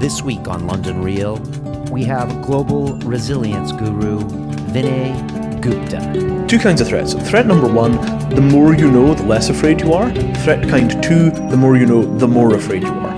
This week on London Real, we have global resilience guru Vinay Gupta. Two kinds of threats. Threat number one, the more you know, the less afraid you are. Threat kind two, the more you know, the more afraid you are.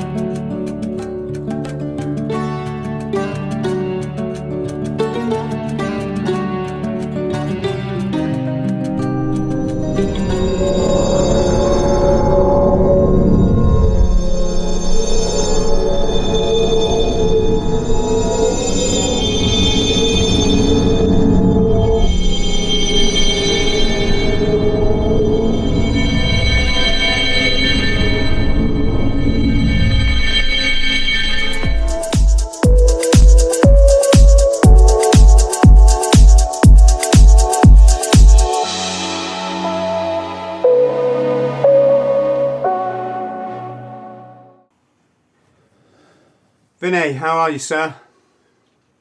Vinay, how are you, sir?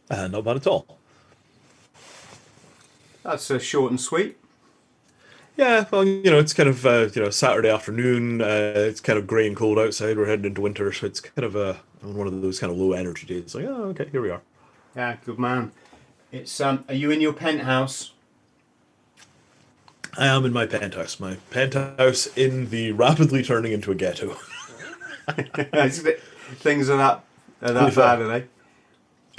Not bad at all. That's short and sweet. Yeah, well, it's kind of, Saturday afternoon. It's kind of grey and cold outside. We're heading into winter, so it's kind of one of those kind of low energy days. Like, oh, okay, here we are. Yeah, good man. It's are you in your penthouse? I am in my penthouse. My penthouse in the rapidly turning into a ghetto. Things are that bad, are they?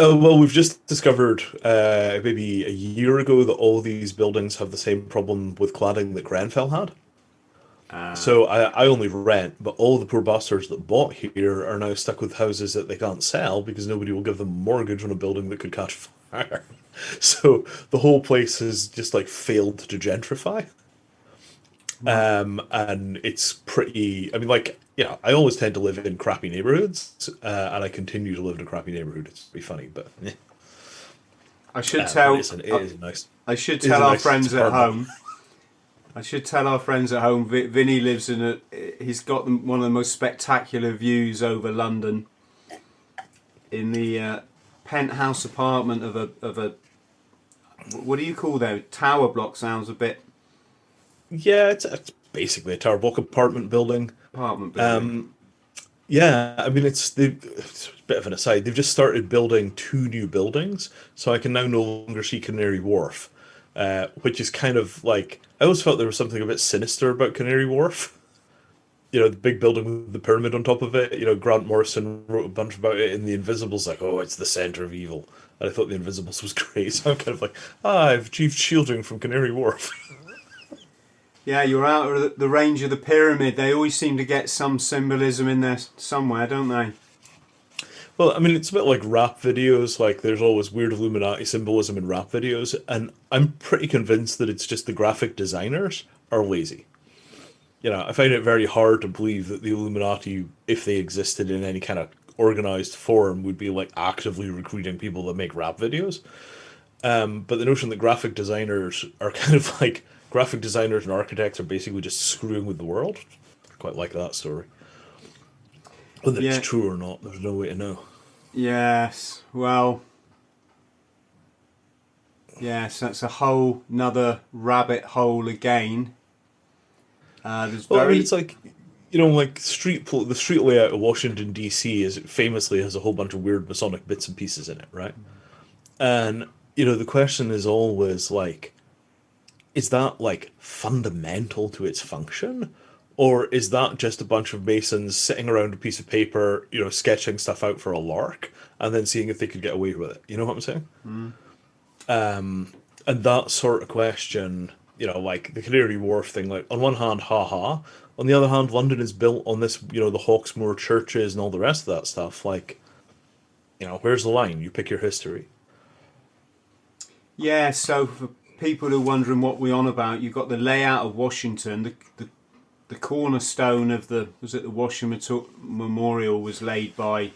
Well, we've just discovered maybe a year ago that all these buildings have the same problem with cladding that Grenfell had. So I only rent, but all the poor bastards that bought here are now stuck with houses that they can't sell because nobody will give them a mortgage on a building that could catch fire. So the whole place has just like failed to gentrify. And it's pretty, I mean, like, I always tend to live in crappy neighborhoods, and I continue to live in a crappy neighborhood. It's pretty funny, but yeah. I should tell. It is nice. I should tell our friends at home. I should tell our friends at home. Vinny lives in he's got one of the most spectacular views over London. In the penthouse apartment of a what do you call that? Tower block sounds a bit. Yeah, it's basically a tower block apartment building. Yeah, I mean, it's a bit of an aside. They've just started building 2 new buildings, so I can now no longer see Canary Wharf, which is kind of like, I always felt there was something a bit sinister about Canary Wharf. The big building with the pyramid on top of it. Grant Morrison wrote a bunch about it in The Invisibles, like, oh, it's the center of evil. And I thought The Invisibles was great, so I'm kind of like, I've achieved shielding from Canary Wharf. Yeah, you're out of the range of the pyramid. They always seem to get some symbolism in there somewhere, don't they? Well, I mean, it's a bit like rap videos. Like, there's always weird Illuminati symbolism in rap videos. And I'm pretty convinced that it's just the graphic designers are lazy. I find it very hard to believe that the Illuminati, if they existed in any kind of organized form, would be, like, actively recruiting people that make rap videos. But the notion that graphic designers are kind of like... Graphic designers and architects are basically just screwing with the world. I quite like that story. Whether it's true or not, there's no way to know. Yes, well... Yes, that's a whole nother rabbit hole again. I mean, it's like, like the street layout of Washington, D.C. famously has a whole bunch of weird Masonic bits and pieces in it, right? And, the question is always, like, is that, like, fundamental to its function? Or is that just a bunch of Masons sitting around a piece of paper, sketching stuff out for a lark, and then seeing if they could get away with it? You know what I'm saying? And that sort of question, like the Canary Wharf thing, like, on one hand, ha-ha. On the other hand, London is built on this, the Hawksmoor churches and all the rest of that stuff. Like, where's the line? You pick your history. Yeah, so... For people who are wondering what we're on about, you've got the layout of Washington, the cornerstone of the Washington Memorial was laid by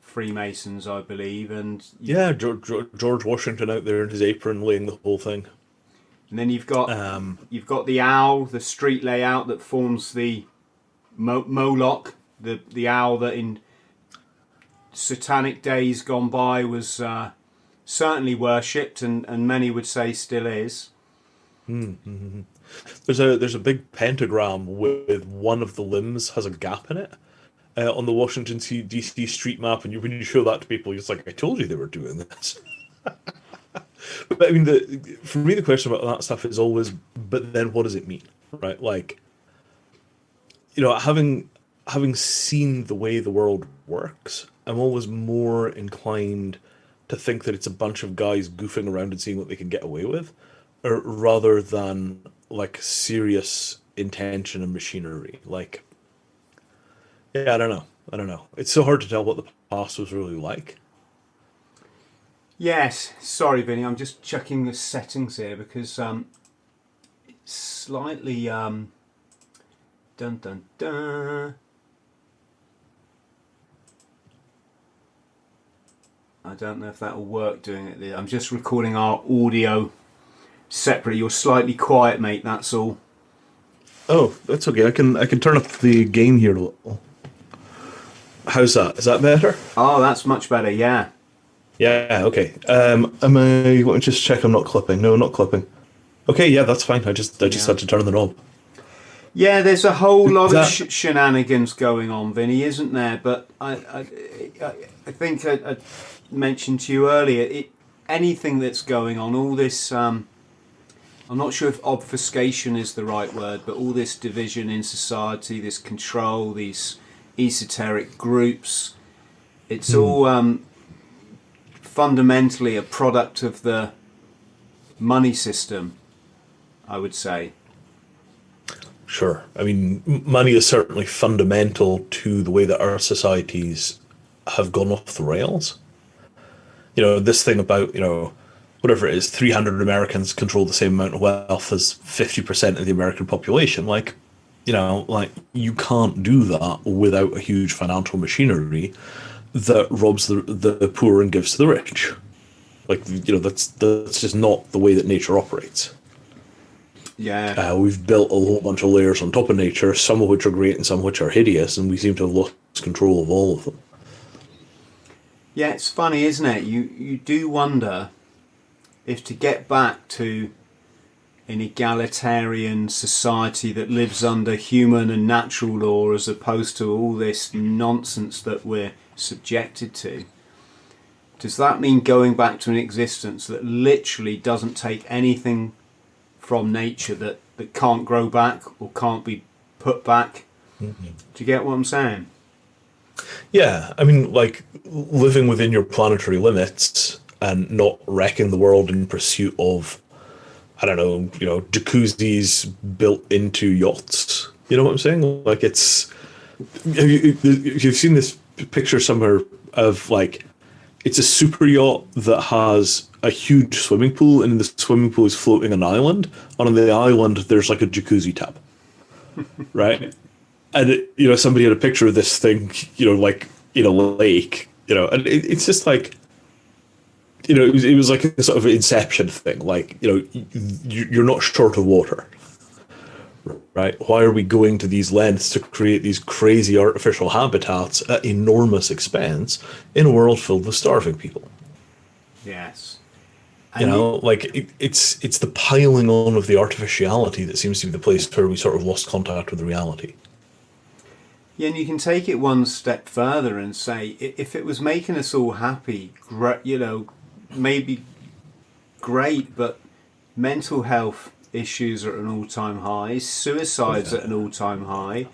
Freemasons, I believe, and George Washington out there in his apron laying the whole thing. And then you've got the owl, the street layout that forms the Moloch, the owl that in Satanic days gone by was certainly worshipped, and many would say still is. There's a big pentagram with one of the limbs has a gap in it, on the Washington D.C. street map, and when you show that to people, it's like, I told you they were doing this. But I mean, for me, the question about that stuff is always, but then what does it mean, right? Like, having seen the way the world works, I'm always more inclined to think that it's a bunch of guys goofing around and seeing what they can get away with, or rather than like serious intention and machinery. Like, yeah, I don't know. It's so hard to tell what the past was really like. Yes, sorry, Vinny. I'm just checking the settings here because it's slightly dun dun dun. I don't know if that will work doing it there. I'm just recording our audio separately. You're slightly quiet, mate. That's all. Oh, that's okay. I can turn up the gain here a little. How's that? Is that better? Oh, that's much better. Yeah. Yeah. Okay. Am I? Let me just check. I'm not clipping. No, not clipping. Okay. Yeah, that's fine. I just had to turn the knob. Yeah, there's a whole lot of shenanigans going on, Vinny, isn't there? But I think I mentioned to you earlier, anything that's going on, all this, I'm not sure if obfuscation is the right word, but all this division in society, this control, these esoteric groups, it's all fundamentally a product of the money system, I would say. Sure. I mean, money is certainly fundamental to the way that our societies have gone off the rails. This thing about, whatever it is, 300 Americans control the same amount of wealth as 50% of the American population. Like, you can't do that without a huge financial machinery that robs the poor and gives to the rich. Like, that's just not the way that nature operates. Yeah. We've built a whole bunch of layers on top of nature, some of which are great and some of which are hideous, and we seem to have lost control of all of them. Yeah, it's funny, isn't it? You do wonder if to get back to an egalitarian society that lives under human and natural law as opposed to all this nonsense that we're subjected to, does that mean going back to an existence that literally doesn't take anything from nature, that can't grow back or can't be put back? Mm-hmm. Do you get what I'm saying? Yeah, I mean, like, living within your planetary limits and not wrecking the world in pursuit of, I don't know, jacuzzis built into yachts. You know what I'm saying? Like, you've seen this picture somewhere of, like, it's a super yacht that has a huge swimming pool, and the swimming pool is floating an island. On the island, there's like a jacuzzi tap, right? And somebody had a picture of this thing, like in a lake, and it's just like, it was like a sort of Inception thing. Like, you're not short of water, right? Why are we going to these lengths to create these crazy artificial habitats at enormous expense in a world filled with starving people? Yes. It's the piling on of the artificiality that seems to be the place where we sort of lost contact with the reality. Yeah, and you can take it one step further and say, if it was making us all happy, maybe great, but mental health issues are at an all-time high, suicides at an all-time high.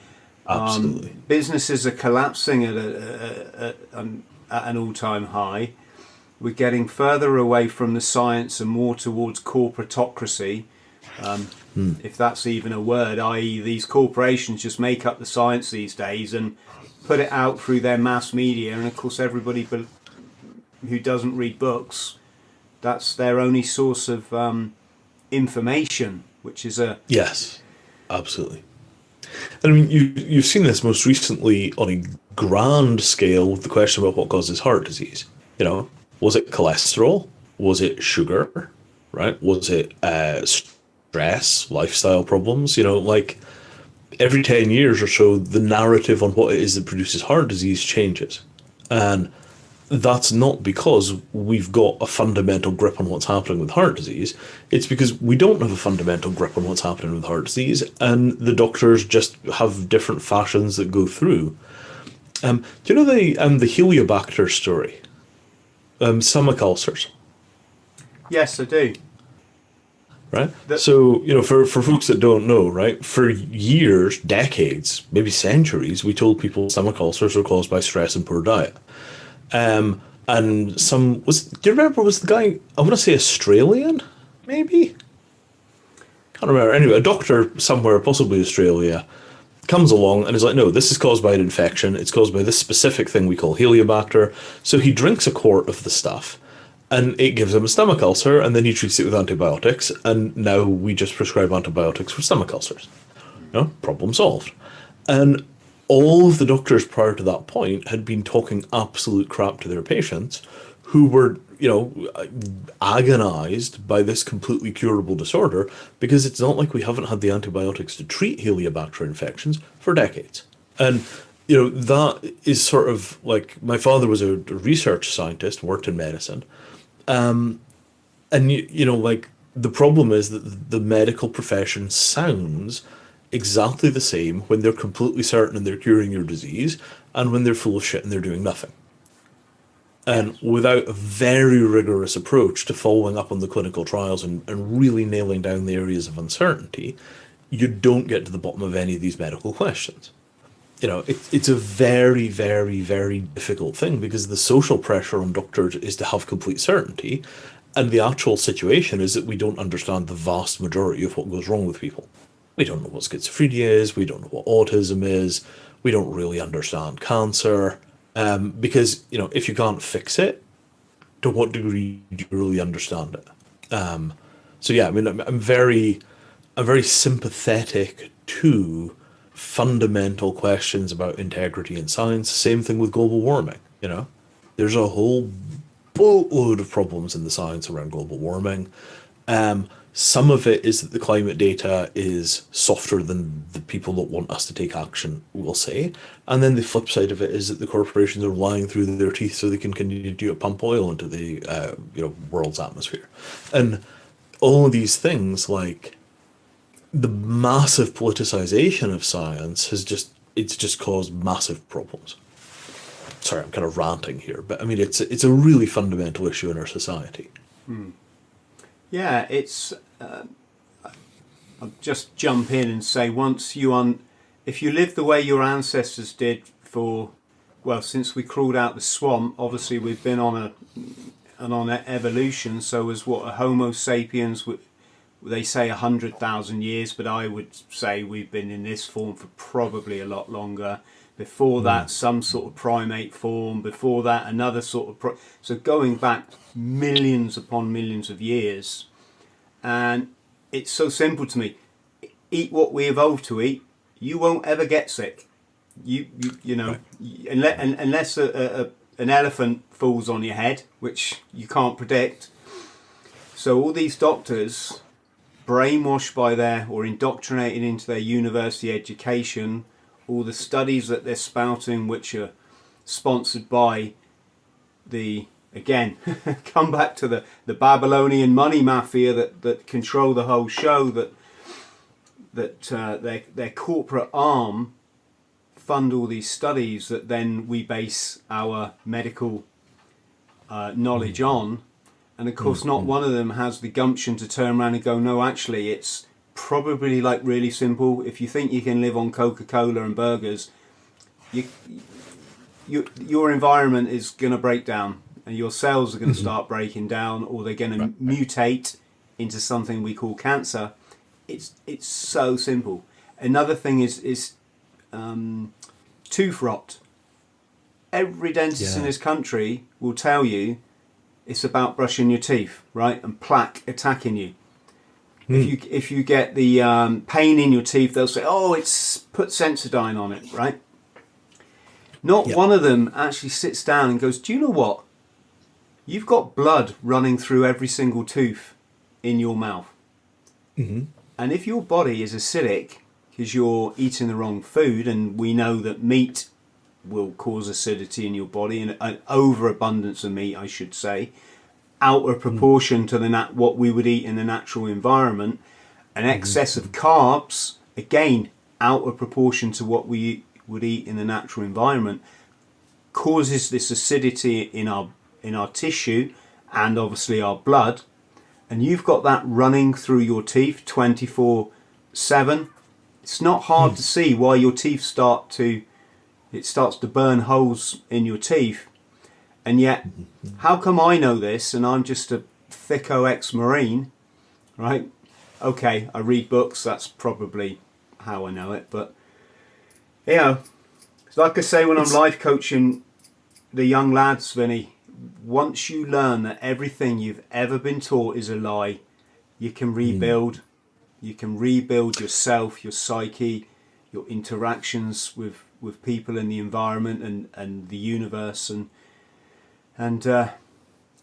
Absolutely. Businesses are collapsing at an all-time high. We're getting further away from the science and more towards corporatocracy, if that's even a word, i.e. these corporations just make up the science these days and put it out through their mass media, and of course everybody who doesn't read books, that's their only source of information, which is a... Yes, absolutely. And I mean, you've seen this most recently on a grand scale with the question about what causes heart disease. Was it cholesterol? Was it sugar? Right? Was it stress, lifestyle problems? Like every 10 years or so, the narrative on what it is that produces heart disease changes. And that's not because we've got a fundamental grip on what's happening with heart disease. It's because we don't have a fundamental grip on what's happening with heart disease, and the doctors just have different fashions that go through. Do you know the Heliobacter story? Stomach ulcers. Yes, I do. Right? So, for folks that don't know, right, for years, decades, maybe centuries, we told people stomach ulcers are caused by stress and poor diet. And do you remember, was the guy, I want to say Australian, maybe? Can't remember. Anyway, a doctor somewhere, possibly Australia, comes along and is like, no, this is caused by an infection. It's caused by this specific thing we call Heliobacter. So he drinks a quart of the stuff. And it gives him a stomach ulcer, and then he treats it with antibiotics, and now we just prescribe antibiotics for stomach ulcers. Problem solved. And all of the doctors prior to that point had been talking absolute crap to their patients who were, agonized by this completely curable disorder, because it's not like we haven't had the antibiotics to treat Heliobacter infections for decades. And that is sort of like, my father was a research scientist, worked in medicine. And the problem is that the medical profession sounds exactly the same when they're completely certain and they're curing your disease, and when they're full of shit and they're doing nothing. And without a very rigorous approach to following up on the clinical trials and really nailing down the areas of uncertainty, you don't get to the bottom of any of these medical questions. It's a very, very, very difficult thing, because the social pressure on doctors is to have complete certainty, and the actual situation is that we don't understand the vast majority of what goes wrong with people. We don't know what schizophrenia is, we don't know what autism is, we don't really understand cancer, because, if you can't fix it, to what degree do you really understand it? I'm very sympathetic to fundamental questions about integrity in science. Same thing with global warming. There's a whole boatload of problems in the science around global warming. Some of it is that the climate data is softer than the people that want us to take action will say, and then the flip side of it is that the corporations are lying through their teeth so they can continue to pump oil into the world's atmosphere. And all of these things, like the massive politicization of science, it's just caused massive problems. Sorry, I'm kind of ranting here, but I mean, it's a really fundamental issue in our society. Yeah, I'll just jump in and say, if you live the way your ancestors did since we crawled out the swamp, obviously we've been on an evolution. So as what a Homo sapiens, they say 100,000 years, but I would say we've been in this form for probably a lot longer. Before that, some sort of primate form. Before that, another sort of... So going back millions upon millions of years. And it's so simple to me. Eat what we evolved to eat. You won't ever get sick. Right. Unless an elephant falls on your head, which you can't predict. So all these doctors, brainwashed by or indoctrinated into their university education, all the studies that they're spouting, which are sponsored by come back to the Babylonian money mafia that control the whole show, that their corporate arm fund all these studies that then we base our medical knowledge on. And of course, not one of them has the gumption to turn around and go, no, actually, it's probably like really simple. If you think you can live on Coca-Cola and burgers, your environment is going to break down, and your cells are going to start breaking down, or they're going to mutate into something we call cancer. It's so simple. Another thing is tooth rot. Every dentist in this country will tell you it's about brushing your teeth, right? And plaque attacking you. If you get the pain in your teeth, they'll say, oh, it's put Sensodyne on it, right? Not one of them actually sits down and goes, do you know what? You've got blood running through every single tooth in your mouth. And if your body is acidic because you're eating the wrong food, and we know that meat will cause acidity in your body, and an overabundance of meat, I should say, out of proportion to what we would eat in the natural environment. An excess of carbs, again, out of proportion to what we would eat in the natural environment. causes this acidity in our tissue and obviously our blood, and you've got that running through your teeth 24/7. It's not hard to see why your teeth starts to burn holes in your teeth. And yet, how come I know this and I'm just a thicko ex-Marine, right? Okay, I read books, that's probably how I know it, but you know, it's like I say when I'm life coaching the young lads, Vinny, once you learn that everything you've ever been taught is a lie, you can rebuild. You can rebuild yourself, your psyche, your interactions with people in the environment and the universe. And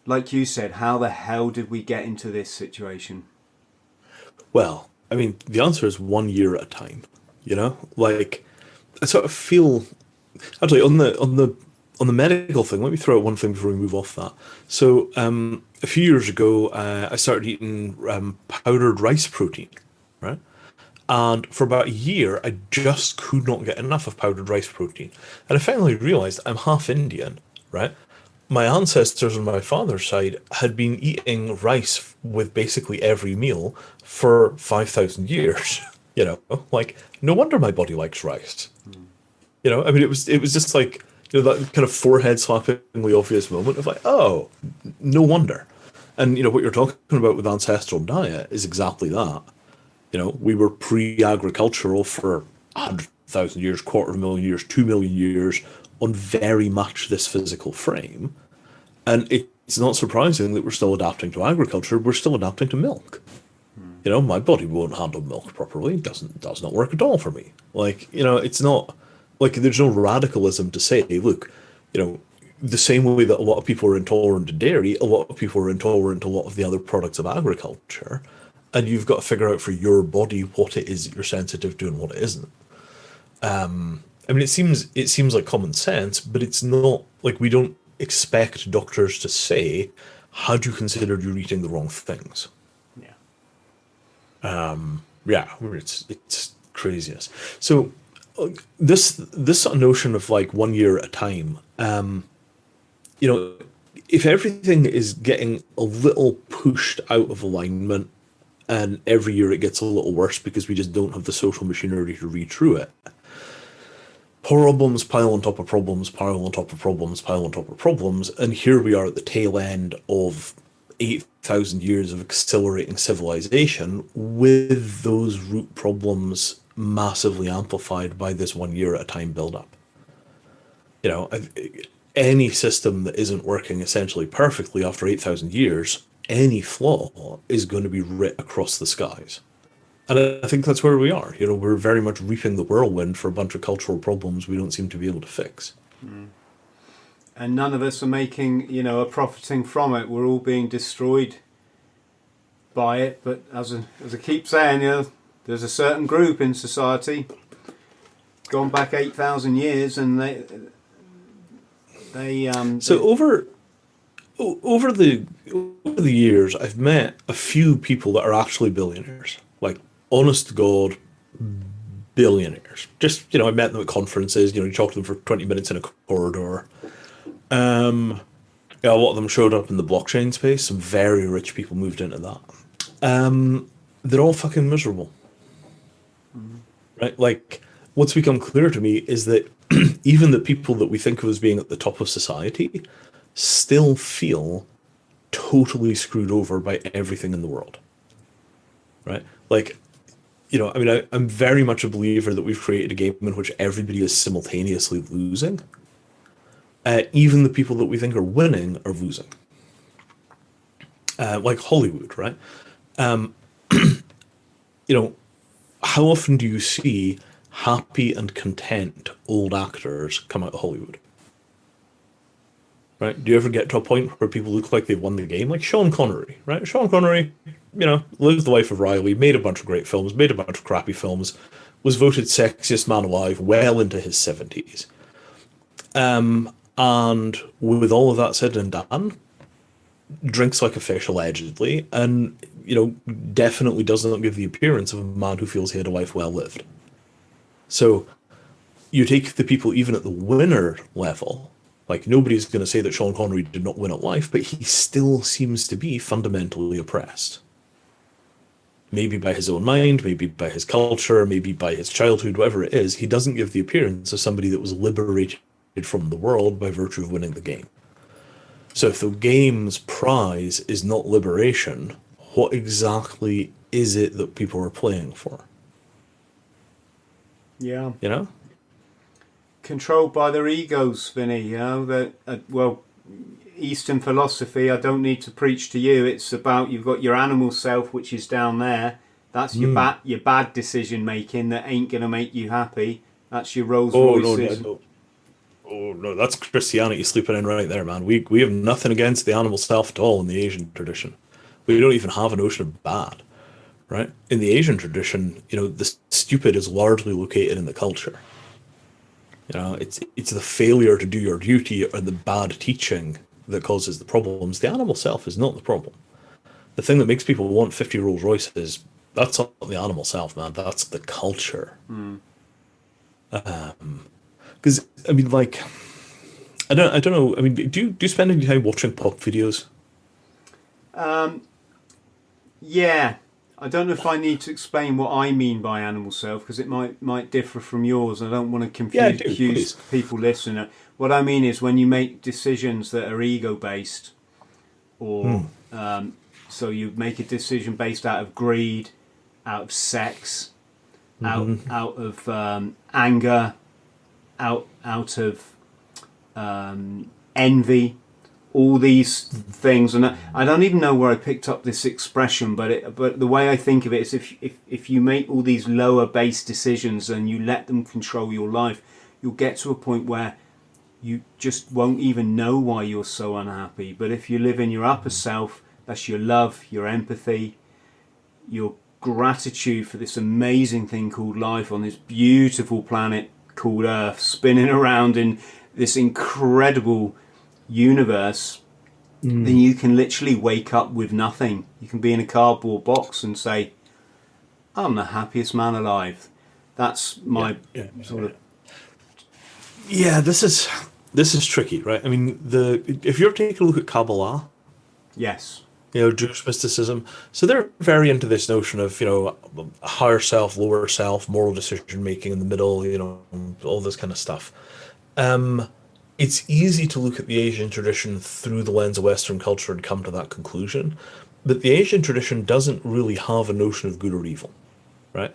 like you said, how the hell did we get into this situation? Well, I mean, the answer is 1 year at a time. You know, like I sort of feel actually on the medical thing. Let me throw out one thing before we move off that. So a few years ago, I started eating powdered rice protein, right? And for about a year, I just could not get enough of powdered rice protein. And I finally realized I'm half Indian, right? My ancestors on my father's side had been eating rice with basically every meal for 5,000 years. You know, like, no wonder my body likes rice. You know, I mean, it was just like, you know, that kind of forehead slappingly obvious moment of like, oh, no wonder. And, you know, what you're talking about with ancestral diet is exactly that. You know, we were pre-agricultural for 100,000 years, 250,000 years, 2 million years on very much this physical frame. And it's not surprising that we're still adapting to agriculture. We're still adapting to milk. You know, my body won't handle milk properly. It does not work at all for me. Like, you know, it's not like there's no radicalism to say, look, you know, the same way that a lot of people are intolerant to dairy, a lot of people are intolerant to a lot of the other products of agriculture. And you've got to figure out for your body what it is that you're sensitive to and what it isn't. I mean, it seems like common sense, but it's not like we don't expect doctors to say, had you considered you're eating the wrong things? Yeah, it's craziness. So this sort of notion of like 1 year at a time, you know, if everything is getting a little pushed out of alignment, and every year it gets a little worse because we just don't have the social machinery to read through it. Problems pile on top of problems, pile on top of problems, pile on top of problems, and here we are at the tail end of 8,000 years of accelerating civilization with those root problems massively amplified by this 1 year at a time build-up. You know, any system that isn't working essentially perfectly after 8,000 years, any flaw is going to be writ across the skies. And I think that's where we are. You know, we're very much reaping the whirlwind for a bunch of cultural problems we don't seem to be able to fix. And none of us are making, you know, are profiting from it. We're all being destroyed by it. But as I keep saying, you know, there's a certain group in society gone back 8,000 years, and so over the years, I've met a few people that are actually billionaires, like honest to God, billionaires. Just, you know, I met them at conferences. You know, you talk to them for 20 minutes in a corridor. Yeah, a lot of them showed up in the blockchain space. Some very rich people moved into that. They're all fucking miserable, right? Like, what's become clear to me is that even the people that we think of as being at the top of society still feel totally screwed over by everything in the world, right? Like, you know, I mean, I'm very much a believer that we've created a game in which everybody is simultaneously losing. Even the people that we think are winning are losing. Like Hollywood, right? You know, how often do you see happy and content old actors come out of Hollywood? Right? Do you ever get to a point where people look like they've won the game? Like Sean Connery, right? Sean Connery, you know, lived the life of Riley, made a bunch of great films, made a bunch of crappy films, was voted sexiest man alive well into his 70s. And with all of that said and done, drinks like a fish allegedly, and, you know, definitely does not give the appearance of a man who feels he had a life well lived. So you take the people even at the winner level, Like, nobody's going to say that Sean Connery did not win at life, but he still seems to be fundamentally oppressed. Maybe by his own mind, maybe by his culture, maybe by his childhood, whatever it is, he doesn't give the appearance of somebody that was liberated from the world by virtue of winning the game. So if the game's prize is not liberation, what exactly is it that people are playing for? Yeah. You know? Controlled by their egos, Vinny, you know, that, well, Eastern philosophy, I don't need to preach to you. It's about, you've got your animal self, which is down there. That's your bad decision making that ain't going to make you happy. That's your Rolls Royces. Oh no, that's Christianity sleeping in right there, man. We have nothing against the animal self at all in the Asian tradition. We don't even have a notion of bad, right? In the Asian tradition, you know, the stupid is largely located in the culture. You know, it's the failure to do your duty or the bad teaching that causes the problems. The animal self is not the problem. The thing that makes people want 50 Rolls Royces, that's not the animal self, man. That's the culture. Because I mean, like, I don't know. I mean, do you spend any time watching pop videos? Yeah. I don't know if I need to explain what I mean by animal self, because it might differ from yours. I don't want to confuse people listening. What I mean is when you make decisions that are ego-based, or so you make a decision based out of greed, out of sex, out of anger, out of envy. All these things, and I don't even know where I picked up this expression, but the way I think of it is if you make all these lower base decisions and you let them control your life, you'll get to a point where you just won't even know why you're so unhappy. But if you live in your upper self, that's your love, your empathy, your gratitude for this amazing thing called life on this beautiful planet called Earth, spinning around in this incredible universe, then you can literally wake up with nothing. You can be in a cardboard box and say, I'm the happiest man alive. That's my sort of... Yeah, this is tricky, right? I mean, if you're taking a look at Kabbalah, yes, you know, Jewish mysticism, so they're very into this notion of, you know, higher self, lower self, moral decision making in the middle, you know, all this kind of stuff. It's easy to look at the Asian tradition through the lens of Western culture and come to that conclusion, but the Asian tradition doesn't really have a notion of good or evil, right?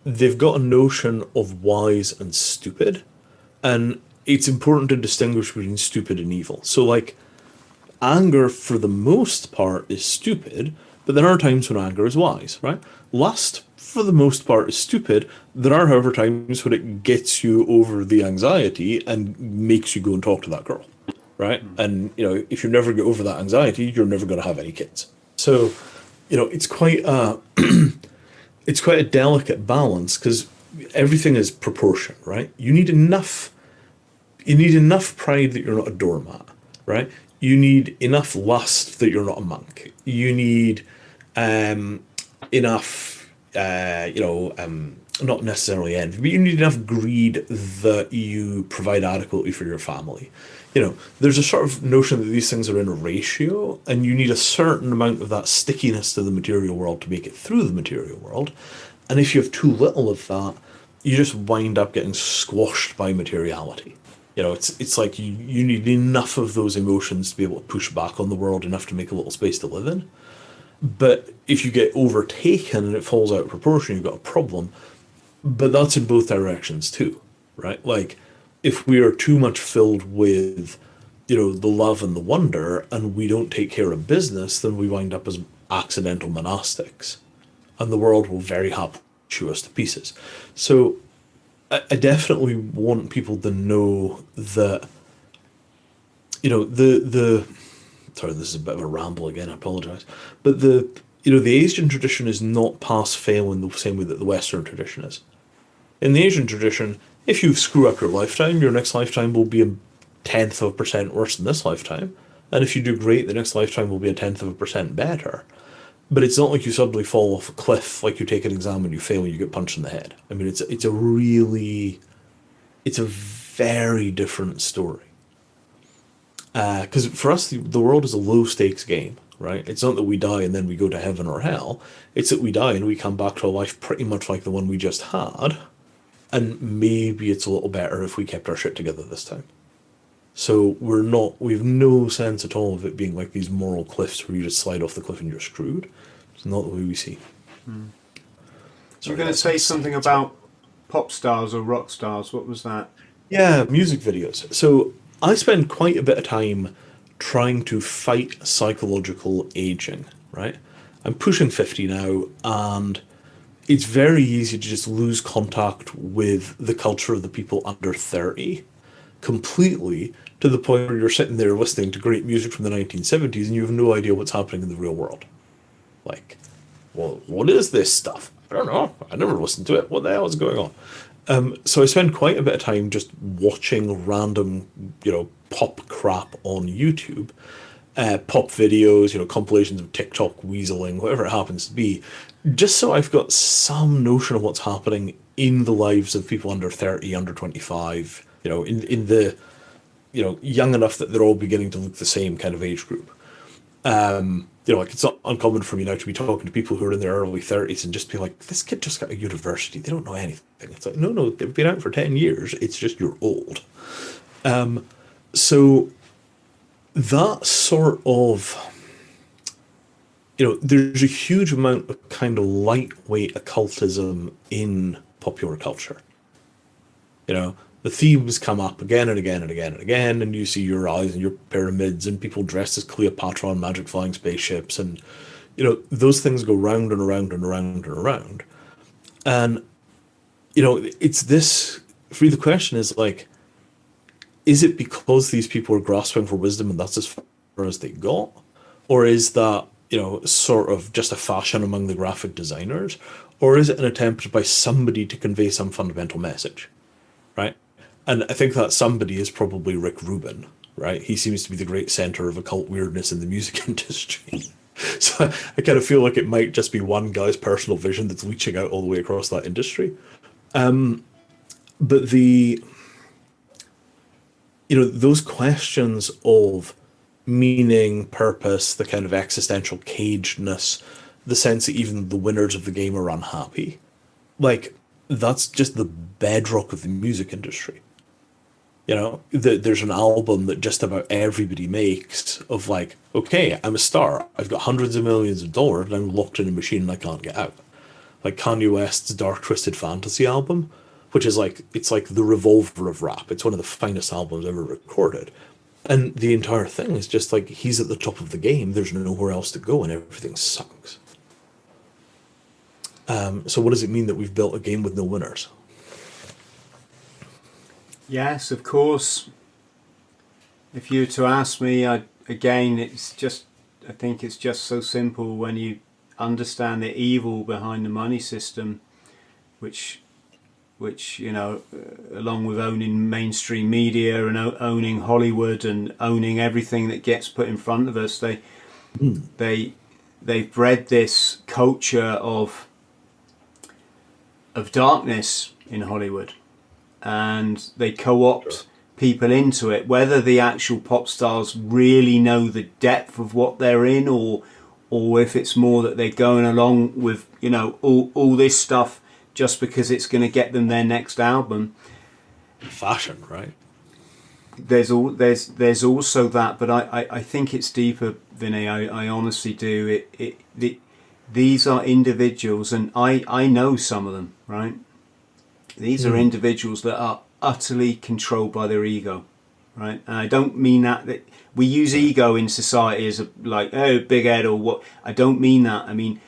They've got a notion of wise and stupid, and it's important to distinguish between stupid and evil. So, like, anger for the most part is stupid, but there are times when anger is wise, right? Lust, for the most part, is stupid. There are, however, times when it gets you over the anxiety and makes you go and talk to that girl, right? And, you know, if you never get over that anxiety, you're never going to have any kids. So, you know, it's quite a it's quite a delicate balance, because everything is proportion, right? You need enough pride that you're not a doormat, right? You need enough lust that you're not a monk. You need enough not necessarily envy, but you need enough greed that you provide adequately for your family. You know, there's a sort of notion that these things are in a ratio, and you need a certain amount of that stickiness to the material world to make it through the material world. And if you have too little of that, you just wind up getting squashed by materiality. You know, it's like you need enough of those emotions to be able to push back on the world, enough to make a little space to live in. But if you get overtaken and it falls out of proportion, you've got a problem. But that's in both directions too, right? Like, if we are too much filled with, you know, the love and the wonder, and we don't take care of business, then we wind up as accidental monastics, and the world will very happily chew us to pieces. So I definitely want people to know that, you know, sorry, this is a bit of a ramble again, I apologize. But the Asian tradition is not pass-fail in the same way that the Western tradition is. In the Asian tradition, if you screw up your lifetime, your next lifetime will be 0.1% worse than this lifetime. And if you do great, the next lifetime will be 0.1% better. But it's not like you suddenly fall off a cliff, like you take an exam and you fail and you get punched in the head. I mean, it's a very different story. Because for us, the world is a low stakes game, right? It's not that we die and then we go to heaven or hell. It's that we die and we come back to a life pretty much like the one we just had. And maybe it's a little better if we kept our shit together this time. So we've no sense at all of it being like these moral cliffs where you just slide off the cliff and you're screwed. It's not the way we see. You're going to say something about pop stars or rock stars. What was that? Yeah, music videos. So I spend quite a bit of time trying to fight psychological aging, right? I'm pushing 50 now, and it's very easy to just lose contact with the culture of the people under 30 completely, to the point where you're sitting there listening to great music from the 1970s and you have no idea what's happening in the real world. Like, well, what is this stuff? I don't know. I never listened to it. What the hell is going on? So I spend quite a bit of time just watching random, pop crap on YouTube, pop videos, compilations of TikTok weaseling, whatever it happens to be, just so I've got some notion of what's happening in the lives of people under 30, under 25, in the, young enough that they're all beginning to look the same kind of age group. It's not uncommon for me now to be talking to people who are in their early 30s and just be like, this kid just got a university. They don't know anything. It's like, no, they've been out for 10 years. It's just you're old. So that sort of, there's a huge amount of kind of lightweight occultism in popular culture. The themes come up again and again and again and again, and you see your eyes and your pyramids and people dressed as Cleopatra on magic flying spaceships, and those things go round and around and around and around. And it's this. For me, the question is like, is it because these people are grasping for wisdom and that's as far as they got, or is that sort of just a fashion among the graphic designers, or is it an attempt by somebody to convey some fundamental message, right? And I think that somebody is probably Rick Rubin, right? He seems to be the great center of occult weirdness in the music industry. So I kind of feel like it might just be one guy's personal vision that's reaching out all the way across that industry. But those questions of meaning, purpose, the kind of existential cagedness, the sense that even the winners of the game are unhappy, like, that's just the bedrock of the music industry. There's an album that just about everybody makes of like, okay, I'm a star. I've got hundreds of millions of dollars and I'm locked in a machine and I can't get out. Like Kanye West's Dark Twisted Fantasy album, which is like, it's like the revolver of rap. It's one of the finest albums ever recorded. And the entire thing is just like, he's at the top of the game. There's nowhere else to go and everything sucks. So what does it mean that we've built a game with no winners? Yes, of course. If you were to ask me, I think it's just so simple when you understand the evil behind the money system, which along with owning mainstream media and owning Hollywood and owning everything that gets put in front of us, they've bred this culture of darkness in Hollywood, and they co-opt people into it, whether the actual pop stars really know the depth of what they're in, or if it's more that they're going along with all this stuff just because it's going to get them their next album. Fashion, right? There's also that, but I think it's deeper, Vinay. I honestly do. These are individuals, and I know some of them, right? These are individuals that are utterly controlled by their ego, right? And I don't mean that we use ego in society as big head or what. I don't mean that. I mean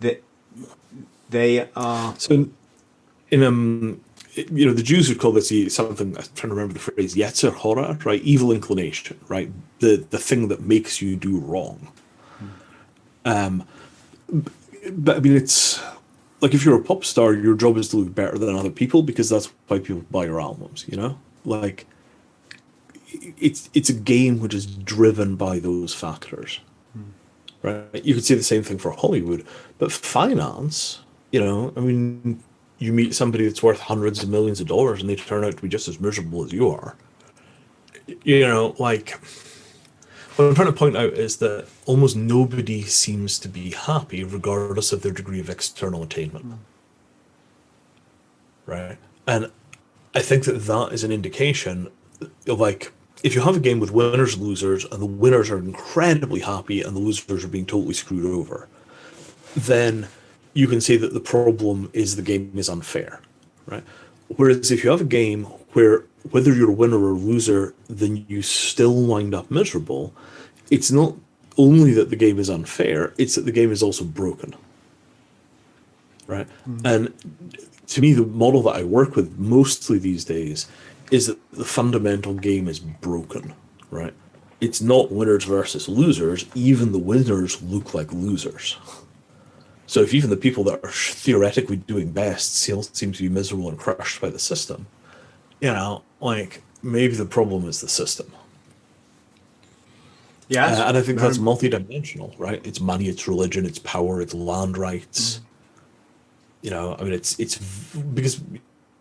that they are. So, in the Jews would call this something. I'm trying to remember the phrase, Yetzer Hara, right? Evil inclination, right? The thing that makes you do wrong. But I mean, it's like, if you're a pop star, your job is to look better than other people because that's why people buy your albums. Like, it's a game which is driven by those factors, right? You could say the same thing for Hollywood, but finance. I mean, you meet somebody that's worth hundreds of millions of dollars and they turn out to be just as miserable as you are. you know, like, what I'm trying to point out is that almost nobody seems to be happy regardless of their degree of external attainment. Right? And I think that that is an indication of, like, if you have a game with winners and losers, and the winners are incredibly happy and the losers are being totally screwed over, then you can say that the problem is the game is unfair, right? Whereas if you have a game where whether you're a winner or a loser, then you still wind up miserable, it's not only that the game is unfair, it's that the game is also broken, right? And to me, the model that I work with mostly these days is that the fundamental game is broken, right? It's not winners versus losers. Even the winners look like losers. So if even the people that are theoretically doing best seem to be miserable and crushed by the system, you know, like, maybe the problem is the system. Yeah, and I think that's multidimensional, right? It's money, it's religion, it's power, it's land rights. You know, I mean, it's because,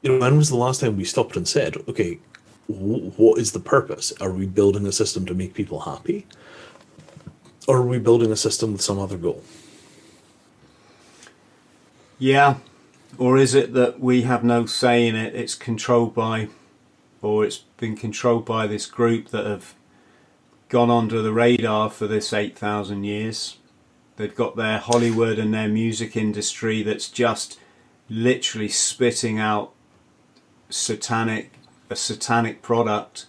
you know, when was the last time we stopped and said, okay, what is the purpose? Are we building a system to make people happy? Or are we building a system with some other goal? Yeah. Or is it that we have no say in it? It's controlled by, or it's been controlled by this group that have gone under the radar for this 8,000 years. They've got their Hollywood and their music industry that's just literally spitting out a satanic product.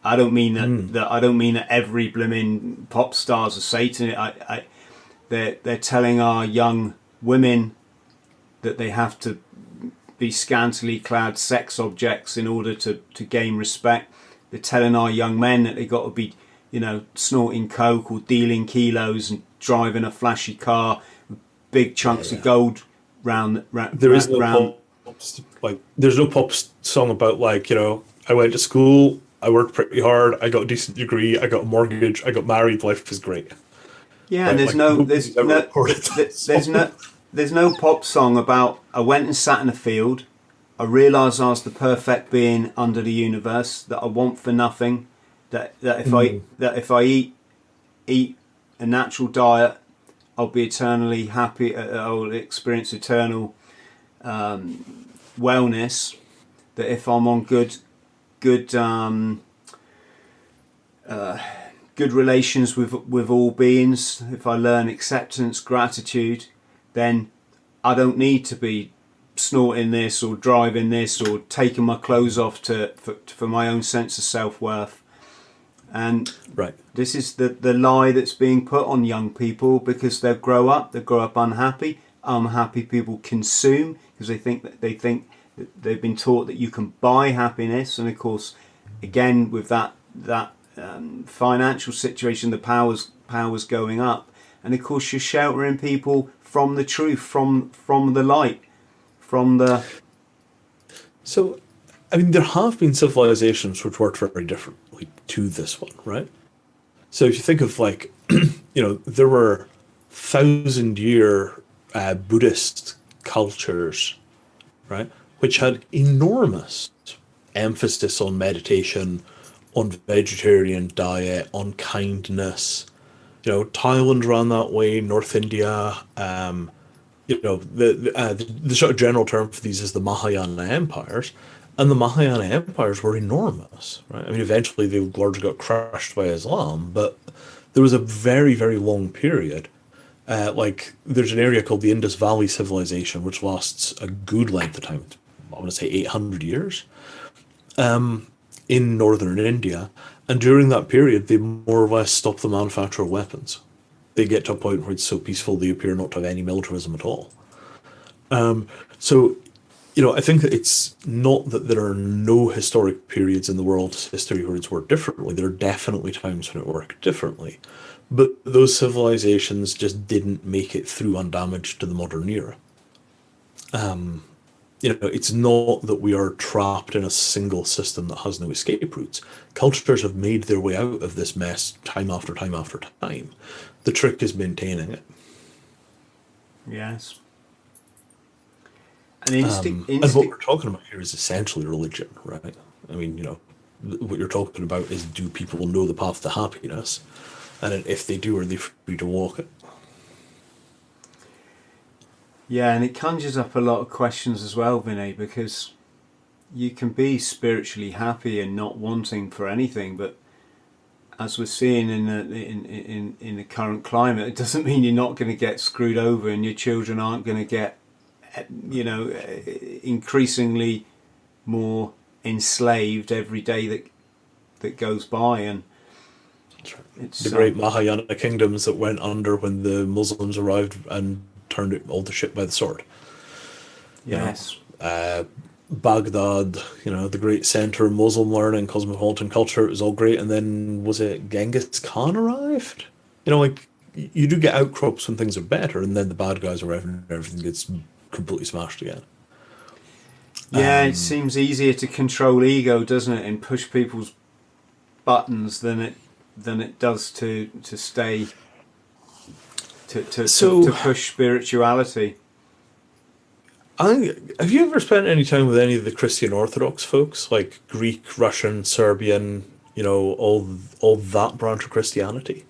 I don't mean that I don't mean that every blooming pop stars are Satan. They're telling our young women that they have to be scantily clad sex objects in order to gain respect. They're telling our young men that they got to be, you know, snorting coke or dealing kilos and driving a flashy car with big chunks of gold round. There's no pop song about, like, you know, I went to school, I worked pretty hard, I got a decent degree, I got a mortgage, I got married, life was great. Yeah, right? and there's no pop song about I went and sat in a field, I realised I was the perfect being under the universe, that I want for nothing, that if I eat a natural diet, I'll be eternally happy, I'll experience eternal wellness, that if I'm on good relations with all beings, if I learn acceptance, gratitude, then I don't need to be snorting this or driving this or taking my clothes off for my own sense of self-worth. And this is the lie that's being put on young people, because they grow up unhappy. Unhappy people consume because they think that they've been taught that you can buy happiness, and of course, again with that financial situation, the powers going up, and of course you're sheltering people from the truth, from the light, from the. So, I mean, there have been civilizations which worked very differently to this one, right? So if you think of, like, you know, there were 1,000-year Buddhist cultures, right, which had enormous emphasis on meditation, on vegetarian diet, on kindness. You know, Thailand ran that way, North India. You know, the sort of general term for these is the Mahayana empires. And the Mahayana empires were enormous, right? I mean, eventually they largely got crushed by Islam, but there was a very, very long period. Like, there's an area called the Indus Valley Civilization, which lasts a good length of time. I want to say 800 years, in northern India. And during that period, they more or less stopped the manufacture of weapons. They get to a point where it's so peaceful they appear not to have any militarism at all. So, you know, I think that it's not that there are no historic periods in the world's history where it's worked differently. There are definitely times when it worked differently. But those civilizations just didn't make it through undamaged to the modern era. You know, it's not that we are trapped in a single system that has no escape routes. Cultures have made their way out of this mess time after time after time. The trick is maintaining it. Yes. And what we're talking about here is essentially religion, right? I mean, you know, what you're talking about is, do people know the path to happiness? And then if they do, are they free to walk it? Yeah, and it conjures up a lot of questions as well, Vinay, because you can be spiritually happy and not wanting for anything, but as we're seeing in the current climate, it doesn't mean you're not going to get screwed over, and your children aren't going to get, increasingly more enslaved every day that goes by. And it's the great Mahayana kingdoms that went under when the Muslims arrived and turned all the shit by the sword. Yes. Baghdad, the great center of Muslim learning, cosmopolitan culture, it was all great. And then, was it Genghis Khan arrived? You do get outcrops when things are better, and then the bad guys arrive and everything gets completely smashed again. Yeah, it seems easier to control ego, doesn't it, and push people's buttons than it does to stay to push spirituality. Have you ever spent any time with any of the Christian Orthodox folks, like Greek, Russian, Serbian, all that branch of Christianity?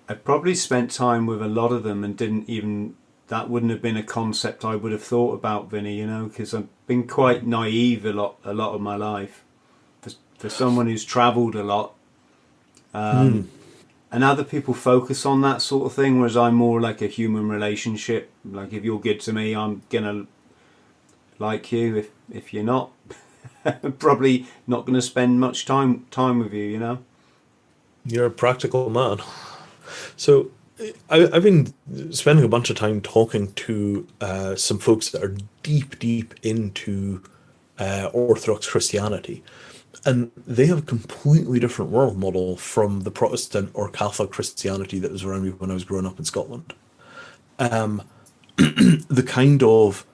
I probably spent time with a lot of them and that wouldn't have been a concept I would have thought about, Vinny, because I've been quite naive a lot of my life. For someone who's travelled a lot. And other people focus on that sort of thing, whereas I'm more like a human relationship. Like, if you're good to me, I'm gonna like you. If you're not, I'm probably not going to spend much time with you. You're a practical man. So I've been spending a bunch of time talking to some folks that are deep into Orthodox Christianity. And they have a completely different world model from the Protestant or Catholic Christianity that was around me when I was growing up in Scotland. The kind of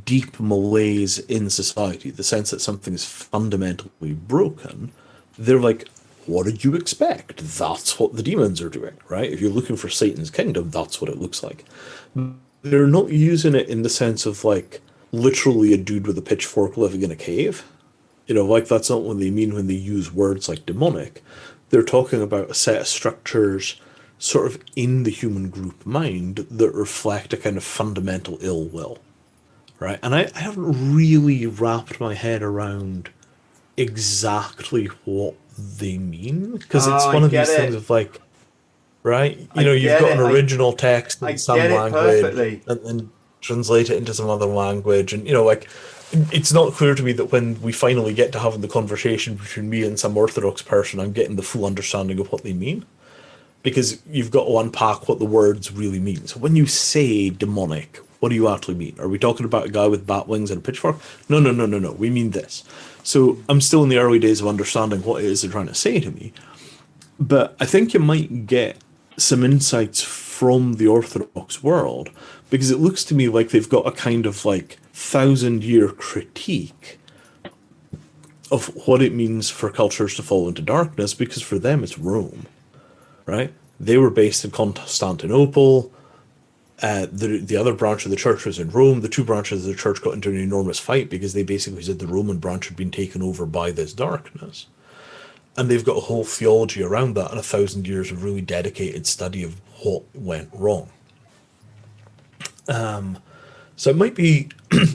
deep malaise in society, the sense that something is fundamentally broken, they're like, what did you expect? That's what the demons are doing, right? If you're looking for Satan's kingdom, that's what it looks like. They're not using it in the sense of, like, literally a dude with a pitchfork living in a cave. That's not what they mean when they use words like demonic. They're talking about a set of structures sort of in the human group mind that reflect a kind of fundamental ill will, right? And I haven't really wrapped my head around exactly what they mean, because it's one of these things of, like, right? You've got an original text in some language and then translate it into some other language, and it's not clear to me that when we finally get to having the conversation between me and some Orthodox person, I'm getting the full understanding of what they mean. Because you've got to unpack what the words really mean. So when you say demonic, what do you actually mean? Are we talking about a guy with bat wings and a pitchfork? No. We mean this. So I'm still in the early days of understanding what it is they're trying to say to me. But I think you might get some insights from the Orthodox world, because it looks to me like they've got a kind of, like, 1,000-year critique of what it means for cultures to fall into darkness, because for them it's Rome, right? They were based in Constantinople. The other branch of the church was in Rome. The two branches of the church got into an enormous fight because they basically said the Roman branch had been taken over by this darkness. And they've got a whole theology around that and 1,000 years of really dedicated study of what went wrong. So it might be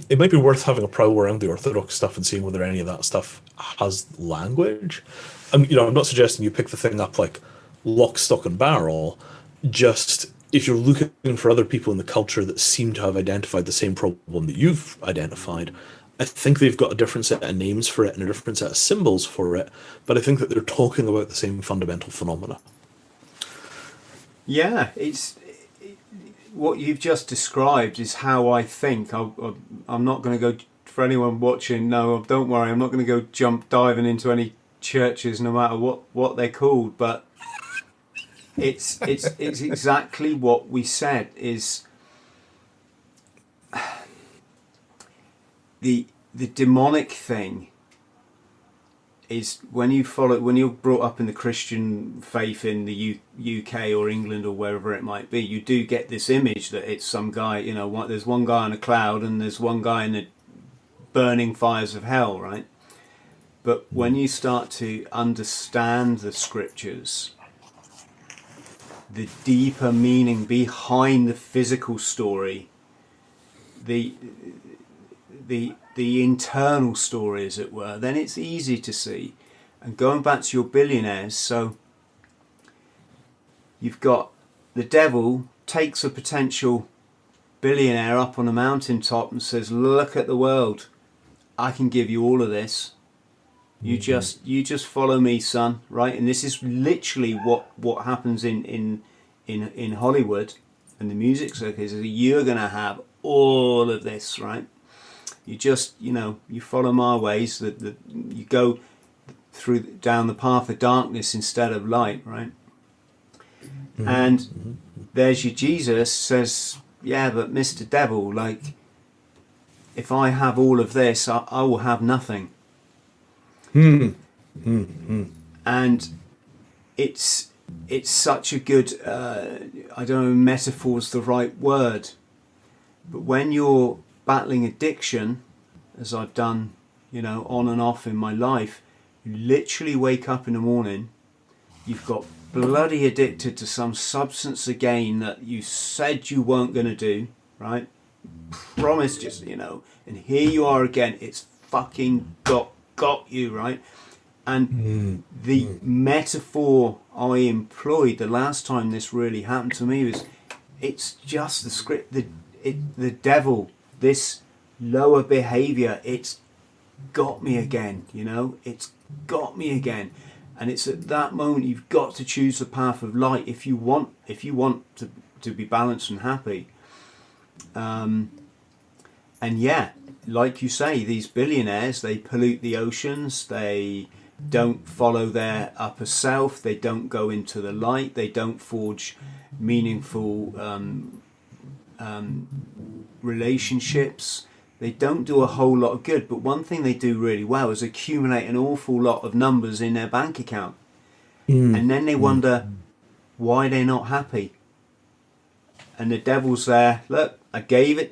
worth having a prowl around the Orthodox stuff and seeing whether any of that stuff has language. I'm not suggesting you pick the thing up like lock, stock, and barrel. Just if you're looking for other people in the culture that seem to have identified the same problem that you've identified, I think they've got a different set of names for it and a different set of symbols for it, but I think that they're talking about the same fundamental phenomena. Yeah, what you've just described is how I think. I'm not going to go, for anyone watching, no, don't worry, I'm not going to go diving into any churches no matter what they're called, but it's exactly what we said is the demonic thing is when you're brought up in the Christian faith in the UK or England or wherever it might be, you do get this image that it's some guy, there's one guy on a cloud and there's one guy in the burning fires of hell, right? But when you start to understand the scriptures, the deeper meaning behind the physical story, the internal story, as it were, then it's easy to see. And going back to your billionaires, so you've got the devil takes a potential billionaire up on a mountaintop and says, look at the world, I can give you all of this. You just follow me, son, right? And this is literally what happens in Hollywood and the music circuit, is you're going to have all of this, right? You just, you follow my ways, that you go down the path of darkness instead of light, right? And there's your Jesus says, yeah, but Mr. Devil, like, if I have all of this, I will have nothing. And it's such a good, I don't know, metaphor's the right word, but when you're battling addiction, as I've done, on and off in my life, you literally wake up in the morning, you've got bloody addicted to some substance again that you said you weren't going to do, right? Promised just, and here you are again. It's fucking got you, right? And the metaphor I employed the last time this really happened to me was, it's just the script, the devil, this lower behavior, it's got me again, it's got me again. And it's at that moment you've got to choose the path of light if you want to be balanced and happy. And yeah, like you say, these billionaires, they pollute the oceans, they don't follow their upper self, they don't go into the light, they don't forge meaningful relationships, they don't do a whole lot of good. But one thing they do really well is accumulate an awful lot of numbers in their bank account. And then they wonder why they're not happy. And the devil's there, look, I gave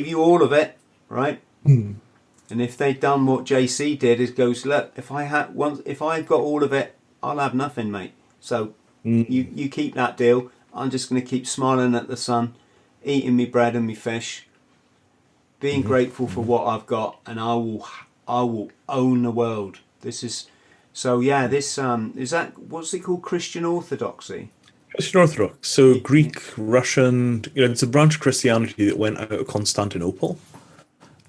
you all of it, right? And if they'd done what JC did, is goes, look, if I've got all of it, I'll have nothing, mate. So you keep that deal. I'm just going to keep smiling at the sun, eating me bread and me fish, being grateful for what I've got, and I will own the world. This is so. Yeah, this is that. What's it called? Christian Orthodoxy. Christian Orthodox. So Greek, Russian. It's a branch of Christianity that went out of Constantinople,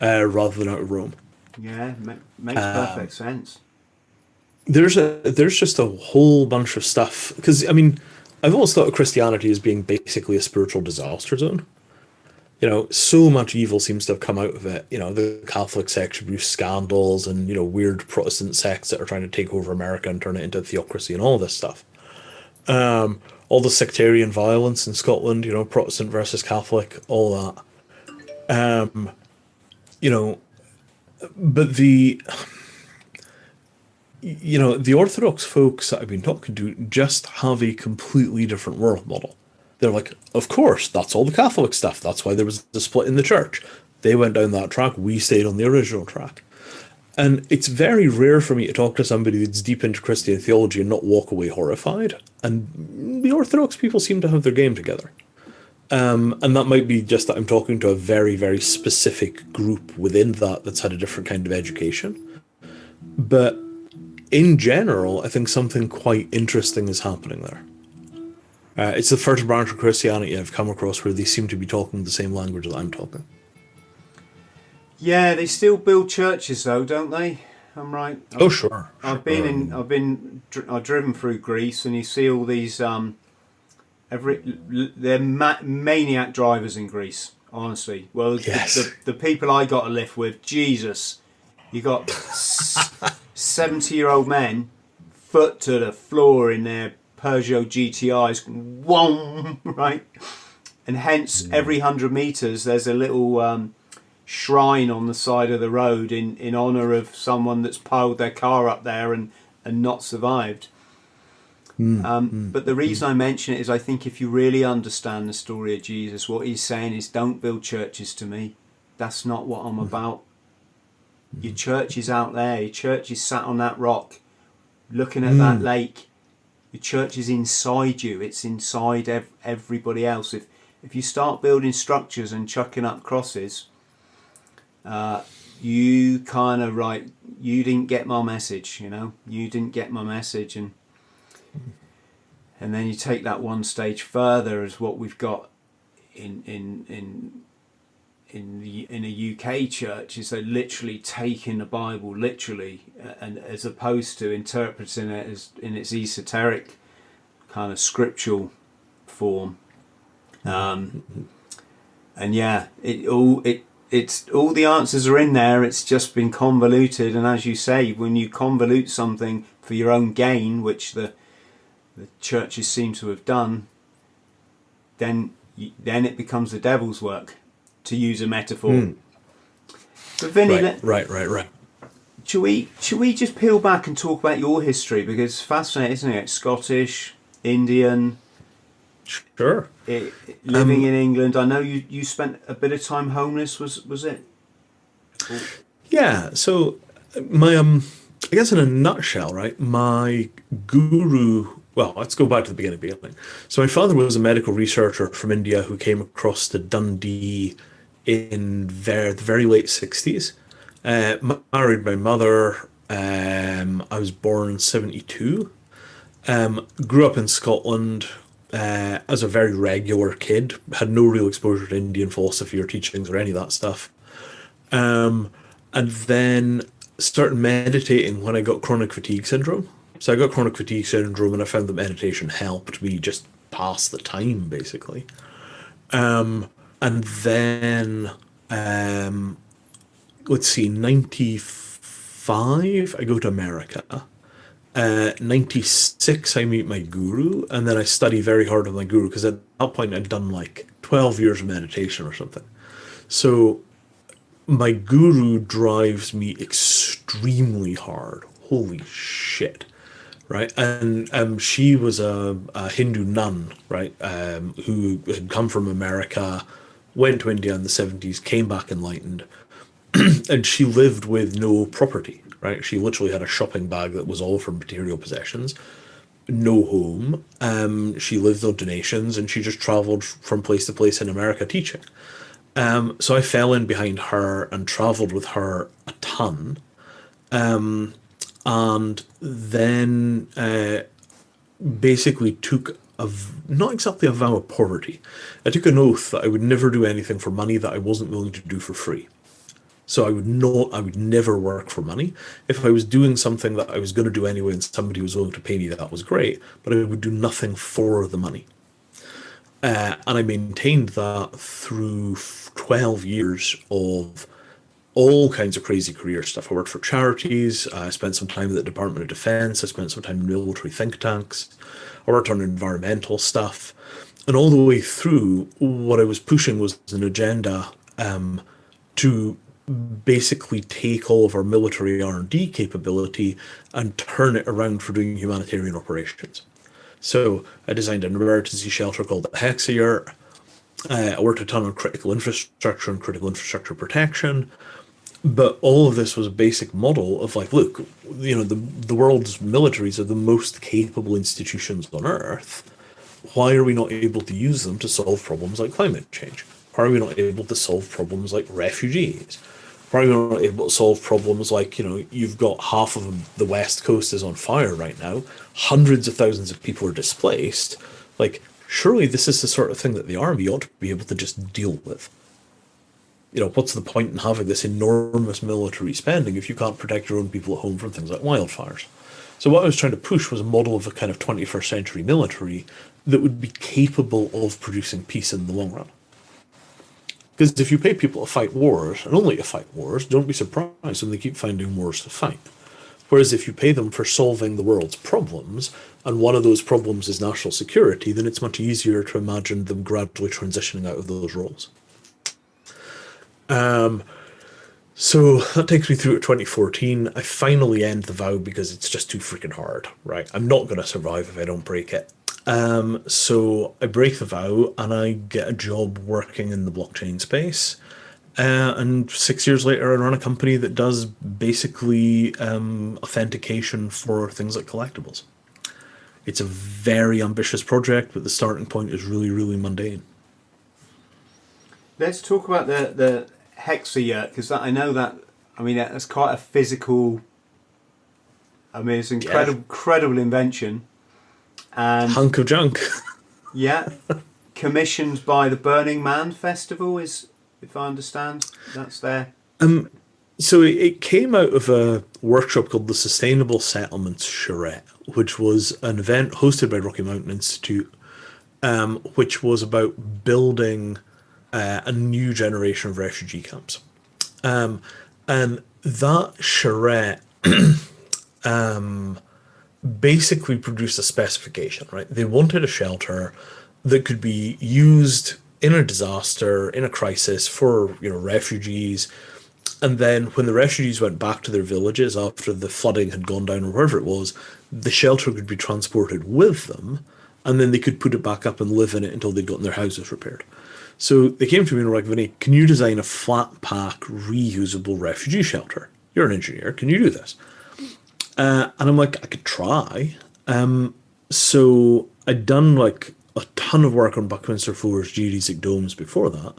rather than out of Rome. Yeah, makes perfect sense. There's just a whole bunch of stuff, because I've always thought of Christianity as being basically a spiritual disaster zone. So much evil seems to have come out of it. The Catholic sex abuse scandals and, weird Protestant sects that are trying to take over America and turn it into a theocracy and all this stuff. All the sectarian violence in Scotland, Protestant versus Catholic, all that. But the Orthodox folks that I've been talking to just have a completely different world model. They're like, of course, that's all the Catholic stuff. That's why there was the split in the church. They went down that track. We stayed on the original track. And it's very rare for me to talk to somebody that's deep into Christian theology and not walk away horrified. And the Orthodox people seem to have their game together. And that might be just that I'm talking to a very, very specific group within that's had a different kind of education. But in general, I think something quite interesting is happening there. It's the first branch of Christianity I've come across where they seem to be talking the same language that I'm talking. Yeah, they still build churches though, don't they? I'm right. Sure. I've driven through Greece, and you see all these they're maniac drivers in Greece. Honestly, well, yes. the people I got to live with, Jesus, you got 70-year-old men, foot to the floor in their Peugeot GTIs, whom, right? And hence, every 100 metres, there's a little shrine on the side of the road in honour of someone that's piled their car up there and not survived. But the reason I mention it is I think if you really understand the story of Jesus, what he's saying is, don't build churches to me. That's not what I'm about. Your church is out there. Your church is sat on that rock, looking at that lake. Your church is inside you. It's inside everybody else. If you start building structures and chucking up crosses, you kind of you didn't get my message, you didn't get my message. And then you take that one stage further, as what we've got in a UK church, is they're literally taking the Bible literally, and as opposed to interpreting it as in its esoteric kind of scriptural form. And yeah, it's all the answers are in there. It's just been convoluted, and as you say, when you convolute something for your own gain, which the churches seem to have done, then it becomes the devil's work, to use a metaphor. But Vinny, right. Should we just peel back and talk about your history, because it's fascinating, isn't it? Scottish, Indian. Sure. Living in England. I know you spent a bit of time homeless. Was it? Yeah. So my I guess in a nutshell, right? My guru. Well, let's go back to the beginning. So my father was a medical researcher from India who came across to Dundee in the very late 60s. Married my mother. I was born in 72. Grew up in Scotland as a very regular kid. Had no real exposure to Indian philosophy or teachings or any of that stuff. And then started meditating when I got chronic fatigue syndrome. So I got chronic fatigue syndrome, and I found that meditation helped me just pass the time, basically. And then, let's see, 95, I go to America. 96, I meet my guru, and then I study very hard with my guru, because at that point I'd done like 12 years of meditation or something. So my guru drives me extremely hard. Holy shit. Right, and she was a Hindu nun, right, who had come from America, went to India in the 70s, came back enlightened, and she lived with no property, right? She literally had a shopping bag that was all from material possessions, no home. She lived on donations, and she just traveled from place to place in America teaching. So I fell in behind her and traveled with her a ton. And then basically took not exactly a vow of poverty. I took an oath that I would never do anything for money that I wasn't willing to do for free. So I would never work for money. If I was doing something that I was going to do anyway and somebody was willing to pay me, that was great, but I would do nothing for the money. And I maintained that through 12 years of all kinds of crazy career stuff. I worked for charities. I spent some time at the Department of Defense. I spent some time in military think tanks. I worked on environmental stuff. And all the way through, what I was pushing was an agenda to basically take all of our military R&D capability and turn it around for doing humanitarian operations. So I designed an emergency shelter called the Hexayurt. I worked a ton on critical infrastructure and critical infrastructure protection. But all of this was a basic model of like, look, the world's militaries are the most capable institutions on Earth. Why are we not able to use them to solve problems like climate change? Why are we not able to solve problems like refugees? Why are we not able to solve problems like, you've got half of the West Coast is on fire right now. Hundreds of thousands of people are displaced. Like, surely this is the sort of thing that the army ought to be able to just deal with. What's the point in having this enormous military spending if you can't protect your own people at home from things like wildfires? So what I was trying to push was a model of a kind of 21st century military that would be capable of producing peace in the long run. Because if you pay people to fight wars, and only to fight wars, don't be surprised when they keep finding wars to fight. Whereas if you pay them for solving the world's problems, and one of those problems is national security, then it's much easier to imagine them gradually transitioning out of those roles. So that takes me through to 2014. I finally end the vow because it's just too freaking hard, right? I'm not going to survive if I don't break it. So I break the vow and I get a job working in the blockchain space. And 6 years later, I run a company that does basically authentication for things like collectibles. It's a very ambitious project, but the starting point is really, really mundane. Let's talk about the hexayurt, because I know that, I mean, that's quite a physical, I mean, it's an incredible invention. And hunk of junk. Yeah. Commissioned by the Burning Man Festival, is, if I understand, that's there. So it came out of a workshop called the Sustainable Settlements Charrette, which was an event hosted by Rocky Mountain Institute, which was about building a new generation of refugee camps. And that charrette basically produced a specification, right? They wanted a shelter that could be used in a disaster, in a crisis for, refugees. And then when the refugees went back to their villages after the flooding had gone down or wherever it was, the shelter could be transported with them, and then they could put it back up and live in it until they'd gotten their houses repaired. So they came to me and were like, Vinay, can you design a flat pack reusable refugee shelter? You're an engineer, can you do this? And I'm like, I could try. So I'd done like a ton of work on Buckminster Fuller's geodesic domes before that.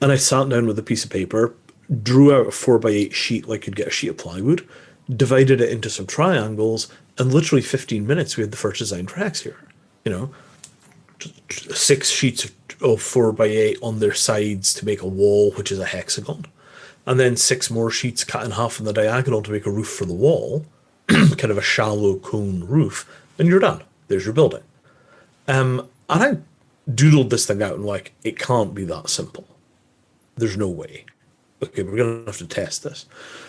And I sat down with a piece of paper, drew out a 4x8 sheet like you'd get a sheet of plywood, divided it into some triangles, and literally 15 minutes we had the first design for hexayurt. 6 sheets of 4x8 on their sides to make a wall, which is a hexagon. And then 6 more sheets cut in half on the diagonal to make a roof for the wall, kind of a shallow cone roof, and you're done. There's your building. And I doodled this thing out and like, it can't be that simple. There's no way. Okay, we're going to have to test this.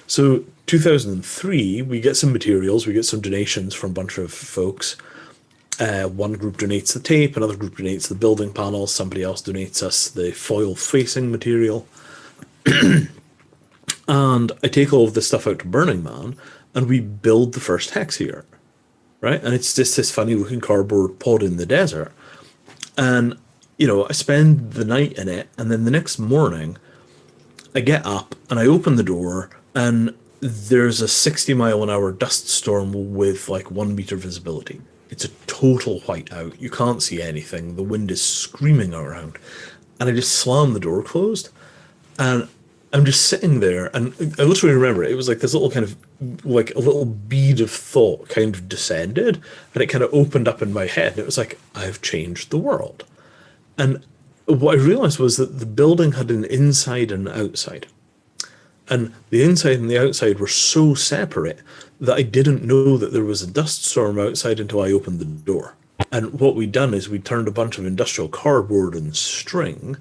So 2003, we get some materials, we get some donations from a bunch of folks. One group donates the tape, another group donates the building panels, somebody else donates us the foil facing material. And I take all of this stuff out to Burning Man, and we build the first hexayurt, right? And it's just this funny looking cardboard pod in the desert. And, I spend the night in it, and then the next morning, I get up and I open the door, and there's a 60-mile-an-hour dust storm with like 1 meter visibility. It's a total whiteout. You can't see anything. The wind is screaming around. And I just slam the door closed, and I'm just sitting there, and I literally remember it was like this little kind of, like a little bead of thought kind of descended, and it kind of opened up in my head, and it was like, I've changed the world. And what I realized was that the building had an inside and an outside. And the inside and the outside were so separate that I didn't know that there was a dust storm outside until I opened the door. And what we'd done is we turned a bunch of industrial cardboard and string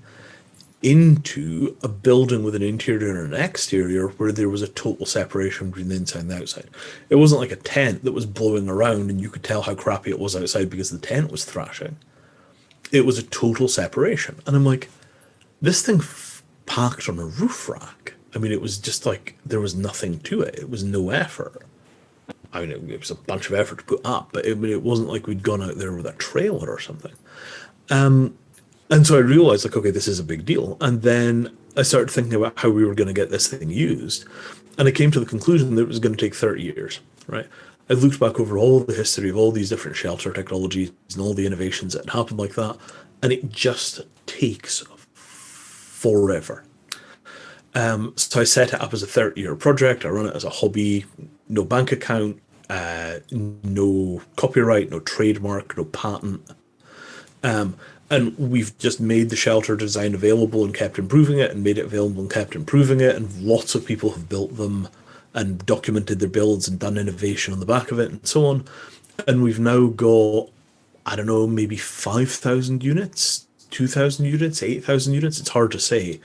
into a building with an interior and an exterior where there was a total separation between the inside and the outside. It wasn't like a tent that was blowing around and you could tell how crappy it was outside because the tent was thrashing. It was a total separation. And I'm like, this thing packed on a roof rack. I mean, it was just like, there was nothing to it. It was no effort. I mean, it was a bunch of effort to put up, but it wasn't like we'd gone out there with a trailer or something. And so I realized, like, okay, this is a big deal. And then I started thinking about how we were going to get this thing used. And I came to the conclusion that it was going to take 30 years, right? I looked back over all the history of all these different shelter technologies and all the innovations that happened like that, and it just takes forever. So I set it up as a 30-year project. I run it as a hobby, no bank account, no copyright, no trademark, no patent. And we've just made the shelter design available and kept improving it, and made it available and kept improving it. And lots of people have built them and documented their builds and done innovation on the back of it and so on. And we've now got, I don't know, maybe 5,000 units, 2,000 units, 8,000 units. It's hard to say.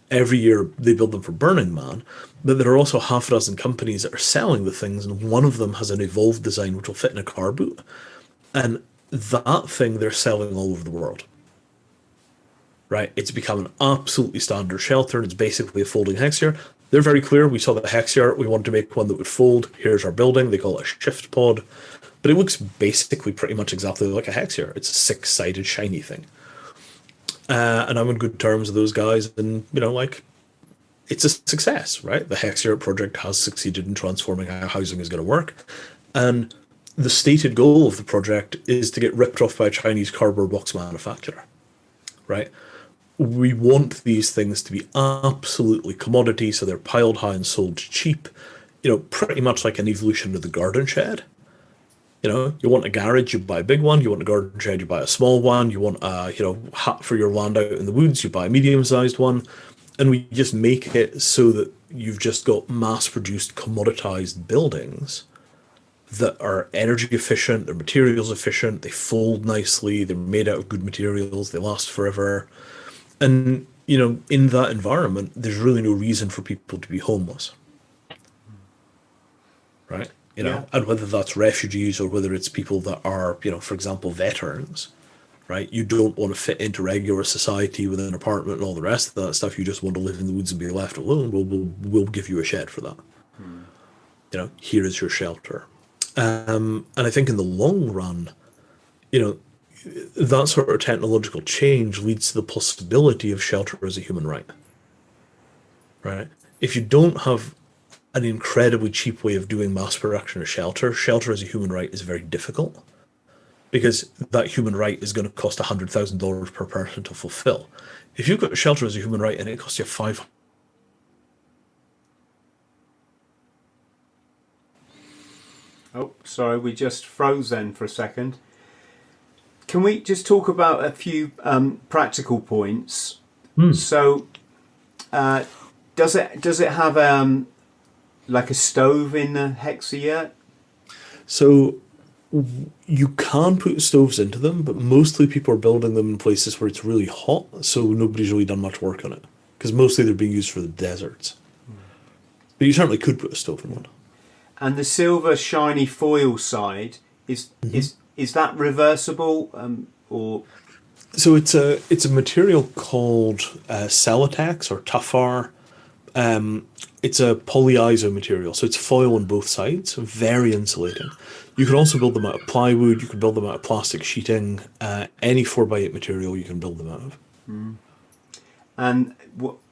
Every year they build them for Burning Man, but there are also half a dozen companies that are selling the things, and one of them has an evolved design which will fit in a car boot. And that thing they're selling all over the world. Right? It's become an absolutely standard shelter. It's basically a folding hexayurt. They're very clear. We saw the hexayurt. We wanted to make one that would fold. Here's our building. They call it a shift pod. But it looks basically pretty much exactly like a hexayurt. It's a 6-sided shiny thing. And I'm on good terms with those guys. And, it's a success, right? The Hexayurt project has succeeded in transforming how housing is going to work. And the stated goal of the project is to get ripped off by a Chinese cardboard box manufacturer, right? We want these things to be absolutely commodity, so they're piled high and sold cheap, pretty much like an evolution of the garden shed. You want a garage, you buy a big one. You want a garden shed, you buy a small one. You want a, hut for your land out in the woods, you buy a medium-sized one. And we just make it so that you've just got mass-produced, commoditized buildings that are energy efficient, they're materials efficient, they fold nicely, they're made out of good materials, they last forever. And, in that environment, there's really no reason for people to be homeless. Right? And whether that's refugees or whether it's people that are, for example, veterans, right? You don't want to fit into regular society with an apartment and all the rest of that stuff. You just want to live in the woods and be left alone. We'll give you a shed for that. Here is your shelter. And I think in the long run, that sort of technological change leads to the possibility of shelter as a human right. Right? If you don't have an incredibly cheap way of doing mass production of shelter as a human right is very difficult, because that human right is going to cost $100,000 per person to fulfill. If you've got shelter as a human right and it costs you $500,000. Oh, sorry, we just froze then for a second. Can we just talk about a few practical points? So, does it have like a stove in the hexayurt? So you can put stoves into them, but mostly people are building them in places where it's really hot, so nobody's really done much work on it, because mostly they're being used for the deserts. But you certainly could put a stove in one. And the silver shiny foil side is that reversible or? So it's a material called Celotex or Tuffar. It's a polyiso material, so it's foil on both sides, very insulating. You can also build them out of plywood, you can build them out of plastic sheeting, any 4x8 material you can build them out of. And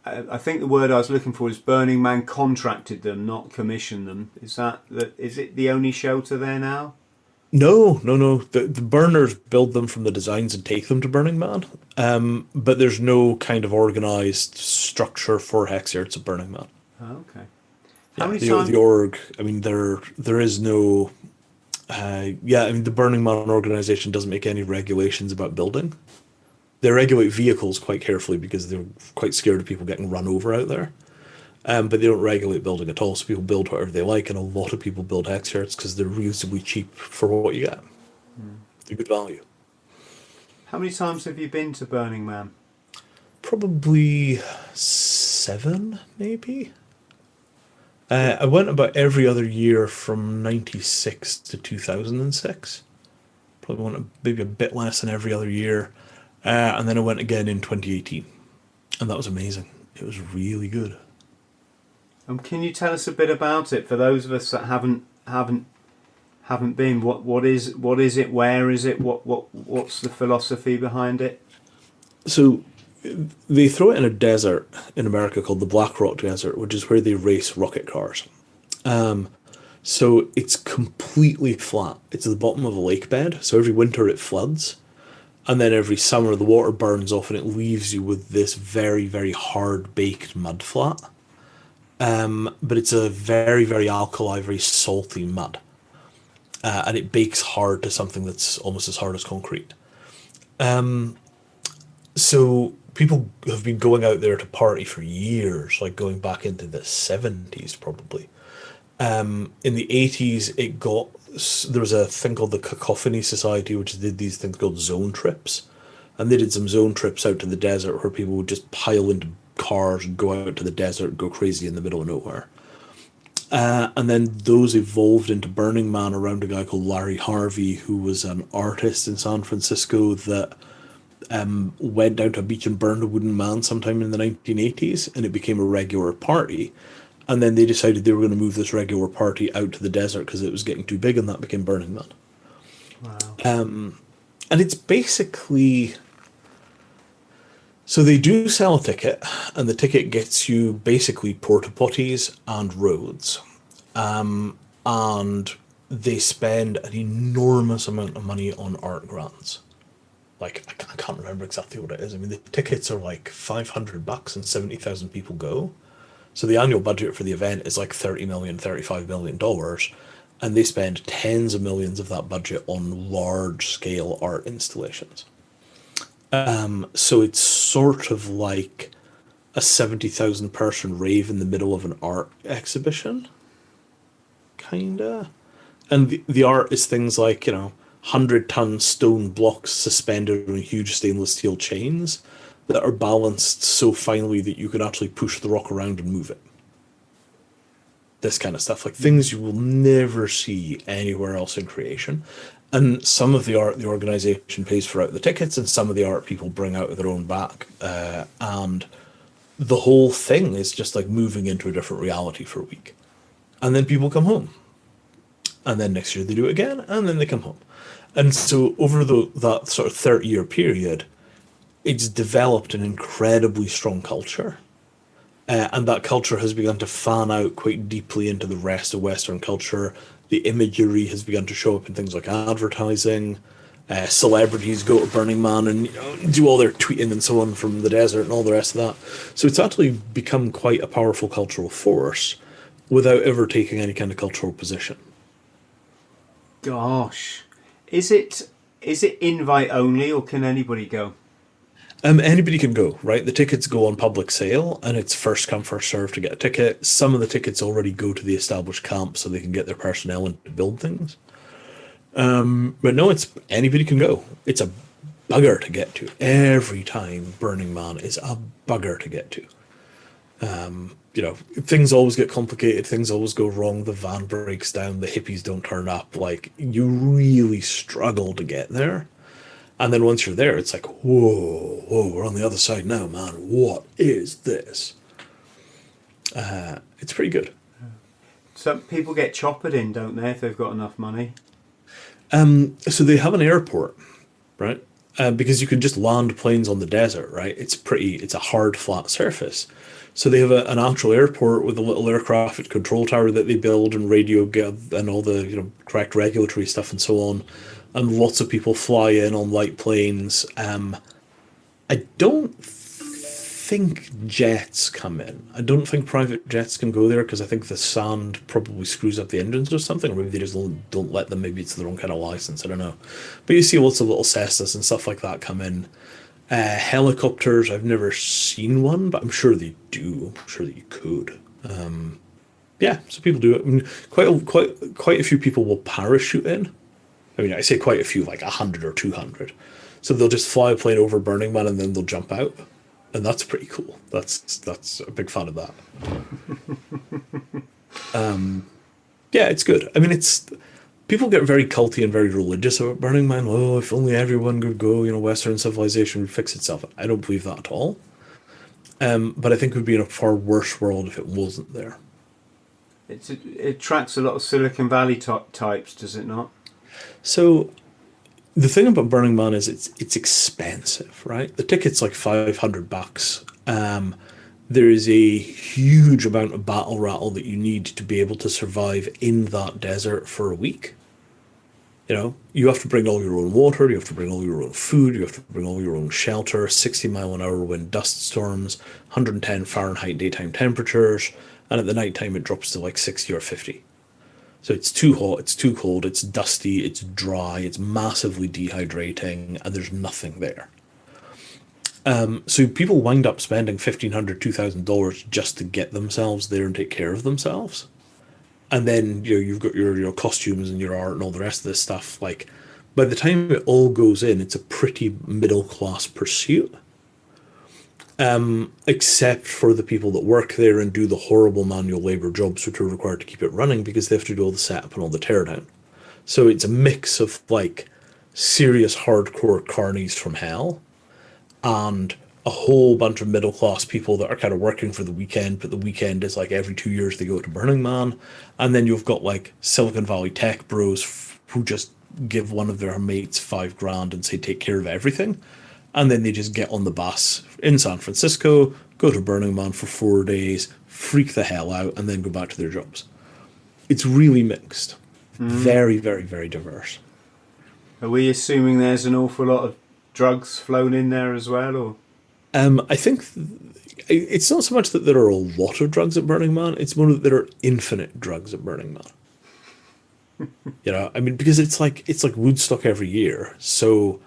I think the word I was looking for is Burning Man contracted them, not commissioned them. Is it the only shelter there now? No. The burners build them from the designs and take them to Burning Man, but there's no kind of organised structure for hexayurts at Burning Man. Oh, okay. How many times? The org, I mean, there is no... the Burning Man organisation doesn't make any regulations about building. They regulate vehicles quite carefully because they're quite scared of people getting run over out there. But they don't regulate building at all, so people build whatever they like, and a lot of people build hexayurts because they're reasonably cheap for what you get. They're good value. How many times have you been to Burning Man? Probably 7, maybe. I went about every other year from 96 to 2006. Probably went maybe a bit less than every other year. And then I went again in 2018. And that was amazing. It was really good. Can you tell us a bit about it for those of us that haven't been? What is it? Where is it? What's the philosophy behind it? So they throw it in a desert in America called the Black Rock Desert, which is where they race rocket cars. So it's completely flat. It's at the bottom of a lake bed. So every winter it floods. And then every summer the water burns off and it leaves you with this very, very hard baked mud flat. But it's a very, very alkali, very salty mud. And it bakes hard to something that's almost as hard as concrete. So people have been going out there to party for years, like going back into the 70s probably. In the 80s, there was a thing called the Cacophony Society, which did these things called zone trips. And they did some zone trips out to the desert where people would just pile into cars and go out to the desert and go crazy in the middle of nowhere. And then those evolved into Burning Man around a guy called Larry Harvey, who was an artist in San Francisco that went down to a beach and burned a wooden man sometime in the 1980s, and it became a regular party. And then they decided they were going to move this regular party out to the desert because it was getting too big, and that became Burning Man. Wow. And it's basically... So they do sell a ticket, and the ticket gets you basically porta potties and roads. And they spend an enormous amount of money on art grants. Like, I can't remember exactly what it is. I mean, the tickets are like $500 and 70,000 people go. So the annual budget for the event is like $30 million, $35 million. And they spend tens of millions of that budget on large scale art installations. So it's sort of like a 70,000 person rave in the middle of an art exhibition. Kinda. And the art is things like, 100-ton stone blocks suspended on huge stainless steel chains that are balanced so finely that you can actually push the rock around and move it. This kind of stuff, like things you will never see anywhere else in creation. And some of the art the organization pays for out the tickets, and some of the art people bring out of their own back. And the whole thing is just like moving into a different reality for a week. And then people come home. And then next year they do it again, and then they come home. And so over that sort of 30-year period, it's developed an incredibly strong culture. And that culture has begun to fan out quite deeply into the rest of Western culture. The imagery has begun to show up in things like advertising. Celebrities go to Burning Man and do all their tweeting and so on from the desert and all the rest of that. So it's actually become quite a powerful cultural force without ever taking any kind of cultural position. Gosh. Is it invite only, or can anybody go? Anybody can go, right? The tickets go on public sale, and it's first come, first served to get a ticket. Some of the tickets already go to the established camp so they can get their personnel in to build things. But no, it's anybody can go. It's a bugger to get to. Every time Burning Man is a bugger to get to. Things always get complicated. Things always go wrong. The van breaks down. The hippies don't turn up. Like, you really struggle to get there. And then once you're there, it's like, whoa, we're on the other side now, man. What is this? It's pretty good. Some people get choppered in, don't they, if they've got enough money? So they have an airport, right? Because you can just land planes on the desert, right? It's a hard, flat surface. So they have an actual airport with a little air traffic control tower that they build, and radio and all the correct regulatory stuff and so on. And lots of people fly in on light planes. I don't think jets come in. I don't think private jets can go there because I think the sand probably screws up the engines or something. Or maybe they just don't let them. Maybe it's their own kind of license. I don't know. But you see lots of little Cessnas and stuff like that come in. Helicopters, I've never seen one, but I'm sure they do. I'm sure that you could. So people do it. I mean, quite a few people will parachute in. I mean, I say quite a few, like 100 or 200. So they'll just fly a plane over Burning Man and then they'll jump out. And that's pretty cool. That's a big fan of that. It's good. I mean, people get very culty and very religious about Burning Man. Oh, if only everyone could go, Western civilization would fix itself. I don't believe that at all. But I think we'd be in a far worse world if it wasn't there. It attracts a lot of Silicon Valley types, does it not? So the thing about Burning Man is it's expensive, right? The ticket's like $500. There is a huge amount of battle rattle that you need to be able to survive in that desert for a week. You have to bring all your own water, you have to bring all your own food, you have to bring all your own shelter, 60-mile-an-hour wind dust storms, 110 Fahrenheit daytime temperatures, and at the nighttime it drops to like 60 or 50. So it's too hot, it's too cold, it's dusty, it's dry, it's massively dehydrating, and there's nothing there. So people wind up spending $1,500, $2,000 just to get themselves there and take care of themselves. And then you've got your costumes and your art and all the rest of this stuff. Like, by the time it all goes in, it's a pretty middle-class pursuit. Except for the people that work there and do the horrible manual labor jobs which are required to keep it running because they have to do all the setup and all the teardown. So it's a mix of like serious hardcore carnies from hell and a whole bunch of middle class people that are kind of working for the weekend, but the weekend is like every 2 years they go to Burning Man. And then you've got like Silicon Valley tech bros who just give one of their mates $5,000 and say take care of everything. And then they just get on the bus in San Francisco, go to Burning Man for 4 days, freak the hell out, and then go back to their jobs. It's really mixed. Very, very, very diverse. Are we assuming there's an awful lot of drugs flown in there as well, or? I think it's not so much that there are a lot of drugs at Burning Man, it's more that there are infinite drugs at Burning Man. You know, I mean, because it's like Woodstock every year. So,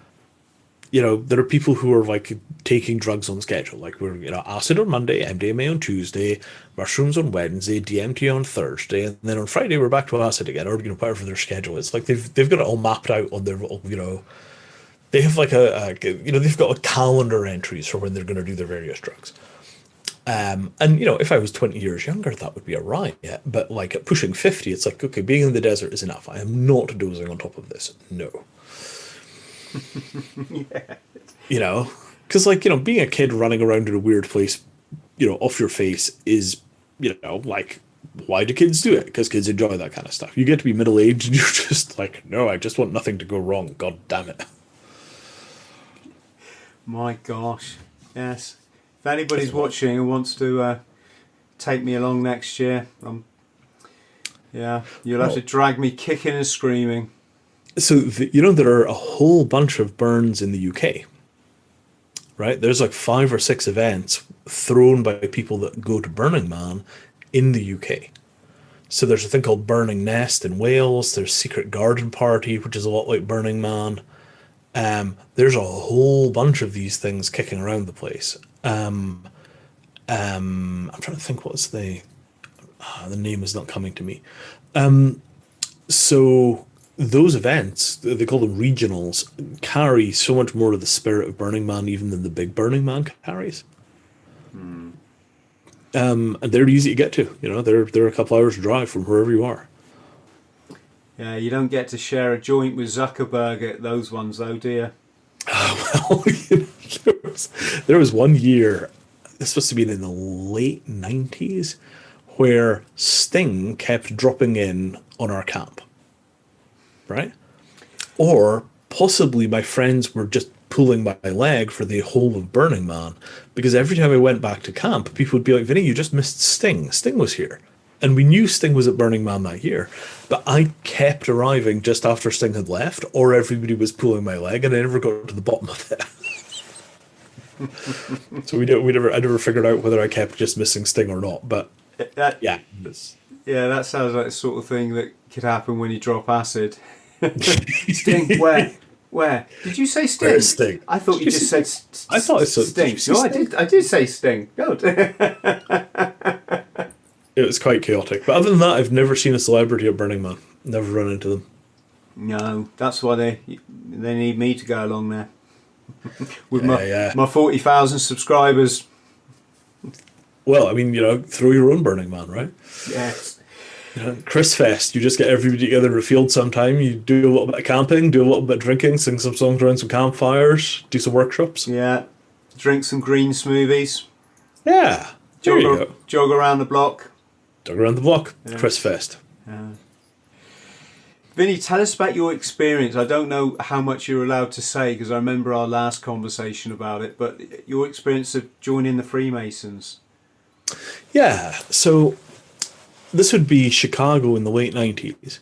you know, there are people who are like taking drugs on schedule. Like we're, you know, acid on Monday, MDMA on Tuesday, mushrooms on Wednesday, DMT on Thursday, and then on Friday we're back to acid again, or, you know, whatever their schedule is. Like they've got it all mapped out on their, you know, they have like you know, they've got a calendar entries for when they're going to do their various drugs. And, you know, if I was 20 years younger, that would be a riot. But like at pushing 50, it's like, okay, being in the desert is enough. I am not dozing on top of this. No. Yeah. You know, because like, you know, being a kid running around in a weird place, you know, off your face is, you know, like, why do kids do it? Because kids enjoy that kind of stuff. You get to be middle-aged and you're just like, no, I just want nothing to go wrong. God damn it. My gosh. Yes. If anybody's watching and wants to take me along next year, yeah, you'll have to drag me kicking and screaming. So, you know, there are a whole bunch of burns in the UK, right? There's like 5 or 6 events thrown by people that go to Burning Man in the UK. So there's a thing called Burning Nest in Wales. There's Secret Garden Party, which is a lot like Burning Man. There's a whole bunch of these things kicking around the place. I'm trying to think what's the name is not coming to me. So those events, they call them regionals, carry so much more of the spirit of Burning Man even than the big Burning Man carries. And they're easy to get to. You know, they're a couple hours drive from wherever you are. Yeah, you don't get to share a joint with Zuckerberg at those ones, though, do you? Well, you know, there was 1 year, this must have been in the late 90s, where Sting kept dropping in on our camp. Right? Or possibly my friends were just pulling my leg for the whole of Burning Man, because every time I went back to camp, people would be like, Vinny, you just missed Sting. Sting was here. And we knew Sting was at Burning Man that year, but I kept arriving just after Sting had left, or everybody was pulling my leg, and I never got to the bottom of it. So I never figured out whether I kept just missing Sting or not. But yeah, that sounds like the sort of thing that could happen when you drop acid. Sting, where? Did you say Sting? Where's Sting? I thought you just said I thought I said Sting. No, I did say Sting. God. It was quite chaotic. But other than that, I've never seen a celebrity at Burning Man. Never run into them. No, that's why they need me to go along there. With my 40,000 subscribers. Well, I mean, you know, throw your own Burning Man, right? Yes. You know, Chris Fest, you just get everybody together in a field sometime, you do a little bit of camping, do a little bit of drinking, sing some songs around some campfires, do some workshops. Yeah. Drink some green smoothies. Yeah. Jog around the block. Jog around the block. Yeah. Chris Fest. Yeah. Vinny, tell us about your experience. I don't know how much you're allowed to say because I remember our last conversation about it, but your experience of joining the Freemasons. Yeah, so this would be Chicago in the late 90s.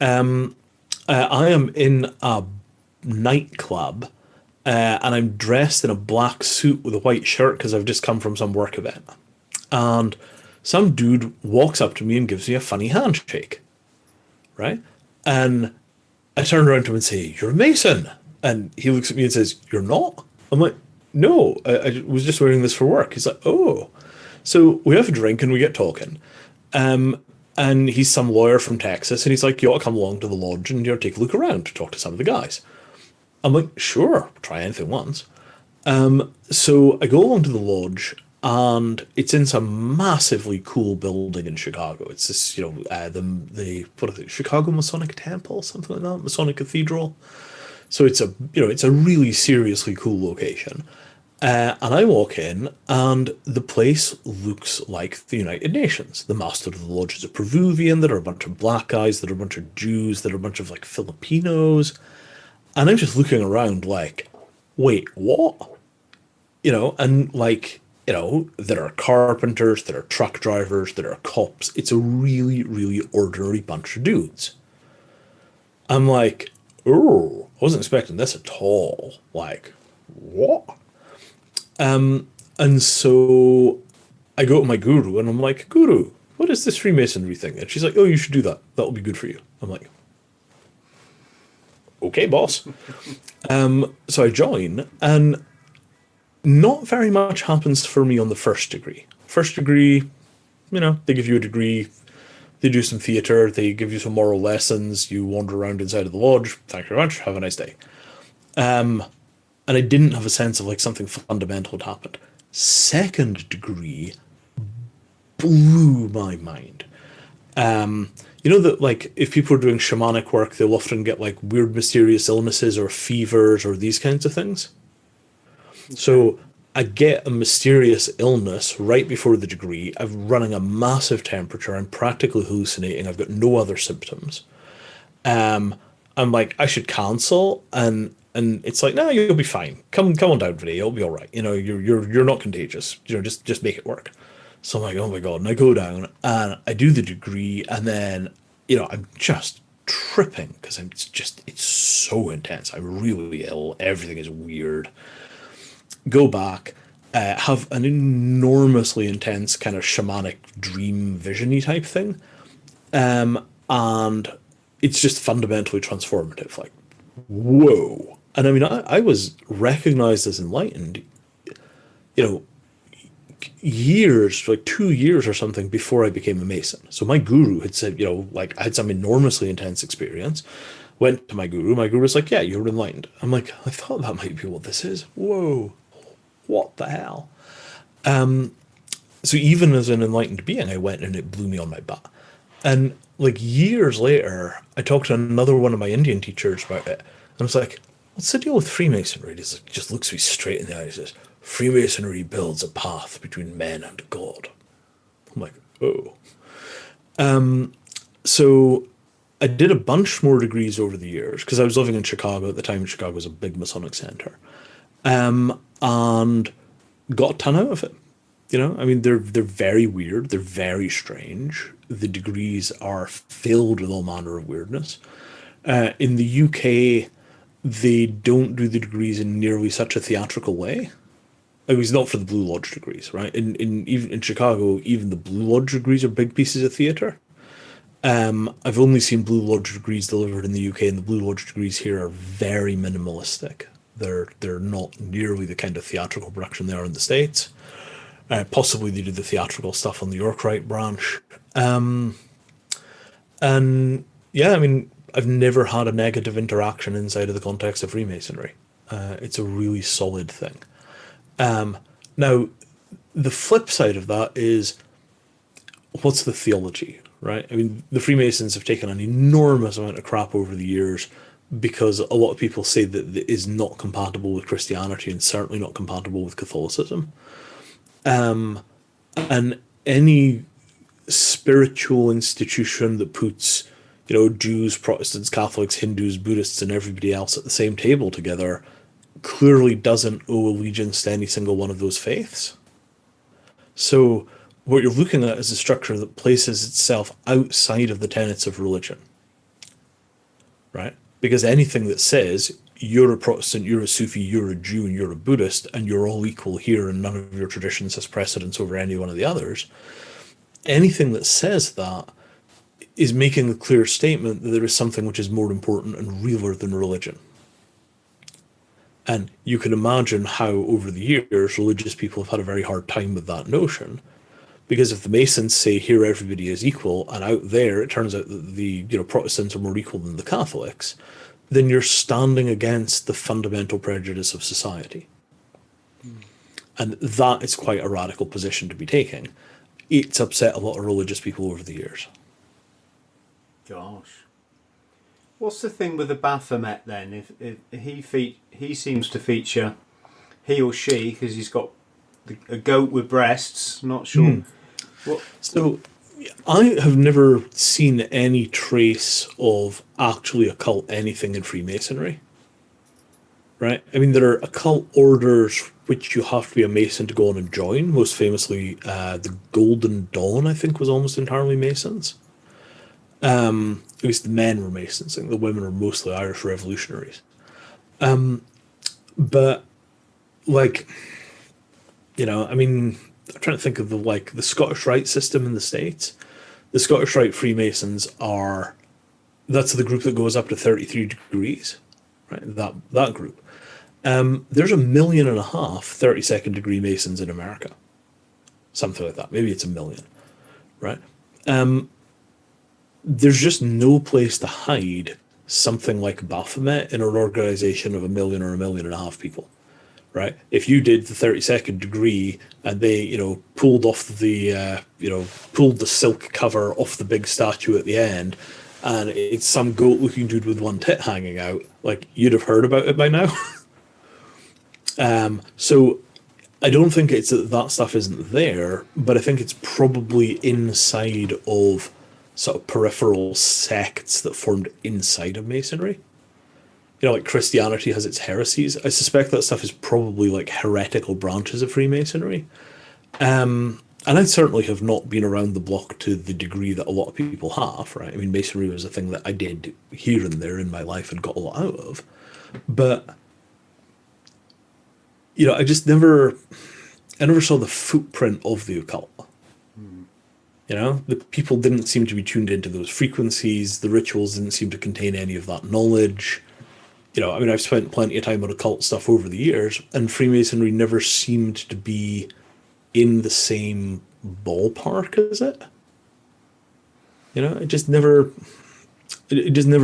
I am in a nightclub and I'm dressed in a black suit with a white shirt because I've just come from some work event. And some dude walks up to me and gives me a funny handshake, right? And I turn around to him and say, "You're a Mason." And he looks at me and says, "You're not?" I'm like, "No, I was just wearing this for work." He's like, "Oh." So we have a drink and we get talking. And he's some lawyer from Texas. And he's like, "You ought to come along to the lodge and take a look around to talk to some of the guys." I'm like, "Sure, try anything once." So I go along to the lodge. And it's in some massively cool building in Chicago. It's this, you know, what is it, Chicago Masonic Temple, something like that, Masonic Cathedral. So it's a really seriously cool location. And I walk in, and the place looks like the United Nations. The master of the lodge is a Peruvian. There are a bunch of black guys. There are a bunch of Jews. There are a bunch of like Filipinos. And I'm just looking around like, wait, what? You know, and like, you know, there are carpenters, there are truck drivers, there are cops. It's a really, really ordinary bunch of dudes. I'm like, oh, I wasn't expecting this at all. Like, what? And so I go to my guru and I'm like, Guru, what is this Freemasonry thing? And she's like, oh, you should do that. That'll be good for you. I'm like, okay, boss. So I join, and not very much happens for me on the first degree. First degree, you know, they give you a degree, they do some theatre, they give you some moral lessons, you wander around inside of the lodge. Thank you very much. Have a nice day. And I didn't have a sense of like something fundamental had happened. Second degree blew my mind. You know that like if people are doing shamanic work, they'll often get like weird mysterious illnesses or fevers or these kinds of things. So I get a mysterious illness right before the degree. I'm running a massive temperature. I'm practically hallucinating. I've got no other symptoms. I'm like, I should cancel, and it's like, no, you'll be fine. Come on down, Vinay. You'll be all right. You know, you're not contagious. You know, just make it work. So I'm like, oh my god, and I go down and I do the degree, and then, you know, I'm just tripping because it's so intense. I'm really ill. Everything is weird. Go back, have an enormously intense kind of shamanic dream visiony type thing, and it's just fundamentally transformative. Like, whoa! And I mean, I was recognized as enlightened, you know, years, like 2 years or something before I became a Mason. So my guru had said, you know, like I had some enormously intense experience. Went to my guru. My guru was like, yeah, you're enlightened. I'm like, I thought that might be what this is. Whoa. What the hell? So even as an enlightened being, I went and it blew me on my butt. And like years later, I talked to another one of my Indian teachers about it. And I was like, what's the deal with Freemasonry? He just looks me straight in the eyes and says, Freemasonry builds a path between men and God. I'm like, oh. So I did a bunch more degrees over the years because I was living in Chicago at the time. Chicago was a big Masonic center. And got a ton out of it. You know, I mean, they're very weird. They're very strange. The degrees are filled with all manner of weirdness. In the UK, they don't do the degrees in nearly such a theatrical way. It was not for the Blue Lodge degrees, right? Even in Chicago, even the Blue Lodge degrees are big pieces of theatre. I've only seen Blue Lodge degrees delivered in the UK, and the Blue Lodge degrees here are very minimalistic. They're not nearly the kind of theatrical production they are in the States. Possibly they do the theatrical stuff on the Yorkright branch. And yeah, I mean, I've never had a negative interaction inside of the context of Freemasonry. It's a really solid thing. Now, the flip side of that is, what's the theology, right? I mean, the Freemasons have taken an enormous amount of crap over the years because a lot of people say that it is not compatible with Christianity and certainly not compatible with Catholicism. And any spiritual institution that puts, you know, Jews, Protestants, Catholics, Hindus, Buddhists, and everybody else at the same table together clearly doesn't owe allegiance to any single one of those faiths. So what you're looking at is a structure that places itself outside of the tenets of religion, right? Because anything that says you're a Protestant, you're a Sufi, you're a Jew, and you're a Buddhist, and you're all equal here, and none of your traditions has precedence over any one of the others, anything that says that is making a clear statement that there is something which is more important and realer than religion. And you can imagine how, over the years, religious people have had a very hard time with that notion. Because if the Masons say here everybody is equal, and out there it turns out that the Protestants are more equal than the Catholics, then you're standing against the fundamental prejudice of society. And that is quite a radical position to be taking. It's upset a lot of religious people over the years. Gosh. What's the thing with the Baphomet then? If he seems to feature, he or she, because he's got a goat with breasts, not sure. What? So I have never seen any trace of actually occult anything in Freemasonry. right? I mean, there are occult orders which you have to be a Mason to go on and join. Most famously, the Golden Dawn, I think, was almost entirely Masons. At least the men were Masons, and the women were mostly Irish revolutionaries. But, like, I mean, I'm trying to think of the Scottish Rite system in the States. The Scottish Rite Freemasons that's the group that goes up to 33 degrees, right? That group. There's 1.5 million 32nd degree Masons in America. Something like that. Maybe it's 1 million, right? There's just no place to hide something like Baphomet in an organization of 1 million or 1.5 million people, right? If you did the 32nd degree and they, pulled the silk cover off the big statue at the end, and it's some goat-looking dude with one tit hanging out, like, you'd have heard about it by now. So I don't think it's that stuff isn't there, but I think it's probably inside of sort of peripheral sects that formed inside of Masonry. Like Christianity has its heresies. I suspect that stuff is probably like heretical branches of Freemasonry. And I certainly have not been around the block to the degree that a lot of people have, right? I mean, Masonry was a thing that I did here and there in my life and got a lot out of. But, I never saw the footprint of the occult. The people didn't seem to be tuned into those frequencies. The rituals didn't seem to contain any of that knowledge. I've spent plenty of time on occult stuff over the years, and Freemasonry never seemed to be in the same ballpark as it. It just never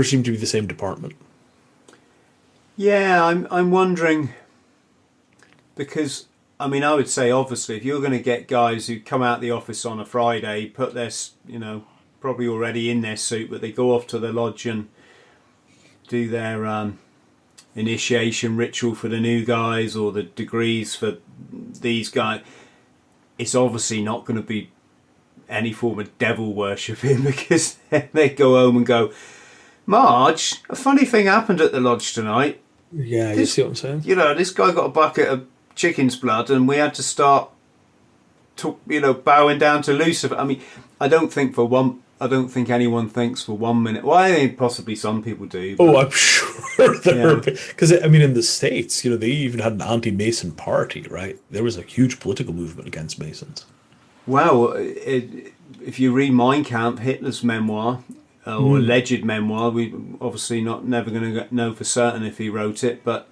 seemed to be the same department. Yeah, I'm wondering, because I would say, obviously, if you're going to get guys who come out the office on a Friday, put their, probably already in their suit, but they go off to the lodge and do their initiation ritual for the new guys or the degrees for these guys, it's obviously not going to be any form of devil worshipping, because they go home and go, Marge, a funny thing happened at the lodge tonight. Yeah, you see what I'm saying? This guy got a bucket of chicken's blood and we had to start bowing down to Lucifer. I don't think anyone thinks for 1 minute. Well, I think possibly some people do. Oh, I'm sure there are, because in the States, they even had an anti-Mason party, right? There was a huge political movement against Masons. Well, if you read Mein Kampf, Hitler's memoir, or alleged memoir, we obviously never going to know for certain if he wrote it, but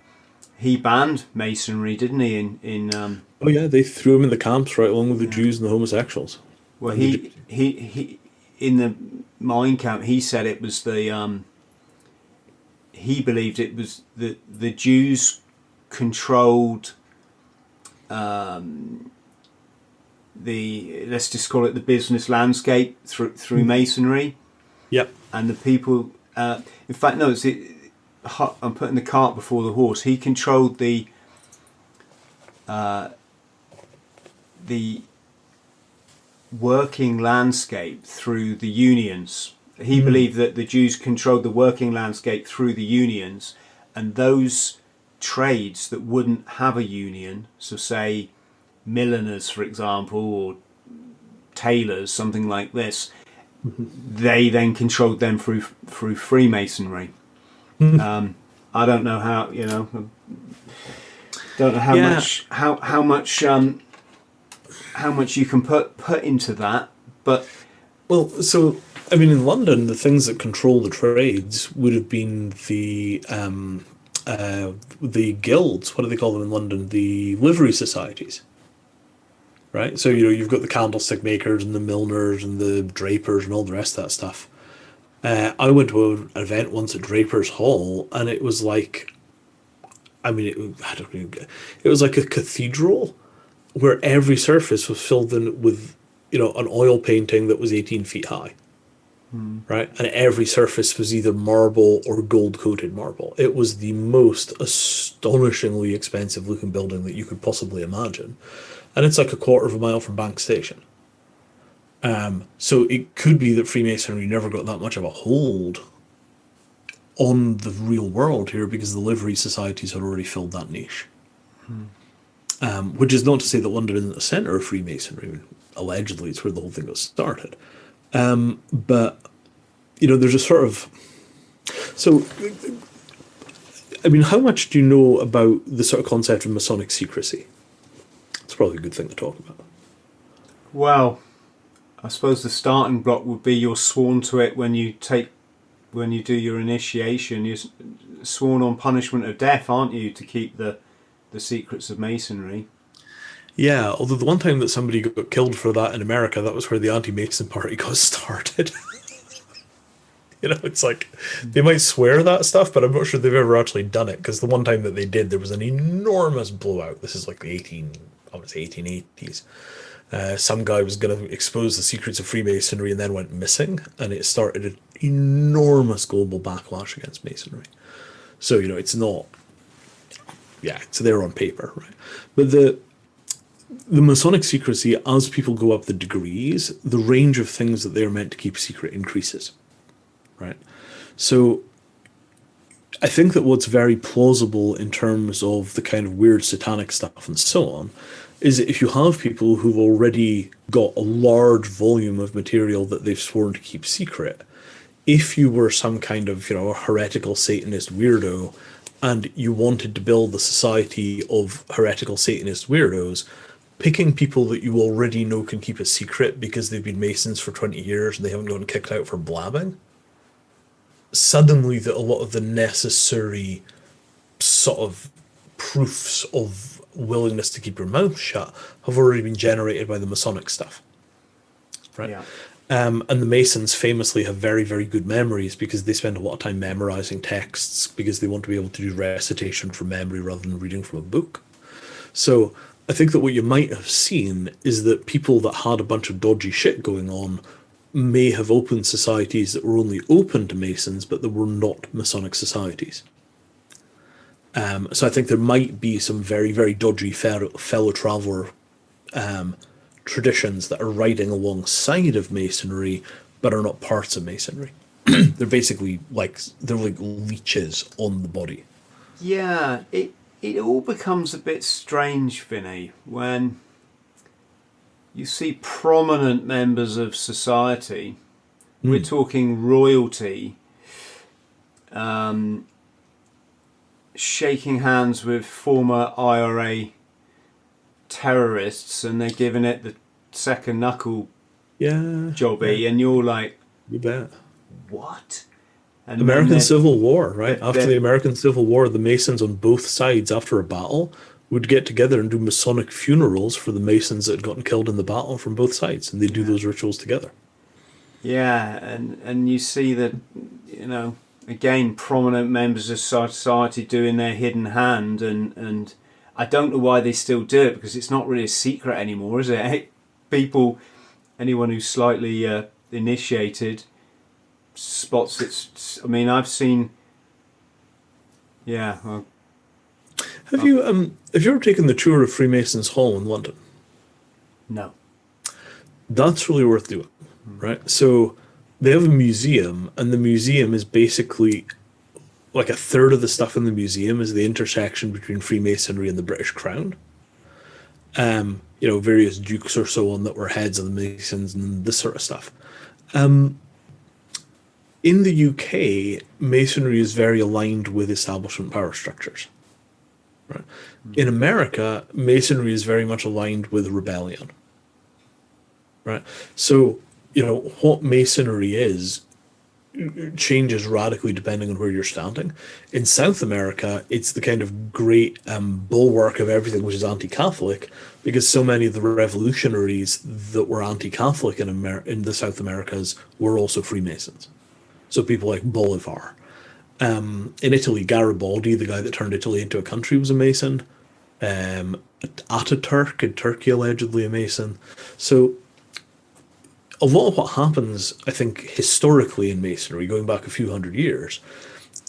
he banned Masonry, didn't he? In oh yeah, they threw him in the camps right along with the Jews and the homosexuals. Well, he in the Mein Kampf, he said it was he believed it was the Jews controlled let's just call it the business landscape through Masonry. Yep. And the people, in fact, no, I'm putting the cart before the horse. He controlled the working landscape through the unions. He believed that the Jews controlled the working landscape through the unions, and those trades that wouldn't have a union, so say milliners, for example, or tailors, something like this, they then controlled them through Freemasonry. I don't know how, don't know how much you can put into that, but so in London, the things that control the trades would have been the guilds. What do they call them in London? The livery societies. Right, so you've got the candlestick makers and the milliners and the drapers and all the rest of that stuff. I went to an event once at Draper's Hall, and it was like, it was like a cathedral where every surface was filled in with, an oil painting that was 18 feet high. Right, and every surface was either marble or gold-coated marble. It was the most astonishingly expensive-looking building that you could possibly imagine. And it's like 1/4 mile from Bank Station. So it could be that Freemasonry never got that much of a hold on the real world here because the livery societies had already filled that niche. Which is not to say that London isn't the centre of Freemasonry. I mean, allegedly, it's where the whole thing got started. But, there's a sort of... So, I mean, how much do you know about the sort of concept of Masonic secrecy? It's probably a good thing to talk about. Well, I suppose the starting block would be you're sworn to it when you do your initiation. You're sworn on punishment of death, aren't you, to keep the secrets of Masonry? Yeah, although the one time that somebody got killed for that in America, that was where the anti-Mason party got started. It's like, they might swear that stuff, but I'm not sure they've ever actually done it, because the one time that they did, there was an enormous blowout. This is like the 1880s. Some guy was going to expose the secrets of Freemasonry and then went missing, and it started an enormous global backlash against Masonry. So, it's not... Yeah, it's there on paper, right? But the Masonic secrecy, as people go up the degrees, the range of things that they're meant to keep secret increases, right? So I think that what's very plausible in terms of the kind of weird satanic stuff and so on is that if you have people who've already got a large volume of material that they've sworn to keep secret, if you were some kind of, heretical Satanist weirdo and you wanted to build the society of heretical Satanist weirdos, picking people that you already know can keep a secret because they've been Masons for 20 years and they haven't gotten kicked out for blabbing, suddenly that a lot of the necessary sort of proofs of willingness to keep your mouth shut have already been generated by the Masonic stuff. Right? Yeah. And the Masons famously have very, very good memories because they spend a lot of time memorizing texts because they want to be able to do recitation from memory rather than reading from a book. So I think that what you might have seen is that people that had a bunch of dodgy shit going on may have opened societies that were only open to Masons, but that were not Masonic societies. So I think there might be some very, very dodgy fellow traveller traditions that are riding alongside of Masonry, but are not parts of Masonry. They're basically like leeches on the body. Yeah, it all becomes a bit strange, Vinay, when you see prominent members of society. We're talking royalty, shaking hands with former IRA terrorists, and they're giving it the second knuckle jobby, and you're like, you bet. What? And American Civil War, right? After the American Civil War, the Masons on both sides, after a battle, would get together and do Masonic funerals for the Masons that had gotten killed in the battle from both sides, and they do those rituals together. Yeah, and you see that, again, prominent members of society doing their hidden hand, and I don't know why they still do it, because it's not really a secret anymore, is it? People, anyone who's slightly initiated, spots it. I mean, I've seen. Yeah. Well, have you ever taken the tour of Freemasons Hall in London? No. That's really worth doing, right? So they have a museum, and the museum is basically like a third of the stuff in the museum is the intersection between Freemasonry and the British Crown. Various dukes or so on that were heads of the Masons and this sort of stuff. In the UK, Masonry is very aligned with establishment power structures. Right? In America, Masonry is very much aligned with rebellion. Right? So, what Masonry is changes radically depending on where you're standing. In South America, it's the kind of great bulwark of everything which is anti-Catholic, because so many of the revolutionaries that were anti-Catholic in the South Americas were also Freemasons. So people like Bolivar. In Italy, Garibaldi, the guy that turned Italy into a country, was a Mason. Ataturk in Turkey, allegedly a Mason. So a lot of what happens, I think, historically in Masonry, going back a few hundred years,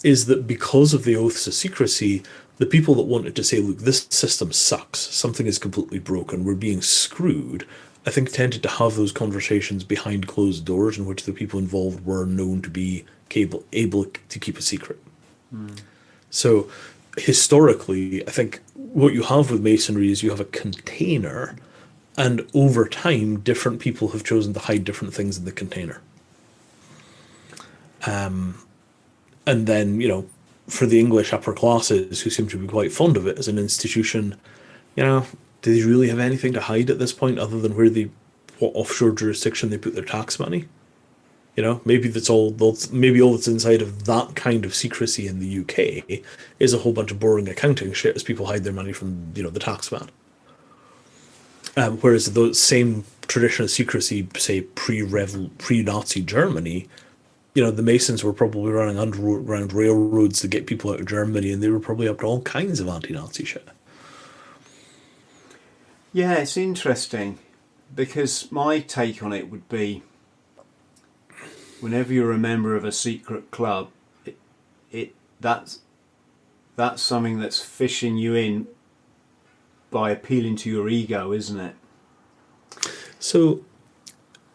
is that because of the oaths of secrecy, the people that wanted to say, look, this system sucks, something is completely broken, we're being screwed, I think tended to have those conversations behind closed doors in which the people involved were known to be able to keep a secret. So historically, I think what you have with Masonry is you have a container, and over time, different people have chosen to hide different things in the container. And then, for the English upper classes who seem to be quite fond of it as an institution, do they really have anything to hide at this point other than what offshore jurisdiction they put their tax money? Maybe maybe all that's inside of that kind of secrecy in the UK is a whole bunch of boring accounting shit as people hide their money from, the tax man. Whereas the same tradition of secrecy, say, pre-Nazi Germany, the Masons were probably running underground railroads to get people out of Germany, and they were probably up to all kinds of anti-Nazi shit. Yeah, it's interesting, because my take on it would be, whenever you're a member of a secret club, that's something that's fishing you in by appealing to your ego, isn't it? So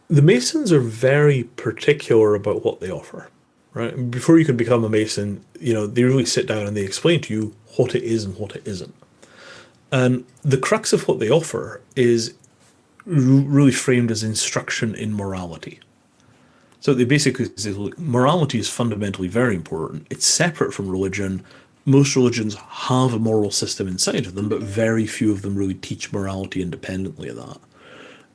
the Masons are very particular about what they offer, right? Before you can become a Mason, they really sit down and they explain to you what it is and what it isn't. And the crux of what they offer is really framed as instruction in morality. So they basically say, look, morality is fundamentally very important. It's separate from religion. Most religions have a moral system inside of them, but very few of them really teach morality independently of that.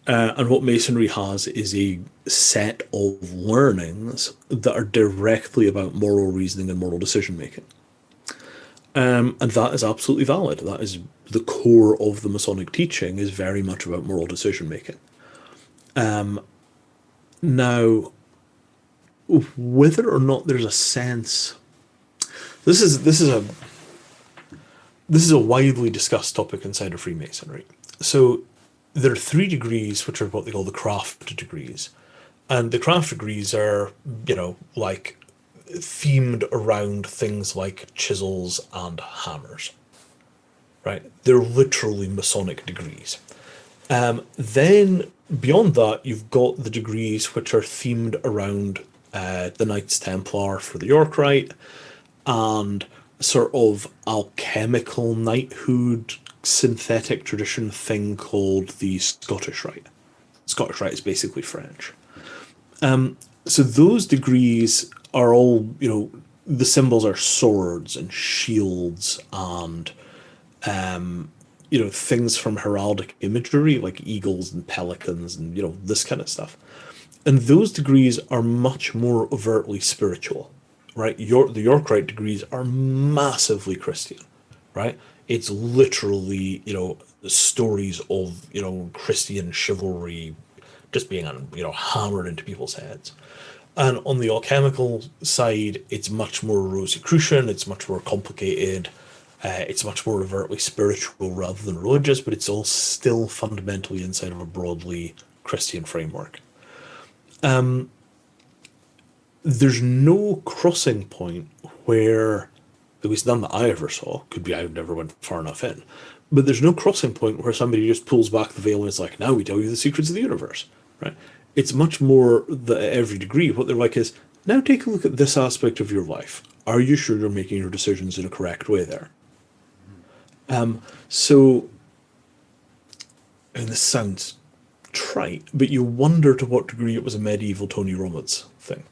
And what Masonry has is a set of learnings that are directly about moral reasoning and moral decision making. And that is absolutely valid. That is the core of the Masonic teaching, is very much about moral decision making. Now, whether or not there's a sense, this is a widely discussed topic inside of Freemasonry. So there are 3 degrees, which are what they call the craft degrees, and the craft degrees are, like, themed around things like chisels and hammers, right? They're literally Masonic degrees. Then beyond that, you've got the degrees which are themed around the Knights Templar for the York Rite, and sort of alchemical knighthood synthetic tradition thing called the Scottish Rite. Scottish Rite is basically French. So those degrees are all, the symbols are swords and shields and, things from heraldic imagery like eagles and pelicans and, this kind of stuff. And those degrees are much more overtly spiritual, right? The York Rite degrees are massively Christian, right? It's literally, the stories of, Christian chivalry just being, hammered into people's heads. And on the alchemical side, it's much more Rosicrucian, it's much more complicated, it's much more overtly spiritual rather than religious, but it's all still fundamentally inside of a broadly Christian framework. There's no crossing point where, at least none that I ever saw, could be I never went far enough in, but there's no crossing point where somebody just pulls back the veil and it's like, now we tell you the secrets of the universe, right? It's much more that at every degree, what they're like is, now take a look at this aspect of your life. Are you sure you're making your decisions in a correct way there? So, and this sounds trite, but you wonder to what degree it was a medieval Tony Robbins thing.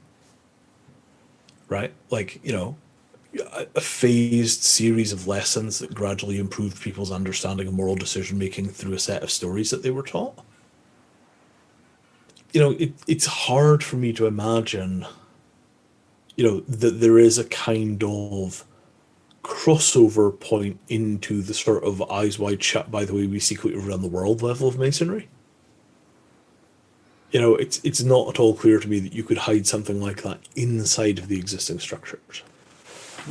Right? Like, a phased series of lessons that gradually improved people's understanding of moral decision making through a set of stories that they were taught. It's hard for me to imagine, that there is a kind of crossover point into the sort of eyes wide shut by the way we secretly run the world level of Masonry. It's not at all clear to me that you could hide something like that inside of the existing structures.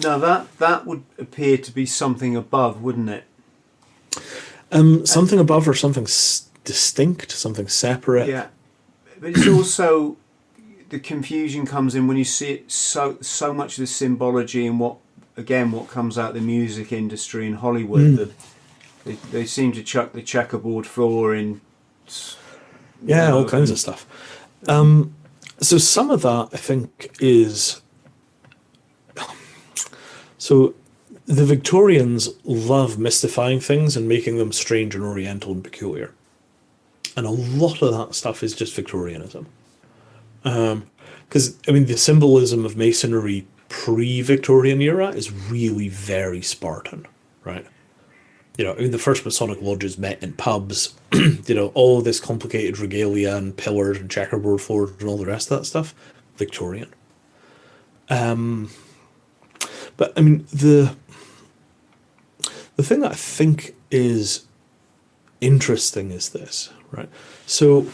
No, that would appear to be something above, wouldn't it? Something above or something distinct, something separate. Yeah, but it's also, the confusion comes in when you see it so much of the symbology and what comes out of the music industry in Hollywood. They seem to chuck the checkerboard floor in. Yeah, all kinds of stuff. So some of that, I think, is So the Victorians love mystifying things and making them strange and oriental and peculiar. And a lot of that stuff is just Victorianism. Because, I mean, the symbolism of Masonry pre-Victorian era is really very Spartan, right? You know, I mean, the first Masonic lodges met in pubs, you know, all of this complicated regalia and pillars and checkerboard floors and all the rest of that stuff, Victorian. But, I mean, the thing that I think is interesting is this, right? So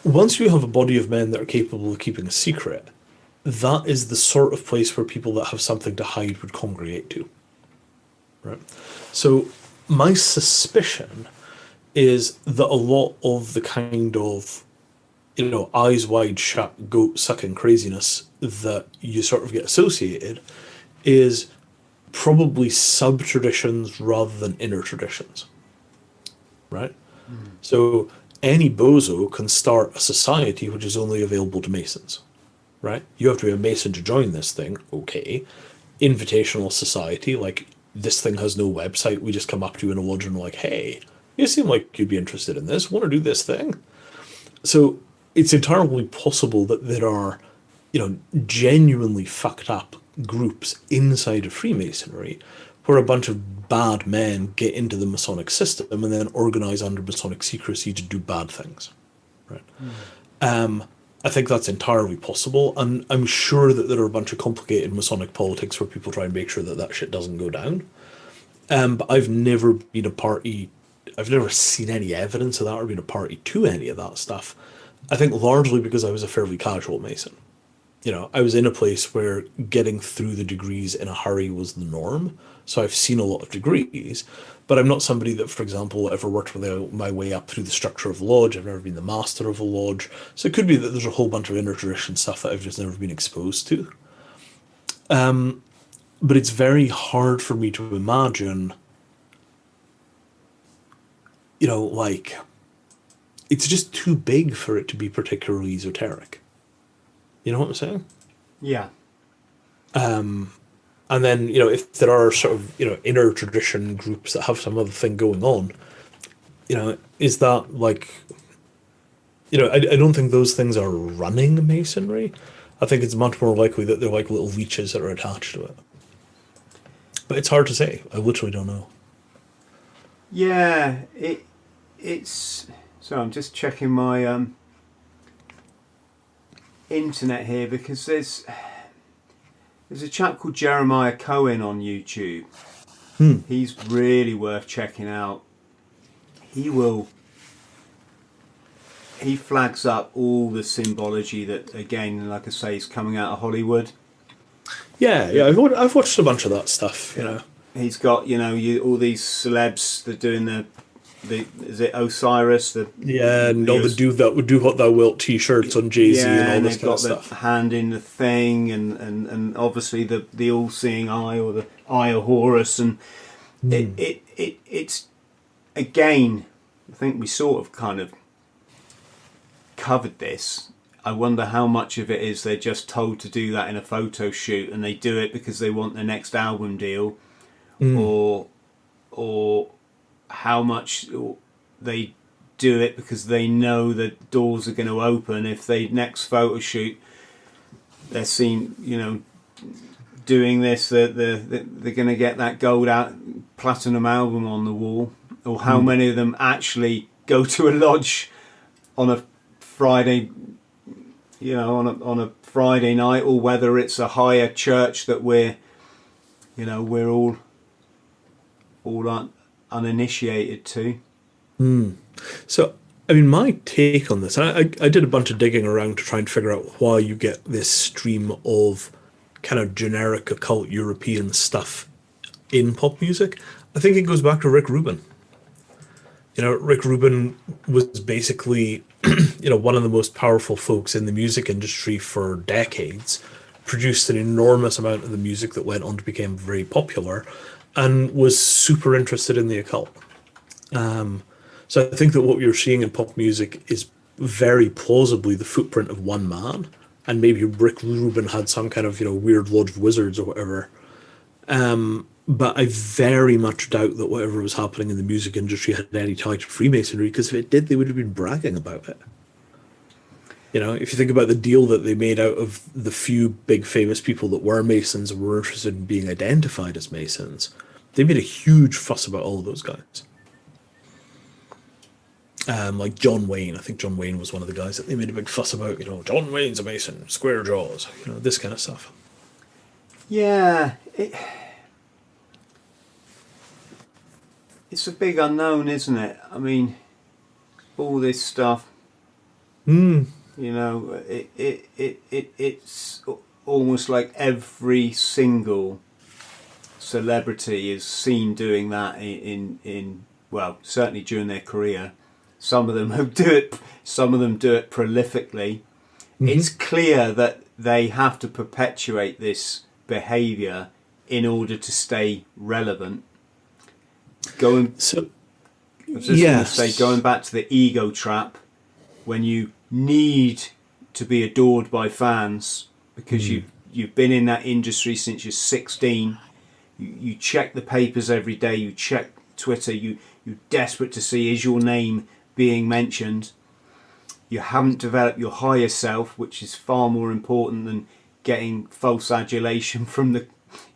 once you have a body of men that are capable of keeping a secret, that is the sort of place where people that have something to hide would congregate to, right? So my suspicion is that a lot of the kind of, you know, eyes wide shut, goat sucking craziness that you sort of get associated is probably sub-traditions rather than inner traditions, right? So any bozo can start a society which is only available to Masons, right? You have to be a Mason to join this thing, okay. Invitational society, like, this thing has no website, we just come up to you in a lodge and we're like, hey, you seem like you'd be interested in this, want to do this thing? So it's entirely possible that there are, you know, genuinely fucked up groups inside of Freemasonry where a bunch of bad men get into the Masonic system and then organize under Masonic secrecy to do bad things, right? I think that's entirely possible, and I'm sure that there are a bunch of complicated Masonic politics where people try and make sure that that shit doesn't go down. But I've never been a party, I've never seen any evidence of that or been a party to any of that stuff. I think largely because I was a fairly casual Mason. You know, I was in a place where getting through the degrees in a hurry was the norm. So I've seen a lot of degrees, but I'm not somebody that, for example, ever worked my way up through the structure of a lodge. I've never been the master of a lodge. So it could be that there's a whole bunch of inner tradition stuff that I've just never been exposed to. But it's very hard for me to imagine, you know, like, it's just too big for it to be particularly esoteric. You know what I'm saying? Yeah. And then, you know, if there are sort of, you know, inner tradition groups that have some other thing going on, you know, is that like, you know, I don't think those things are running Masonry. I think it's much more likely that they're like little leeches that are attached to it. But it's hard to say. I literally don't know. Yeah, it's... So I'm just checking my internet here because there's a chap called Jeremiah Cohen on YouTube. He's really worth checking out. He flags up all the symbology that, again, like I say, is coming out of Hollywood. Yeah, I've watched a bunch of that stuff, you know. He's got, you know, all these celebs that are doing the is it Osiris? And all the do that would do what thou wilt t-shirts on Jay-Z and all this kind of stuff. They've got the hand in the thing and obviously the all-seeing eye or the eye of Horus, and it's again, I think we sort of kind of covered this. I wonder how much of it is they're just told to do that in a photo shoot and they do it because they want the next album deal, or how much they do it because they know that doors are going to open if they next photo shoot they're seen, you know, doing this, they're going to get that gold out platinum album on the wall, or how many of them actually go to a lodge on a Friday, you know, on a Friday night, or whether it's a higher church that we're all uninitiated to. So, I mean, my take on this, and I did a bunch of digging around to try and figure out why you get this stream of kind of generic occult European stuff in pop music. I think it goes back to Rick Rubin. You know, Rick Rubin was basically, you know, one of the most powerful folks in the music industry for decades, produced an enormous amount of the music that went on to become very popular, and was super interested in the occult. So I think that what you're seeing in pop music is very plausibly the footprint of one man, and maybe Rick Rubin had some kind of, you know, weird lodge of wizards or whatever But I very much doubt that whatever was happening in the music industry had any tie to Freemasonry, because if it did, they would have been bragging about it. You know, if you think about the deal that they made out of the few big famous people that were Masons and were interested in being identified as Masons, they made a huge fuss about all of those guys. Like John Wayne. I think John Wayne was one of the guys that they made a big fuss about. You know, John Wayne's a Mason, square jaws, you know, this kind of stuff. Yeah, it's a big unknown, isn't it? I mean, all this stuff. You know, it's almost like every single celebrity is seen doing that in well, certainly during their career. Some of them do it prolifically. It's clear that they have to perpetuate this behavior in order to stay relevant. Going back to the ego trap, when you need to be adored by fans because you've been in that industry since you're 16, you check the papers every day, you check Twitter, you're desperate to see, is your name being mentioned? You haven't developed your higher self, which is far more important than getting false adulation from the,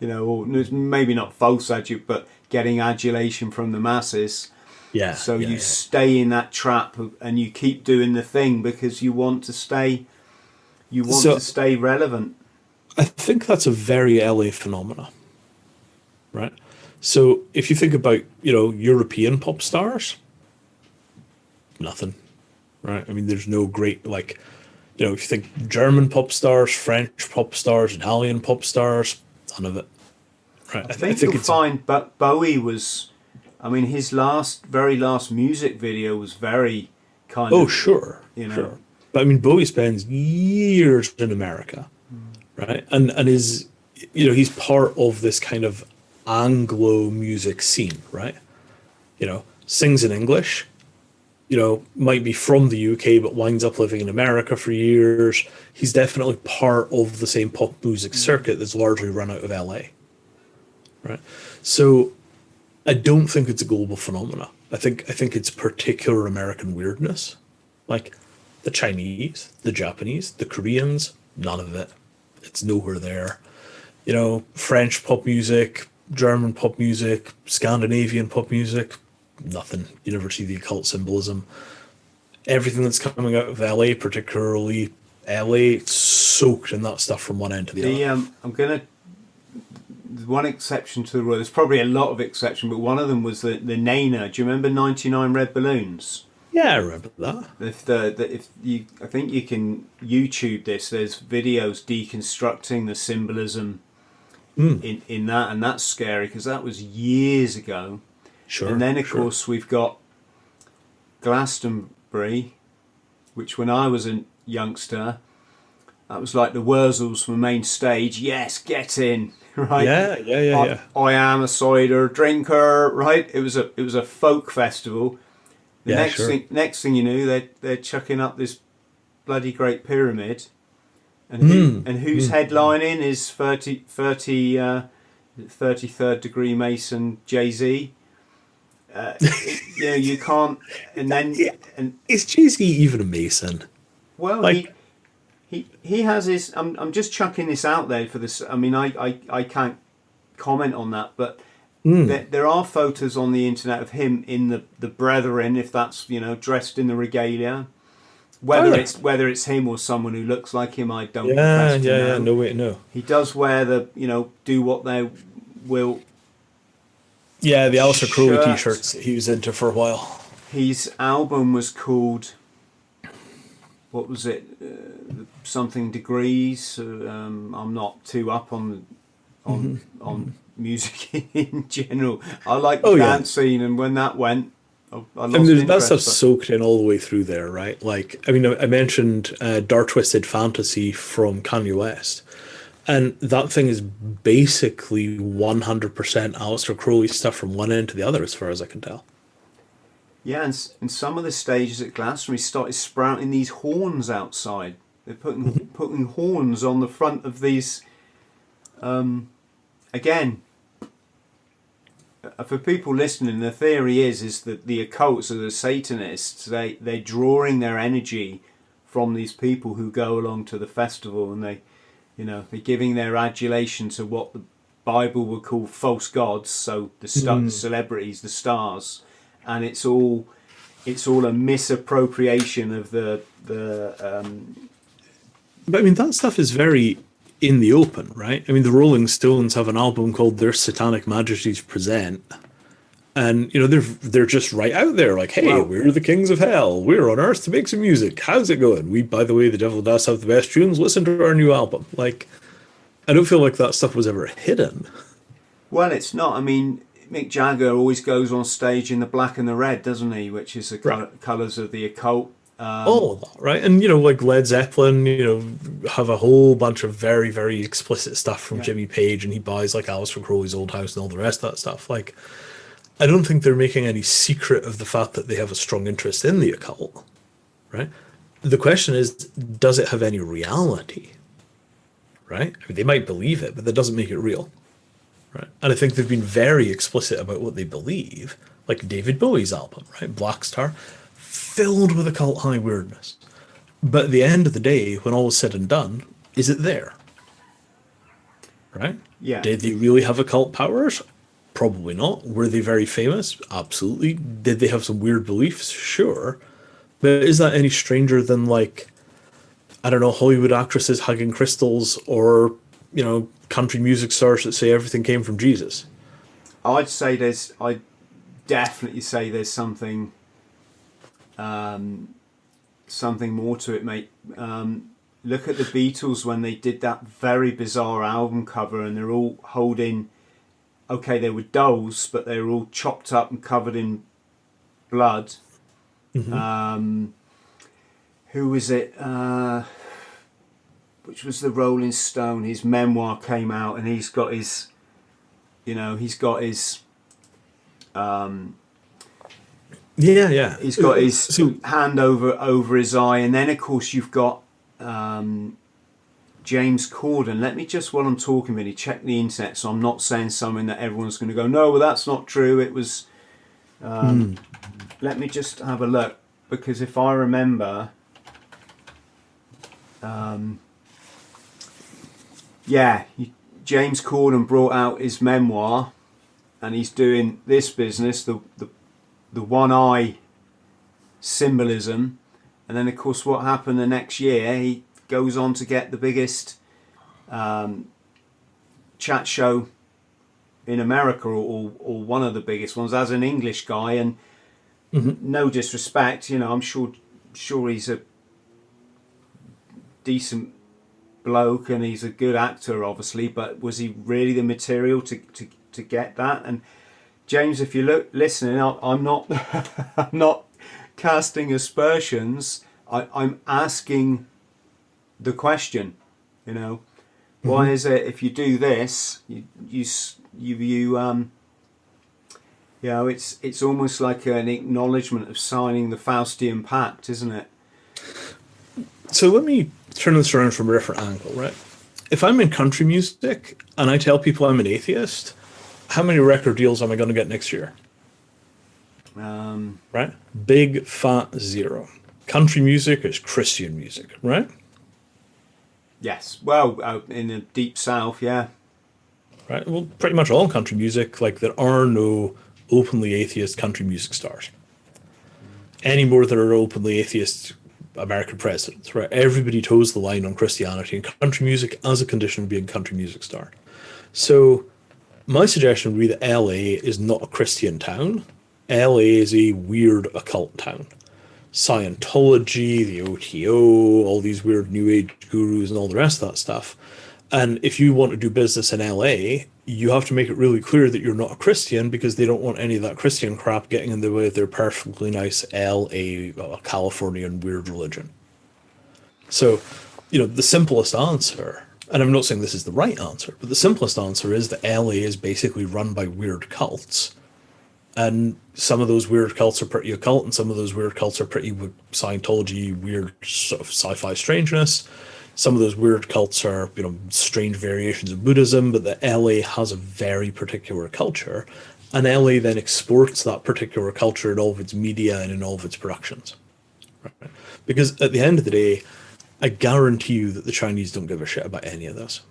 you know, or maybe not false adulation, but getting adulation from the masses. You stay in that trap and you keep doing the thing because you want to stay relevant. I think that's a very LA phenomena, right? So if you think about, you know, European pop stars, nothing, right? I mean, there's no great, like, you know, if you think German pop stars, French pop stars, Italian pop stars, none of it. Right? I think you'll find Bowie was, I mean, his very last music video was very kind of... Oh, sure. You know. Sure. But I mean, Bowie spends years in America, right? And is, you know, he's part of this kind of Anglo music scene, right? You know, sings in English, you know, might be from the UK, but winds up living in America for years. He's definitely part of the same pop music circuit that's largely run out of LA, right? So I don't think it's a global phenomena. I think it's particular American weirdness. Like the Chinese, the Japanese, the Koreans, none of it. It's nowhere there. You know, French pop music, German pop music, Scandinavian pop music, nothing. You never see the occult symbolism. Everything that's coming out of LA, particularly LA, it's soaked in that stuff from one end to the other. I'm going to... One exception to the rule, there's probably a lot of exceptions, but one of them was the Nana. Do you remember 99 Red Balloons? Yeah, I remember that. I think you can YouTube this. There's videos deconstructing the symbolism in that, and that's scary because that was years ago. Sure. And then of course we've got Glastonbury, which when I was a youngster, that was like the Wurzels were main stage. Yes, get in. Right. Yeah. I am a cider drinker. Right. It was a folk festival. The next thing you knew, they're chucking up this bloody Great Pyramid, and who's headlining is 33rd degree Mason Jay-Z. You know, you can't. And then is Jay-Z even a Mason? Well, like, He has his. I'm just chucking this out there for this. I mean, I can't comment on that, but there are photos on the internet of him in the Brethren, if that's, you know, dressed in the regalia. Whether it's him or someone who looks like him, I don't. Yeah. No way, no. He does wear the, you know, do what they will. Yeah, the Aleister Crowley t-shirts he was into for a while. His album was called, what was it? Something Degrees. I'm not too up on music in general. I like the dance scene, and when that went, I lost interest. That stuff's soaked in all the way through there, right? Like, I mean, I mentioned Dark Twisted Fantasy from Kanye West, and that thing is basically 100% Aleister Crowley stuff from one end to the other, as far as I can tell. Yeah, and some of the stages at Glastonbury started sprouting these horns outside. They're putting horns on the front of these. Again, for people listening, the theory is that the occults or the Satanists, they're drawing their energy from these people who go along to the festival, and they're giving their adulation to what the Bible would call false gods, so the celebrities, the stars, and it's all a misappropriation of the. But I mean, that stuff is very in the open, right? I mean, the Rolling Stones have an album called "Their Satanic Majesties Present," and they're just right out there, like, "Hey, we're the kings of hell. We're on Earth to make some music. How's it going? We, by the way, the devil does have the best tunes. Listen to our new album." Like, I don't feel like that stuff was ever hidden. Well, it's not. I mean, Mick Jagger always goes on stage in the black and the red, doesn't he? Which is the colours of the occult. All of that, right? And like Led Zeppelin, have a whole bunch of very, very explicit stuff from Jimmy Page, and he buys like Aleister Crowley's old house and all the rest of that stuff. Like, I don't think they're making any secret of the fact that they have a strong interest in the occult, right? The question is, does it have any reality, right? I mean, they might believe it, but that doesn't make it real, right? And I think they've been very explicit about what they believe, like David Bowie's album, right? Black Star, filled with occult high weirdness. But at the end of the day, when all is said and done, is it there? Right? Yeah. Did they really have occult powers? Probably not. Were they very famous? Absolutely. Did they have some weird beliefs? Sure. But is that any stranger than, like, I don't know, Hollywood actresses hugging crystals, or, country music stars that say everything came from Jesus? I'd definitely say there's something more to it, mate. Look at the Beatles when they did that very bizarre album cover, and they're all holding, they were dolls, but they were all chopped up and covered in blood. Mm-hmm. Who was it? Which was the Rolling Stone? His memoir came out, and he's got his He's got his hand over his eye, and then of course you've got James Corden. Let me just, while I'm talking, Vinny, check the internet, so I'm not saying something that everyone's going to go, no, well that's not true. It was. Let me just have a look, because if I remember, James Corden brought out his memoir, and he's doing this business, the one eye symbolism, and then of course what happened the next year, he goes on to get the biggest chat show in America, or one of the biggest ones, as an English guy, and no disrespect, I'm sure he's a decent bloke and he's a good actor, obviously, but was he really the material to get that? And James, if you listening, I'm not I'm not casting aspersions. I'm asking the question. Why is it if you do this, it's almost like an acknowledgement of signing the Faustian Pact, isn't it? So let me turn this around from a different angle, right? If I'm in country music and I tell people I'm an atheist, how many record deals am I going to get next year? Right? Big fat zero. Country music is Christian music, right? Yes. Well, in the deep south, yeah. Right. Well, pretty much all country music, like, there are no openly atheist country music stars anymore. There are openly atheist American presidents, right? Everybody toes the line on Christianity and country music as a condition of being a country music star. So my suggestion would be that LA is not a Christian town. LA is a weird occult town. Scientology, the OTO, all these weird new age gurus and all the rest of that stuff. And if you want to do business in LA, you have to make it really clear that you're not a Christian, because they don't want any of that Christian crap getting in the way of their perfectly nice LA, Californian weird religion. So, the simplest answer, and I'm not saying this is the right answer, but the simplest answer is that LA is basically run by weird cults. And some of those weird cults are pretty occult, and some of those weird cults are pretty Scientology, weird sort of sci-fi strangeness. Some of those weird cults are, strange variations of Buddhism, but the LA has a very particular culture, and LA then exports that particular culture in all of its media and in all of its productions. Right? Because at the end of the day, I guarantee you that the Chinese don't give a shit about any of this.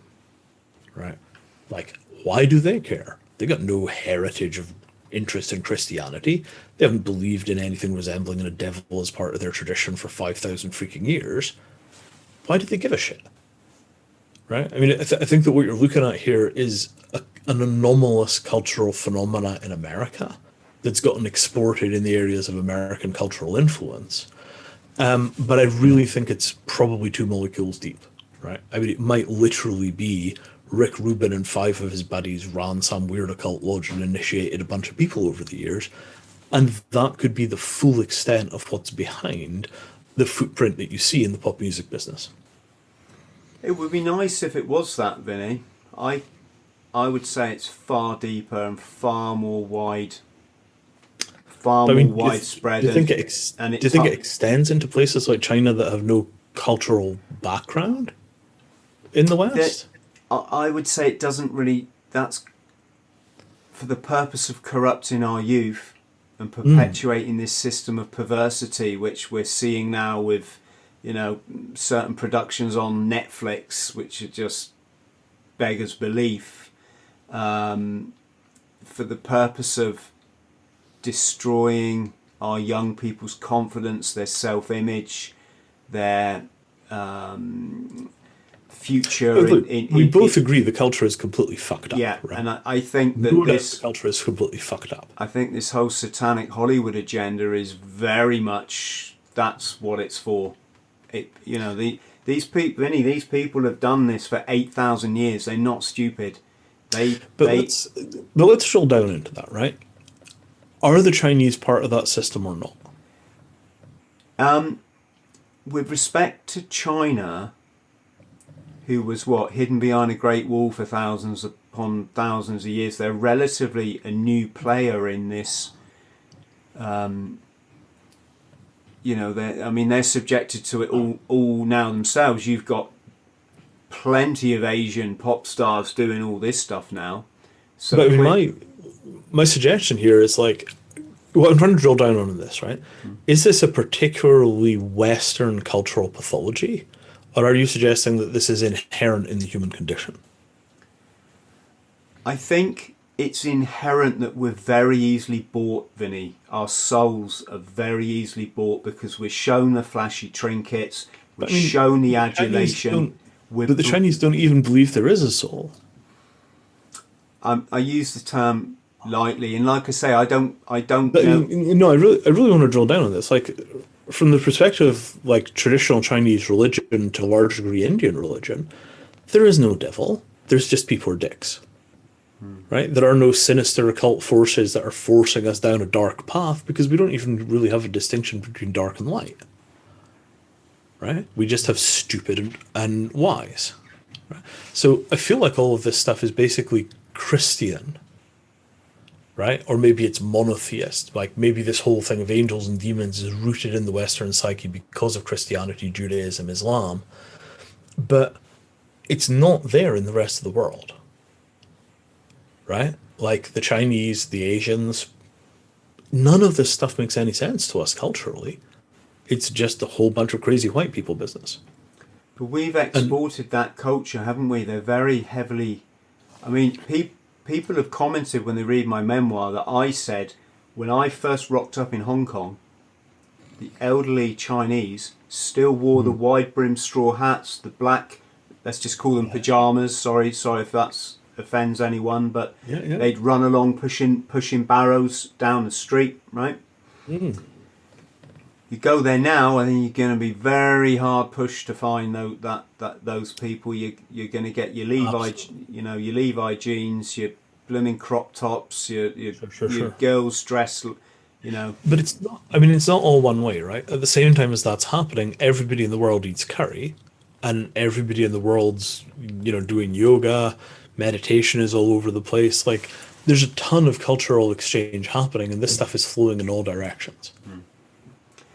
Right? Like, why do they care? They got no heritage of interest in Christianity. They haven't believed in anything resembling a devil as part of their tradition for 5,000 freaking years. Why do they give a shit? Right? I mean, I think that what you're looking at here is an anomalous cultural phenomena in America that's gotten exported in the areas of American cultural influence. But I really think it's probably 2 molecules deep, right? I mean, it might literally be Rick Rubin and 5 of his buddies ran some weird occult lodge and initiated a bunch of people over the years. And that could be the full extent of what's behind the footprint that you see in the pop music business. It would be nice if it was that, Vinny. I would say it's far deeper and far more widespread. Do you think it extends into places like China that have no cultural background in the West? I would say it doesn't really. That's for the purpose of corrupting our youth and perpetuating this system of perversity, which we're seeing now with, certain productions on Netflix, which are just beggars belief, for the purpose of destroying our young people's confidence, their self-image, their future. Look, we both agree the culture is completely fucked up. Yeah, right? and I think that this culture is completely fucked up. I think this whole satanic Hollywood agenda is very much that's what it's for. These people have done this for 8,000 years. They're not stupid. Let's drill down into that, right? Are the Chinese part of that system or not? With respect to China, who was hidden behind a great wall for thousands upon thousands of years, they're relatively a new player in this. They're subjected to it all now themselves. You've got plenty of Asian pop stars doing all this stuff now. So, but I mean, my suggestion here is what I'm trying to drill down on this, right? Is this a particularly Western cultural pathology, or are you suggesting that this is inherent in the human condition? I think it's inherent that we're very easily bought, Vinny. Our souls are very easily bought because we're shown the flashy trinkets, we're shown the adulation. But the Chinese don't even believe there is a soul. I use the term lightly, and like I say, I don't know. No, I really want to drill down on this. From the perspective of traditional Chinese religion to a large degree Indian religion, there is no devil. There's just people are dicks. Right? There are no sinister occult forces that are forcing us down a dark path because we don't even really have a distinction between dark and light. Right? We just have stupid and wise. Right? So I feel like all of this stuff is basically Christian. Right? Or maybe it's monotheist. Maybe this whole thing of angels and demons is rooted in the Western psyche because of Christianity, Judaism, Islam. But it's not there in the rest of the world. Right? The Chinese, the Asians, none of this stuff makes any sense to us culturally. It's just a whole bunch of crazy white people business. But we've exported that culture, haven't we? They're very heavily... people have commented when they read my memoir that I said, when I first rocked up in Hong Kong, the elderly Chinese still wore the wide-brimmed straw hats, the black, let's just call them pajamas, sorry if that's offends anyone, but they'd run along pushing barrows down the street, right? You go there now, I think you're going to be very hard pushed to find those people. You're going to get your Levi jeans, your blooming crop tops, your girls dress, But it's not. I mean, it's not all one way, right? At the same time as that's happening, everybody in the world eats curry, and everybody in the world's doing yoga. Meditation is all over the place. There's a ton of cultural exchange happening, and this stuff is flowing in all directions.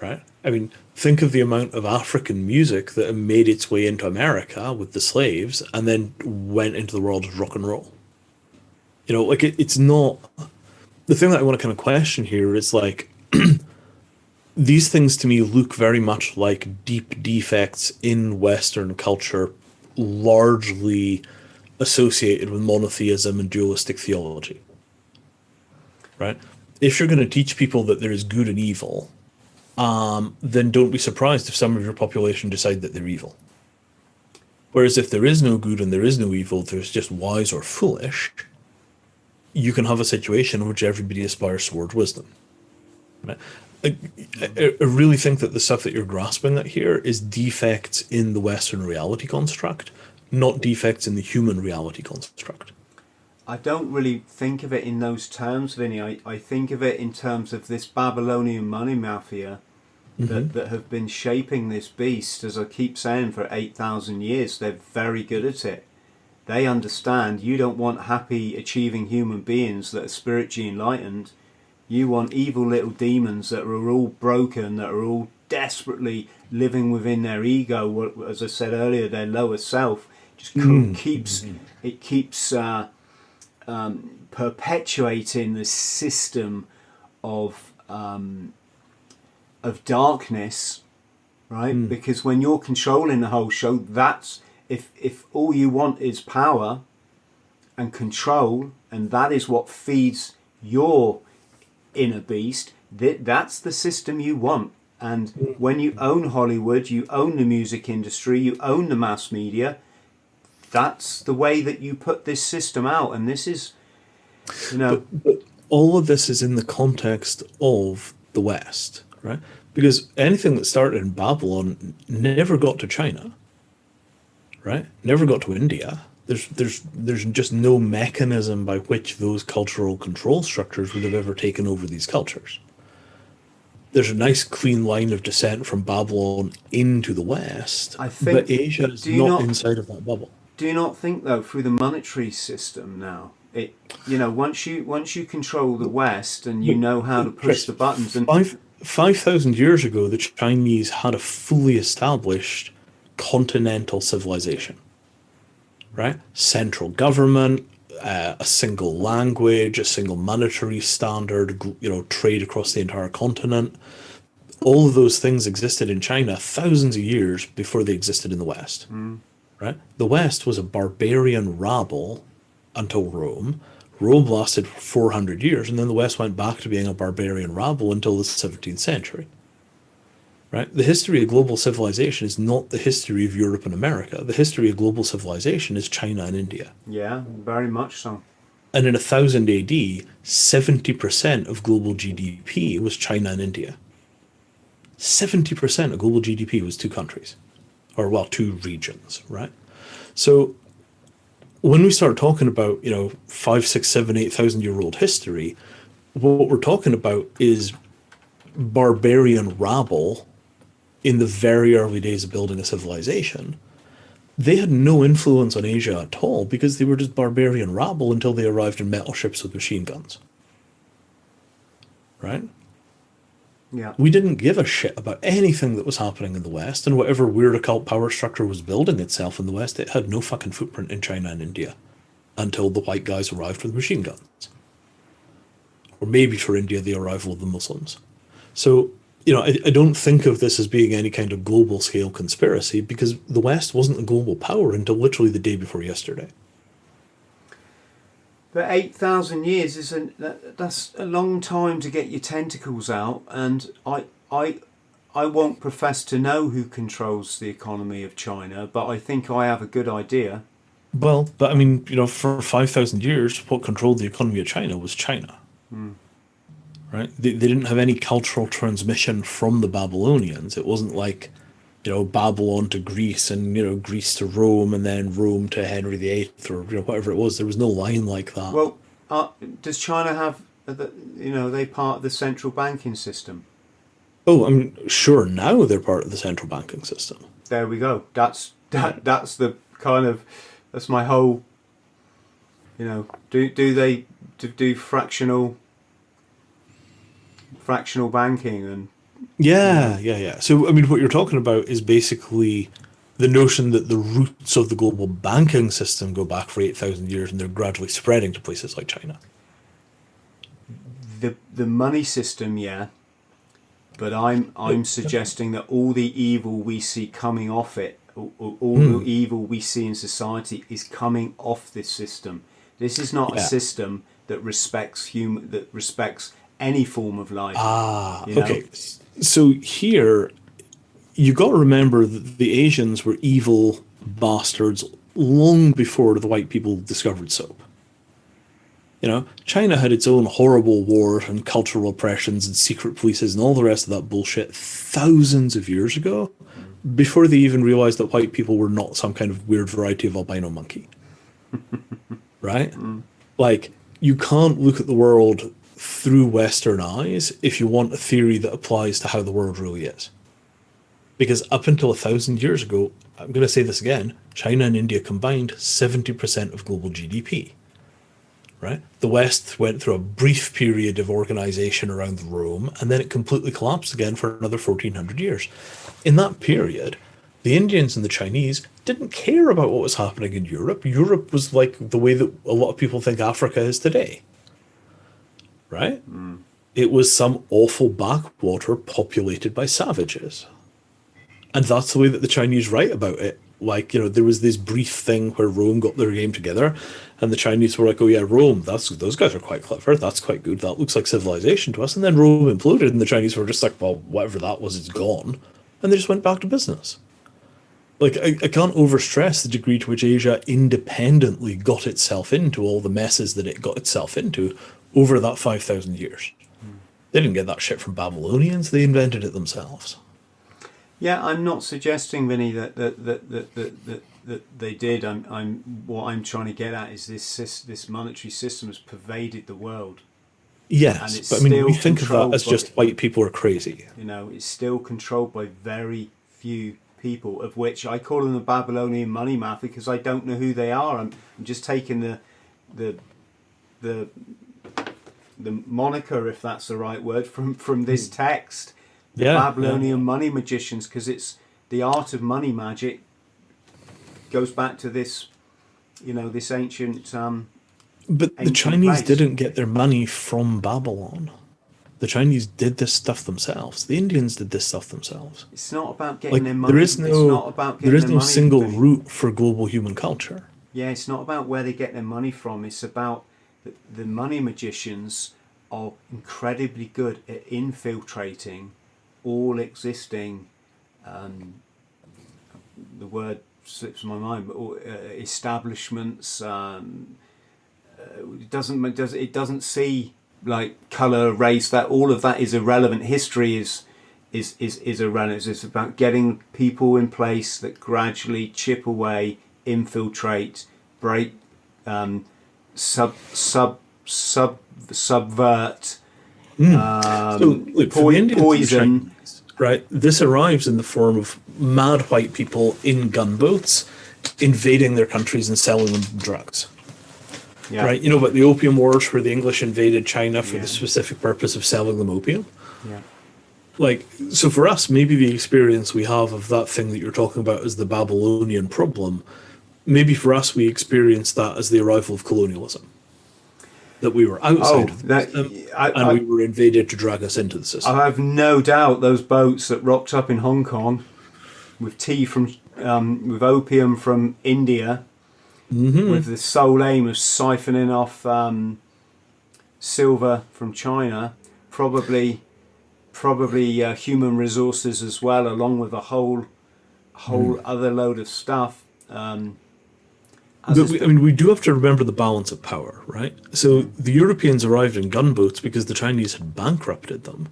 right? I mean, think of the amount of African music that made its way into America with the slaves and then went into the world as rock and roll. You know, like it's not. The thing that I want to kind of question here is like, these things to me look very much like deep defects in Western culture, largely associated with monotheism and dualistic theology. Right? If you're going to teach people that there is good and evil, then don't be surprised if some of your population decide that they're evil. Whereas if there is no good and there is no evil, there's just wise or foolish, you can have a situation in which everybody aspires toward wisdom. Right? I really think that the stuff that you're grasping at here is defects in the Western reality construct, not defects in the human reality construct. I don't really think of it in those terms, Vinny. I think of it in terms of this Babylonian money mafia that have been shaping this beast, as I keep saying, for 8,000 years. They're very good at it. They understand you don't want happy, achieving human beings that are spiritually enlightened. You want evil little demons that are all broken, that are all desperately living within their ego. As I said earlier, their lower self just keeps perpetuating the system of darkness, right? Because when you're controlling the whole show, that's if all you want is power and control, and that is what feeds your inner beast, that's the system you want. And when you own Hollywood, you own the music industry, you own the mass media, that's the way that you put this system out. And this is, you know... But all of this is in the context of the West, right? Because anything that started in Babylon never got to China, right? Never got to India. There's just no mechanism by which those cultural control structures would have ever taken over these cultures. There's a nice clean line of descent from Babylon into the West, but Asia is not inside of that bubble. Do you not think, though, through the monetary system now, once you control the West and you know how to push the buttons, and 5,000 years ago, the Chinese had a fully established continental civilization. Right? Central government, a single language, a single monetary standard, trade across the entire continent. All of those things existed in China thousands of years before they existed in the West. Right? The West was a barbarian rabble until Rome. Rome lasted for 400 years, and then the West went back to being a barbarian rabble until the 17th century. Right? The history of global civilization is not the history of Europe and America. The history of global civilization is China and India. Yeah, very much so. And in 1000 AD, 70% of global GDP was China and India. 70% of global GDP was two countries, or two regions, right? So when we start talking about, 5, 6, 7, 8,000 year old history, what we're talking about is barbarian rabble in the very early days of building a civilization. They had no influence on Asia at all because they were just barbarian rabble until they arrived in metal ships with machine guns. Right? Yeah. We didn't give a shit about anything that was happening in the West, and whatever weird occult power structure was building itself in the West, it had no fucking footprint in China and India until the white guys arrived with machine guns. Or maybe for India, the arrival of the Muslims. So, I don't think of this as being any kind of global scale conspiracy because the West wasn't a global power until literally the day before yesterday. But 8,000 years that's a long time to get your tentacles out, and I won't profess to know who controls the economy of China, but I think I have a good idea. Well, but I mean, for 5,000 years, what controlled the economy of China was China. Right? They didn't have any cultural transmission from the Babylonians. It wasn't like, Babylon to Greece and, Greece to Rome and then Rome to Henry VIII or, whatever it was. There was no line like that. Well, does China have, they part of the central banking system? Oh, I mean, sure, now they're part of the central banking system. There we go. That's the kind of, that's my whole, do they do fractional banking and Yeah. So, I mean, what you're talking about is basically the notion that the roots of the global banking system go back for 8,000 years and they're gradually spreading to places like China. The money system, yeah. But I'm suggesting that all the evil we see coming off it, all the evil we see in society is coming off this system. This is not a system that respects any form of life. Okay. So here, you got to remember that the Asians were evil bastards long before the white people discovered soap. You know, China had its own horrible wars and cultural oppressions and secret polices and all the rest of that bullshit thousands of years ago, before they even realized that white people were not some kind of weird variety of albino monkey. Right? Like, you can't look at the world through Western eyes if you want a theory that applies to how the world really is. Because up until 1,000 years ago, I'm going to say this again, China and India combined 70% of global GDP. Right? The West went through a brief period of organization around Rome, and then it completely collapsed again for another 1,400 years. In that period, the Indians and the Chinese didn't care about what was happening in Europe. Europe was like the way that a lot of people think Africa is today. Right? It was some awful backwater populated by savages. And that's the way that the Chinese write about it. Like, you know, there was this brief thing where Rome got their game together, and the Chinese were like, oh yeah, Rome, those guys are quite clever, that's quite good, that looks like civilization to us. And then Rome imploded, and the Chinese were just like, well, whatever that was, it's gone. And they just went back to business. Like, I can't overstress the degree to which Asia independently got itself into all the messes that it got itself into over that 5,000 years. They didn't get that shit from Babylonians, they invented it themselves. Yeah, I'm not suggesting, Vinny, that they did. What I'm trying to get at is this monetary system has pervaded the world. Yes, but I mean, we think of that as just white people are crazy. You know, it's still controlled by very few people, of which I call them the Babylonian money mafia because I don't know who they are. I'm just taking the moniker, if that's the right word, from this text. The Babylonian money magicians, because it's the art of money magic goes back to this, you know, this ancient. But the Chinese didn't get their money from Babylon. The Chinese did this stuff themselves. The Indians did this stuff themselves. It's not about getting their money. There is no single route for global human culture. Yeah, it's not about where they get their money from. It's about the money magicians are incredibly good at infiltrating all existing, the word slips my mind, but establishments. It doesn't see like colour, race. That all of that is irrelevant. History is irrelevant. It's about getting people in place that gradually chip away, infiltrate, break, subvert. Poison. Right, this arrives in the form of mad white people in gunboats invading their countries and selling them drugs. Yeah. Right, you know about the Opium Wars where the English invaded China for the specific purpose of selling them opium? Yeah. Like, so for us, maybe the experience we have of that thing that you're talking about as the Babylonian problem, maybe for us we experience that as the arrival of colonialism. That we were outside of the system, and we were invaded to drag us into the system. I have no doubt those boats that rocked up in Hong Kong with tea from, with opium from India, with the sole aim of siphoning off silver from China, probably human resources as well, along with a whole other load of stuff. We do have to remember the balance of power, right? So the Europeans arrived in gunboats because the Chinese had bankrupted them.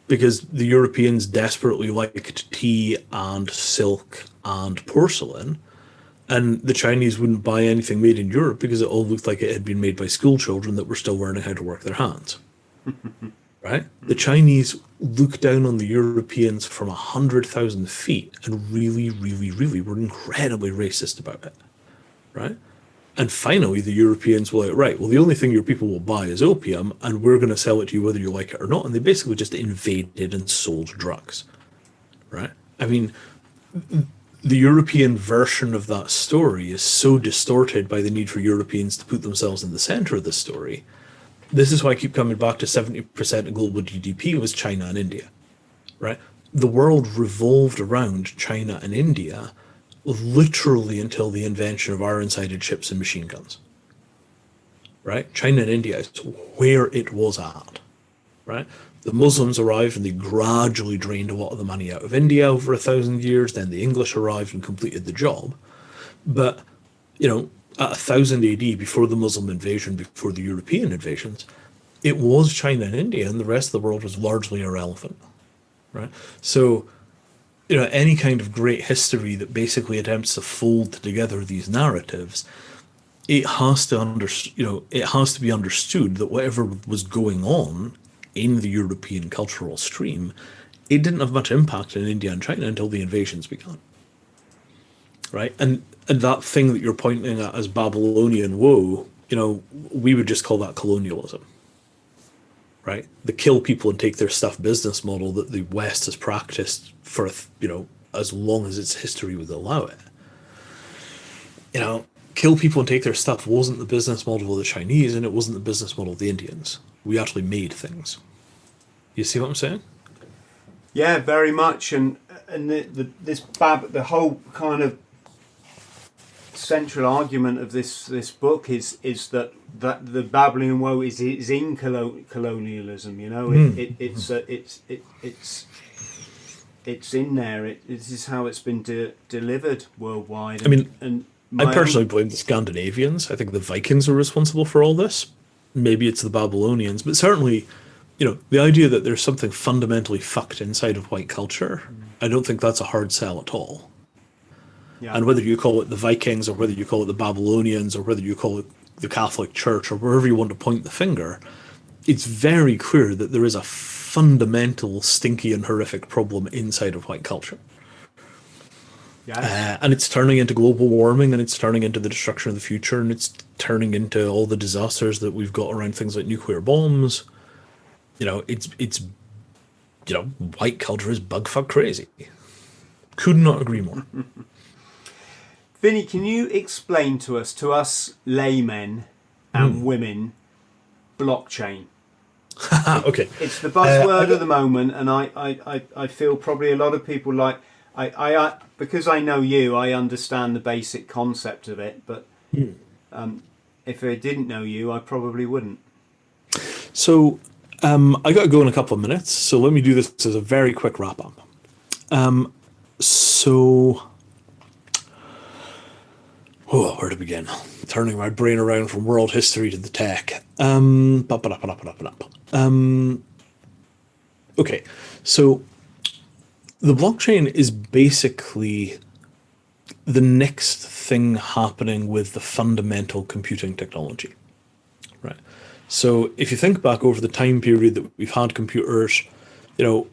Because the Europeans desperately liked tea and silk and porcelain, and the Chinese wouldn't buy anything made in Europe because it all looked like it had been made by school children that were still learning how to work their hands. Right? The Chinese looked down on the Europeans from 100,000 feet and really, really, really were incredibly racist about it. Right? And finally, the Europeans were like, right, well, the only thing your people will buy is opium, and we're going to sell it to you whether you like it or not. And they basically just invaded and sold drugs, right? I mean, the European version of that story is so distorted by the need for Europeans to put themselves in the center of the story. This is why I keep coming back to 70% of global GDP was China and India, right? The world revolved around China and India literally until the invention of iron-sided ships and machine guns, right? China and India is where it was at, right? The Muslims arrived and they gradually drained a lot of the money out of India over 1,000 years. Then the English arrived and completed the job. But, you know, at 1000 AD, before the Muslim invasion, before the European invasions, it was China and India, and the rest of the world was largely irrelevant, right? So, you know, any kind of great history that basically attempts to fold together these narratives, it has to be understood that whatever was going on in the European cultural stream, it didn't have much impact in India and China until the invasions began, right? And that thing that you're pointing at as Babylonian woe, you know, we would just call that colonialism, right? The kill people and take their stuff business model that the West has practiced for, you know, as long as its history would allow it. You know, kill people and take their stuff wasn't the business model of the Chinese, and it wasn't the business model of the Indians. We actually made things. You see what I'm saying? Yeah, very much. And the whole kind of central argument of this book is that the Babylonian woe is in colonialism. You know, it's in there. This is how it's been delivered worldwide. I mean, I personally blame the Scandinavians. I think the Vikings are responsible for all this. Maybe it's the Babylonians, but certainly, you know, the idea that there's something fundamentally fucked inside of white culture, I don't think that's a hard sell at all. Yeah. And whether you call it the Vikings or whether you call it the Babylonians or whether you call it the Catholic Church or wherever you want to point the finger, it's very clear that there is a fundamental, stinky and horrific problem inside of white culture. Yes. And it's turning into global warming, and it's turning into the destruction of the future, and it's turning into all the disasters that we've got around things like nuclear bombs. You know, it's you know, white culture is bugfuck crazy. Could not agree more. Vinny, can you explain to us laymen and women, blockchain? Okay. It's the buzzword at the moment, and I feel probably a lot of people like... I because I know you, I understand the basic concept of it, but if I didn't know you, I probably wouldn't. So I got to go in a couple of minutes, so let me do this as a very quick wrap up. Where to begin? Turning my brain around from world history to the tech. Okay, so the blockchain is basically the next thing happening with the fundamental computing technology, right? So if you think back over the time period that we've had computers, you know,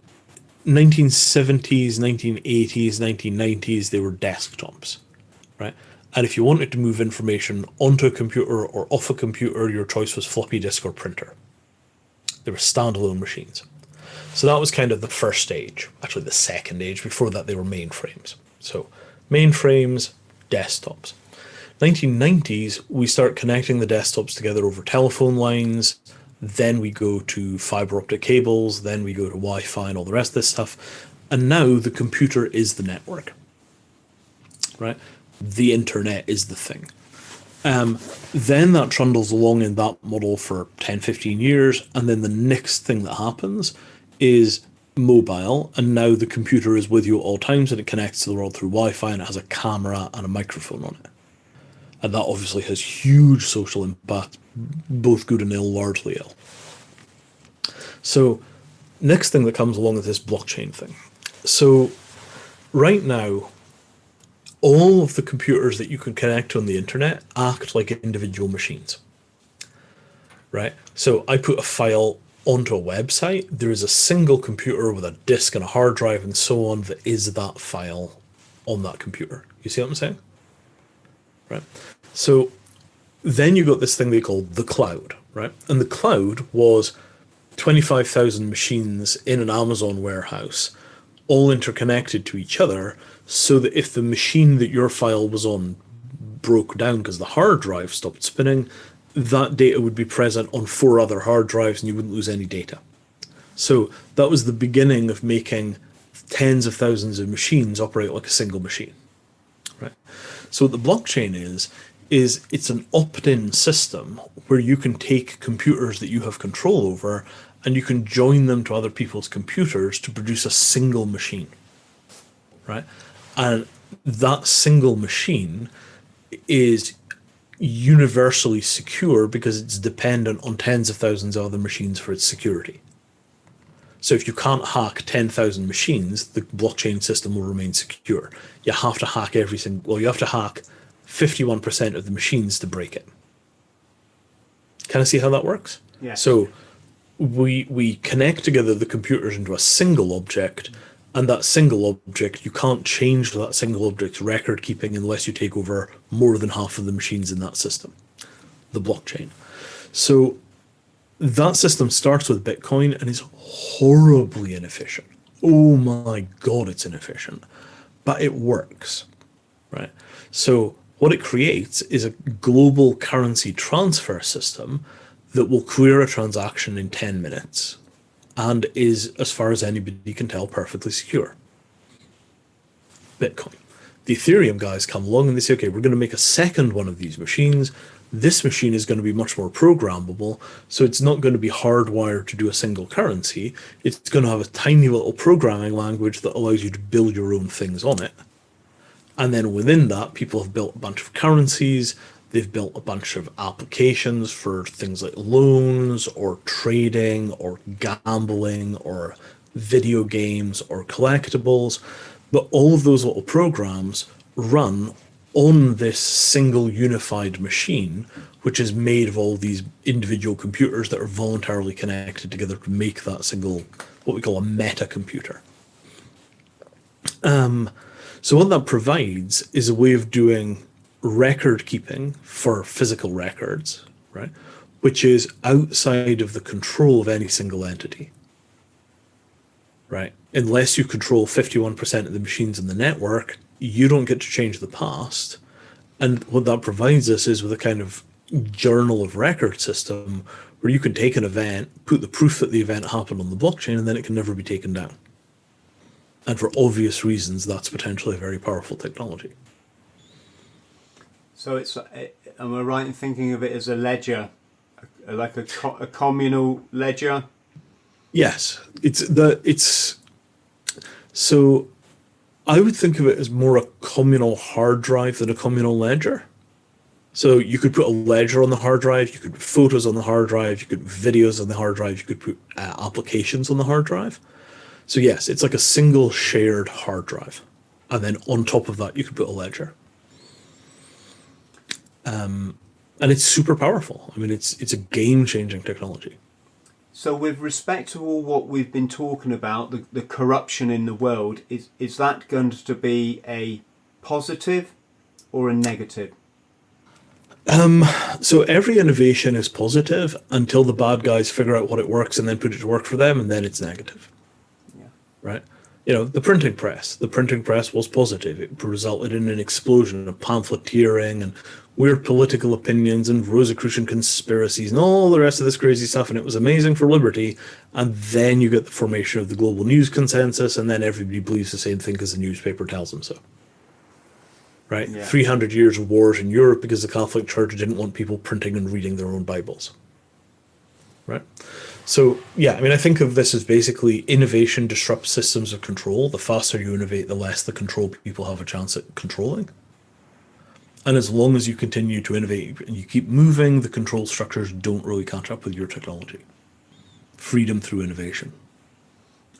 1970s, 1980s, 1990s, they were desktops, right? And if you wanted to move information onto a computer or off a computer, your choice was floppy disk or printer. They were standalone machines. So that was kind of the first stage, actually the second age. Before that, they were mainframes. So mainframes, desktops. 1990s, we start connecting the desktops together over telephone lines. Then we go to fiber optic cables. Then we go to Wi-Fi and all the rest of this stuff. And now the computer is the network, right? The internet is the thing. Then that trundles along in that model for 10, 15 years. And then the next thing that happens is mobile, and now the computer is with you at all times, and it connects to the world through Wi-Fi, and it has a camera and a microphone on it. And that obviously has huge social impact, both good and ill, largely ill. So next thing that comes along is this blockchain thing. So right now, all of the computers that you can connect on the internet act like individual machines, right? So I put a file onto a website, there is a single computer with a disk and a hard drive and so on that is that file on that computer. You see what I'm saying? Right. So then you got this thing they called the cloud, right? And the cloud was 25,000 machines in an Amazon warehouse, all interconnected to each other, so that if the machine that your file was on broke down because the hard drive stopped spinning, that data would be present on 4 other hard drives and you wouldn't lose any data. So that was the beginning of making tens of thousands of machines operate like a single machine, right? So what the blockchain is it's an opt-in system where you can take computers that you have control over and you can join them to other people's computers to produce a single machine, right? And that single machine is universally secure because it's dependent on tens of thousands of other machines for its security. So if you can't hack 10,000 machines, the blockchain system will remain secure. You have to hack you have to hack 51% of the machines to break it. Kind of see how that works? Yeah. So we connect together the computers into a single object, and that single object, you can't change that single object's record keeping unless you take over more than half of the machines in that system, the blockchain. So that system starts with Bitcoin and is horribly inefficient. Oh my God, it's inefficient. But it works, right? So what it creates is a global currency transfer system that will clear a transaction in 10 minutes and is, as far as anybody can tell, perfectly secure. Bitcoin. The Ethereum guys come along and they say, okay, we're going to make a second one of these machines. This machine is going to be much more programmable, so it's not going to be hardwired to do a single currency. It's going to have a tiny little programming language that allows you to build your own things on it. And then within that, people have built a bunch of currencies. They've built a bunch of applications for things like loans or trading or gambling or video games or collectibles. But all of those little programs run on this single unified machine, which is made of all these individual computers that are voluntarily connected together to make that single, what we call a meta computer. So what that provides is a way of doing record keeping for physical records, right? Which is outside of the control of any single entity, right? Unless you control 51% of the machines in the network, you don't get to change the past. And what that provides us is with a kind of journal of record system where you can take an event, put the proof that the event happened on the blockchain, and then it can never be taken down. And for obvious reasons, that's potentially a very powerful technology. So it's, am I right in thinking of it as a ledger, like a communal ledger? Yes, so I would think of it as more a communal hard drive than a communal ledger. So you could put a ledger on the hard drive, you could put photos on the hard drive, you could put videos on the hard drive, you could put applications on the hard drive. So yes, it's like a single shared hard drive. And then on top of that, you could put a ledger. And it's super powerful. I mean, it's a game-changing technology. So with respect to all what we've been talking about, the corruption in the world, is that going to be a positive or a negative? So every innovation is positive until the bad guys figure out what it works and then put it to work for them, and then it's negative. Yeah. Right? You know, the printing press was positive. It resulted in an explosion of pamphleteering and weird political opinions and Rosicrucian conspiracies and all the rest of this crazy stuff, and it was amazing for liberty. And then you get the formation of the global news consensus, and then everybody believes the same thing because the newspaper tells them so. Right? Yeah. 300 years of wars in Europe because the Catholic Church didn't want people printing and reading their own Bibles. Right? So, yeah, I mean, I think of this as basically innovation disrupts systems of control. The faster you innovate, the less the control people have a chance at controlling. And as long as you continue to innovate and you keep moving, the control structures don't really catch up with your technology. Freedom through innovation.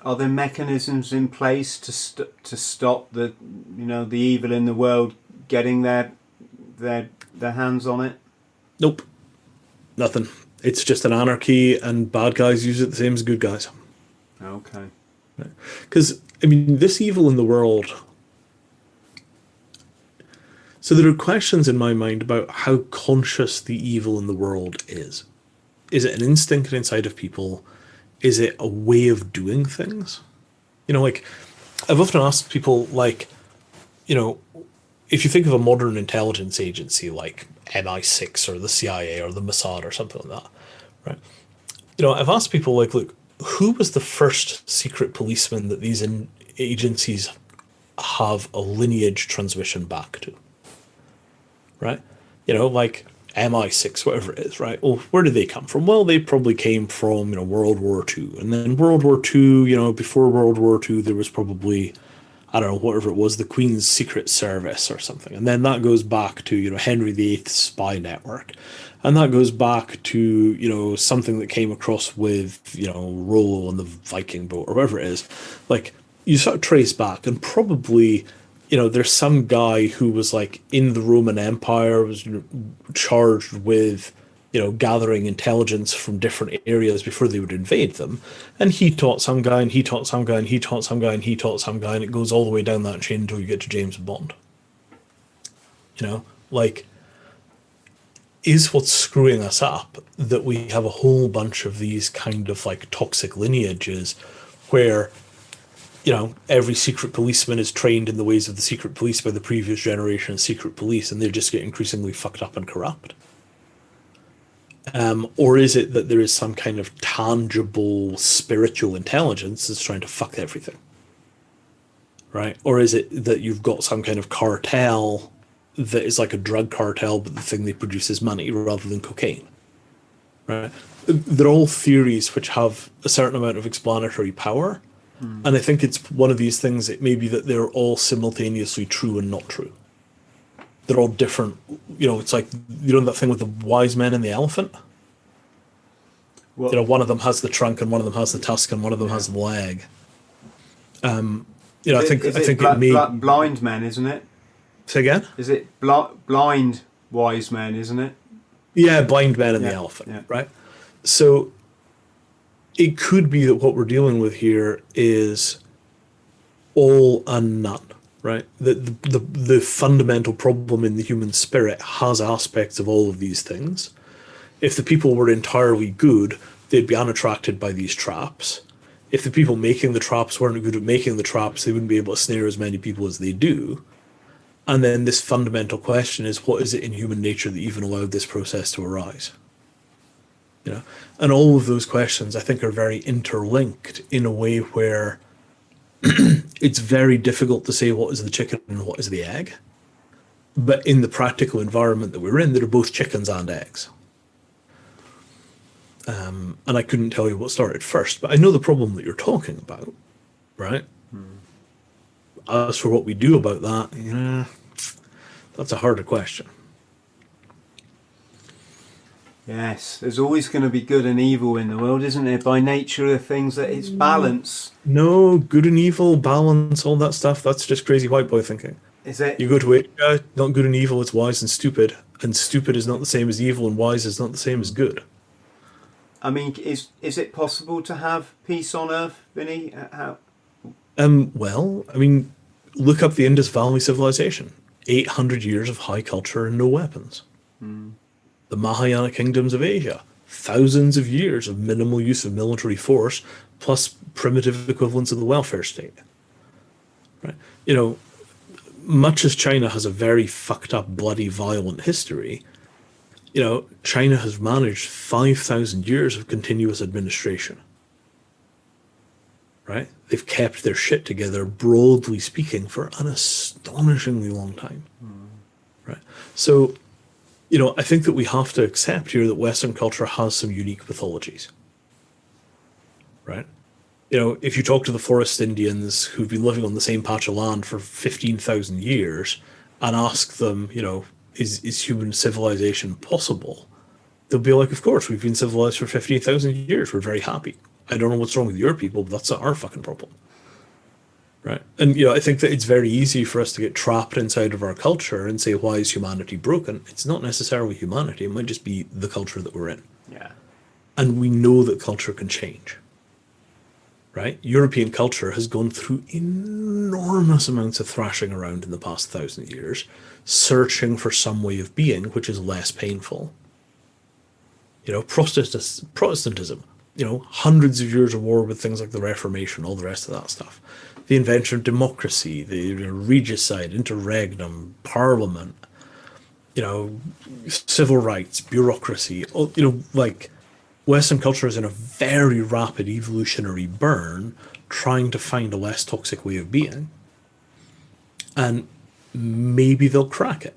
Are there mechanisms in place to stop the evil in the world getting their hands on it? Nope. Nothing. It's just an anarchy, and bad guys use it the same as good guys. Okay. Because, I mean, this evil in the world, So there are questions in my mind about how conscious the evil in the world is. Is it an instinct inside of people? Is it a way of doing things? You know, like, I've often asked people, like, you know, if you think of a modern intelligence agency like MI6 or the CIA or the Mossad or something like that, right? You know, I've asked people, like, look, who was the first secret policeman that these agencies have a lineage transmission back to? Right? You know, like MI6, whatever it is, right? Well, where did they come from? Well, they probably came from, you know, World War II. And then World War II, you know, before World War II, there was probably, I don't know, whatever it was, the Queen's Secret Service or something. And then that goes back to, you know, Henry VIII's spy network. And that goes back to, you know, something that came across with, you know, Rollo on the Viking boat or whatever it is. Like, you sort of trace back, and probably, you know, there's some guy who was, like, in the Roman Empire, was, you know, charged with, you know, gathering intelligence from different areas before they would invade them. And he taught some guy, and he taught some guy, and he taught some guy, and he taught some guy, and it goes all the way down that chain until you get to James Bond. You know, like, is what's screwing us up that we have a whole bunch of these kind of, like, toxic lineages where, you know, every secret policeman is trained in the ways of the secret police by the previous generation of secret police, and they just get increasingly fucked up and corrupt? Or is it that there is some kind of tangible spiritual intelligence that's trying to fuck everything? Right? Or is it that you've got some kind of cartel that is like a drug cartel, but the thing they produce is money rather than cocaine? Right? They're all theories which have a certain amount of explanatory power. And I think it's one of these things, it may be that they're all simultaneously true and not true. They're all different. You know, it's like, you know, that thing with the wise men and the elephant? Well, you know, one of them has the trunk and one of them has the tusk and one of them has the leg. You know, I think it may... blind men, isn't it? Say again? Is it blind wise men, isn't it? Yeah, blind men and the elephant, right? So it could be that what we're dealing with here is all and none, right? The fundamental problem in the human spirit has aspects of all of these things. If the people were entirely good, they'd be unattracted by these traps. If the people making the traps weren't good at making the traps, they wouldn't be able to snare as many people as they do. And then this fundamental question is, what is it in human nature that even allowed this process to arise? You know, and all of those questions, I think, are very interlinked in a way where it's very difficult to say what is the chicken and what is the egg. But in the practical environment that we're in, there are both chickens and eggs. And I couldn't tell you what started first, but I know the problem that you're talking about, right? As for what we do about that, yeah, that's a harder question. Yes, there's always going to be good and evil in the world, isn't there? By nature of things, that it's balance. No, good and evil, balance, all that stuff, that's just crazy white boy thinking. Is it? You go to Asia, not good and evil, it's wise and stupid stupid is not the same as evil, and wise is not the same as good. I mean, is it possible to have peace on Earth, Vinny? How? Well, I mean, look up the Indus Valley civilization. 800 years of high culture and no weapons. The Mahayana kingdoms of Asia, thousands of years of minimal use of military force, plus primitive equivalents of the welfare state. Right? You know, much as China has a very fucked up, bloody, violent history, you know, China has managed 5,000 years of continuous administration. Right? They've kept their shit together, broadly speaking, for an astonishingly long time. Right? So, you know, I think that we have to accept here that Western culture has some unique pathologies. Right? You know, if you talk to the forest Indians who've been living on the same patch of land for 15,000 years and ask them, you know, is human civilization possible? They'll be like, of course, we've been civilized for 15,000 years. We're very happy. I don't know what's wrong with your people, but that's not our fucking problem. Right? And, you know, I think that it's very easy for us to get trapped inside of our culture and say, why is humanity broken? It's not necessarily humanity. It might just be the culture that we're in. Yeah. And we know that culture can change. right? European culture has gone through enormous amounts of thrashing around in the past 1,000 years, searching for some way of being which is less painful. You know, Protestantism, you know, hundreds of years of war with things like the Reformation, all the rest of that stuff. The invention of democracy, the regicide, interregnum, parliament, you know, civil rights, bureaucracy, you know, like Western culture is in a very rapid evolutionary burn trying to find a less toxic way of being. And maybe they'll crack it.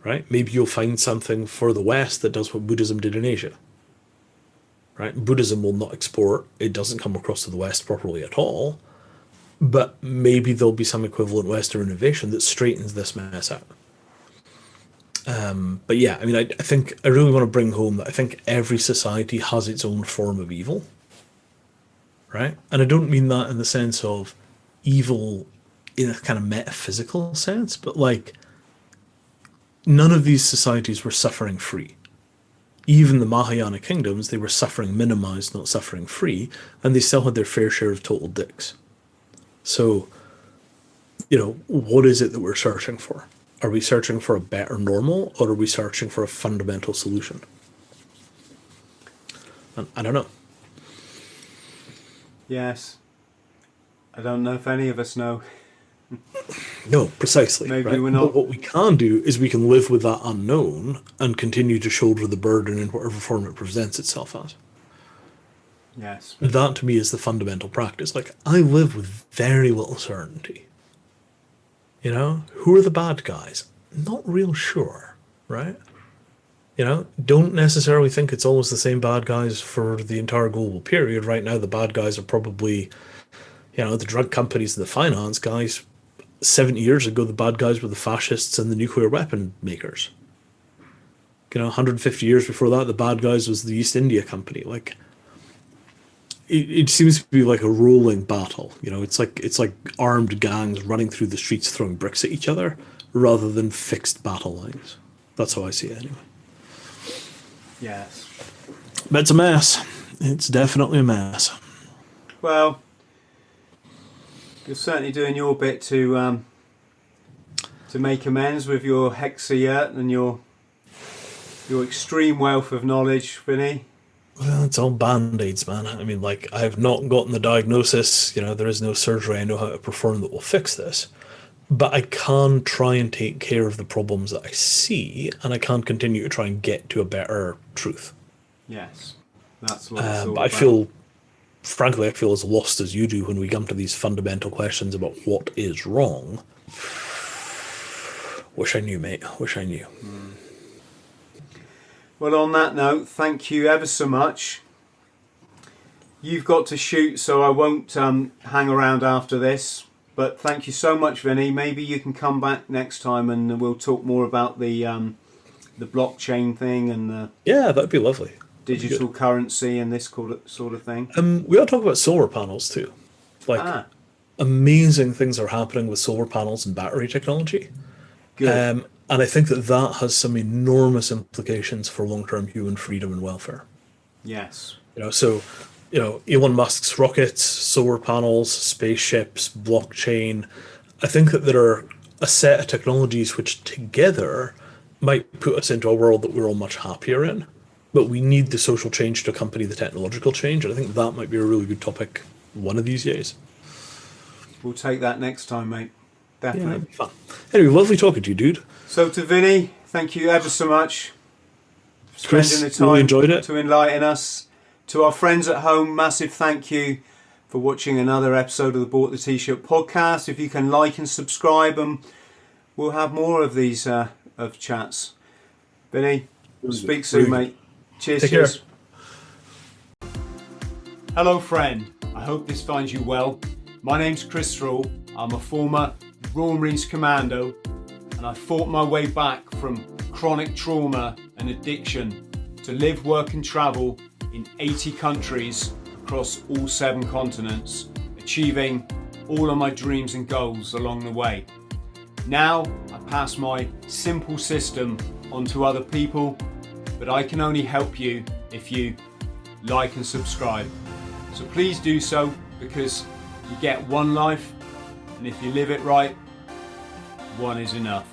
Right? Maybe you'll find something for the West that does what Buddhism did in Asia. Right? Buddhism will not export. It doesn't come across to the West properly at all. But maybe there'll be some equivalent Western innovation that straightens this mess out. But yeah, I mean, I think I really want to bring home that I think every society has its own form of evil. Right? And I don't mean that in the sense of evil in a kind of metaphysical sense, but like none of these societies were suffering free. Even the Mahayana kingdoms, they were suffering minimized, not suffering free, and they still had their fair share of total dicks. So, you know, what is it that we're searching for? Are we searching for a better normal, or are we searching for a fundamental solution? And I don't know. Yes. I don't know if any of us know. No, precisely. Maybe right? we're not. But what we can do is we can live with that unknown and continue to shoulder the burden in whatever form it presents itself as. Yes. That to me is the fundamental practice. Like, I live with very little certainty. You know, who are the bad guys? Not real sure, right? You know, don't necessarily think it's always the same bad guys for the entire global period. Right now, the bad guys are probably, you know, the drug companies and the finance guys. 70 years ago, the bad guys were the fascists and the nuclear weapon makers. You know, 150 years before that, the bad guys was the East India Company. Like, it seems to be like a rolling battle. You know, it's like armed gangs running through the streets throwing bricks at each other rather than fixed battle lines. That's how I see it anyway. Yes. But it's a mess. It's definitely a mess. Well, you're certainly doing your bit to make amends with your hexayurt and your extreme wealth of knowledge, Vinny. Well, it's all band-aids, man. I mean, like, I have not gotten the diagnosis. You know, there is no surgery I know how to perform that will fix this. But I can try and take care of the problems that I see, and I can continue to try and get to a better truth. Yes, that's what it's all but I about. Frankly, I feel as lost as you do when we come to these fundamental questions about what is wrong. Wish I knew, mate. Wish I knew. Well, on that note, thank you ever so much. You've got to shoot, so I won't hang around after this. But thank you so much, Vinny. Maybe you can come back next time and we'll talk more about the blockchain thing and the That'd be lovely. Digital currency and this sort of thing. We ought to talk about solar panels too. Like, amazing things are happening with solar panels and battery technology. Good. And I think that has some enormous implications for long-term human freedom and welfare. Yes. You know, so, you know, Elon Musk's rockets, solar panels, spaceships, blockchain. I think that there are a set of technologies which together might put us into a world that we're all much happier in. But we need the social change to accompany the technological change. And I think that might be a really good topic one of these days. We'll take that next time, mate. Definitely. Yeah, that'd be fun. Anyway, lovely talking to you, dude. So to Vinny, thank you ever so much for Chris, spending the time really enjoyed it. to enlighten us. To our friends at home, massive thank you for watching another episode of the Bought the T-Shirt podcast. If you can like and subscribe, and we'll have more of these of chats. Vinny, we'll speak soon, mate. Cheers. Take cheers. care. Hello, friend. I hope this finds you well. My name's Chris THRALL. I'm a former Royal Marines Commando, and I fought my way back from chronic trauma and addiction to live, work and travel in 80 countries across all 7 continents, achieving all of my dreams and goals along the way. Now I pass my simple system on to other people, but I can only help you if you like and subscribe. So please do so, because you get one life, and if you live it right, one is enough.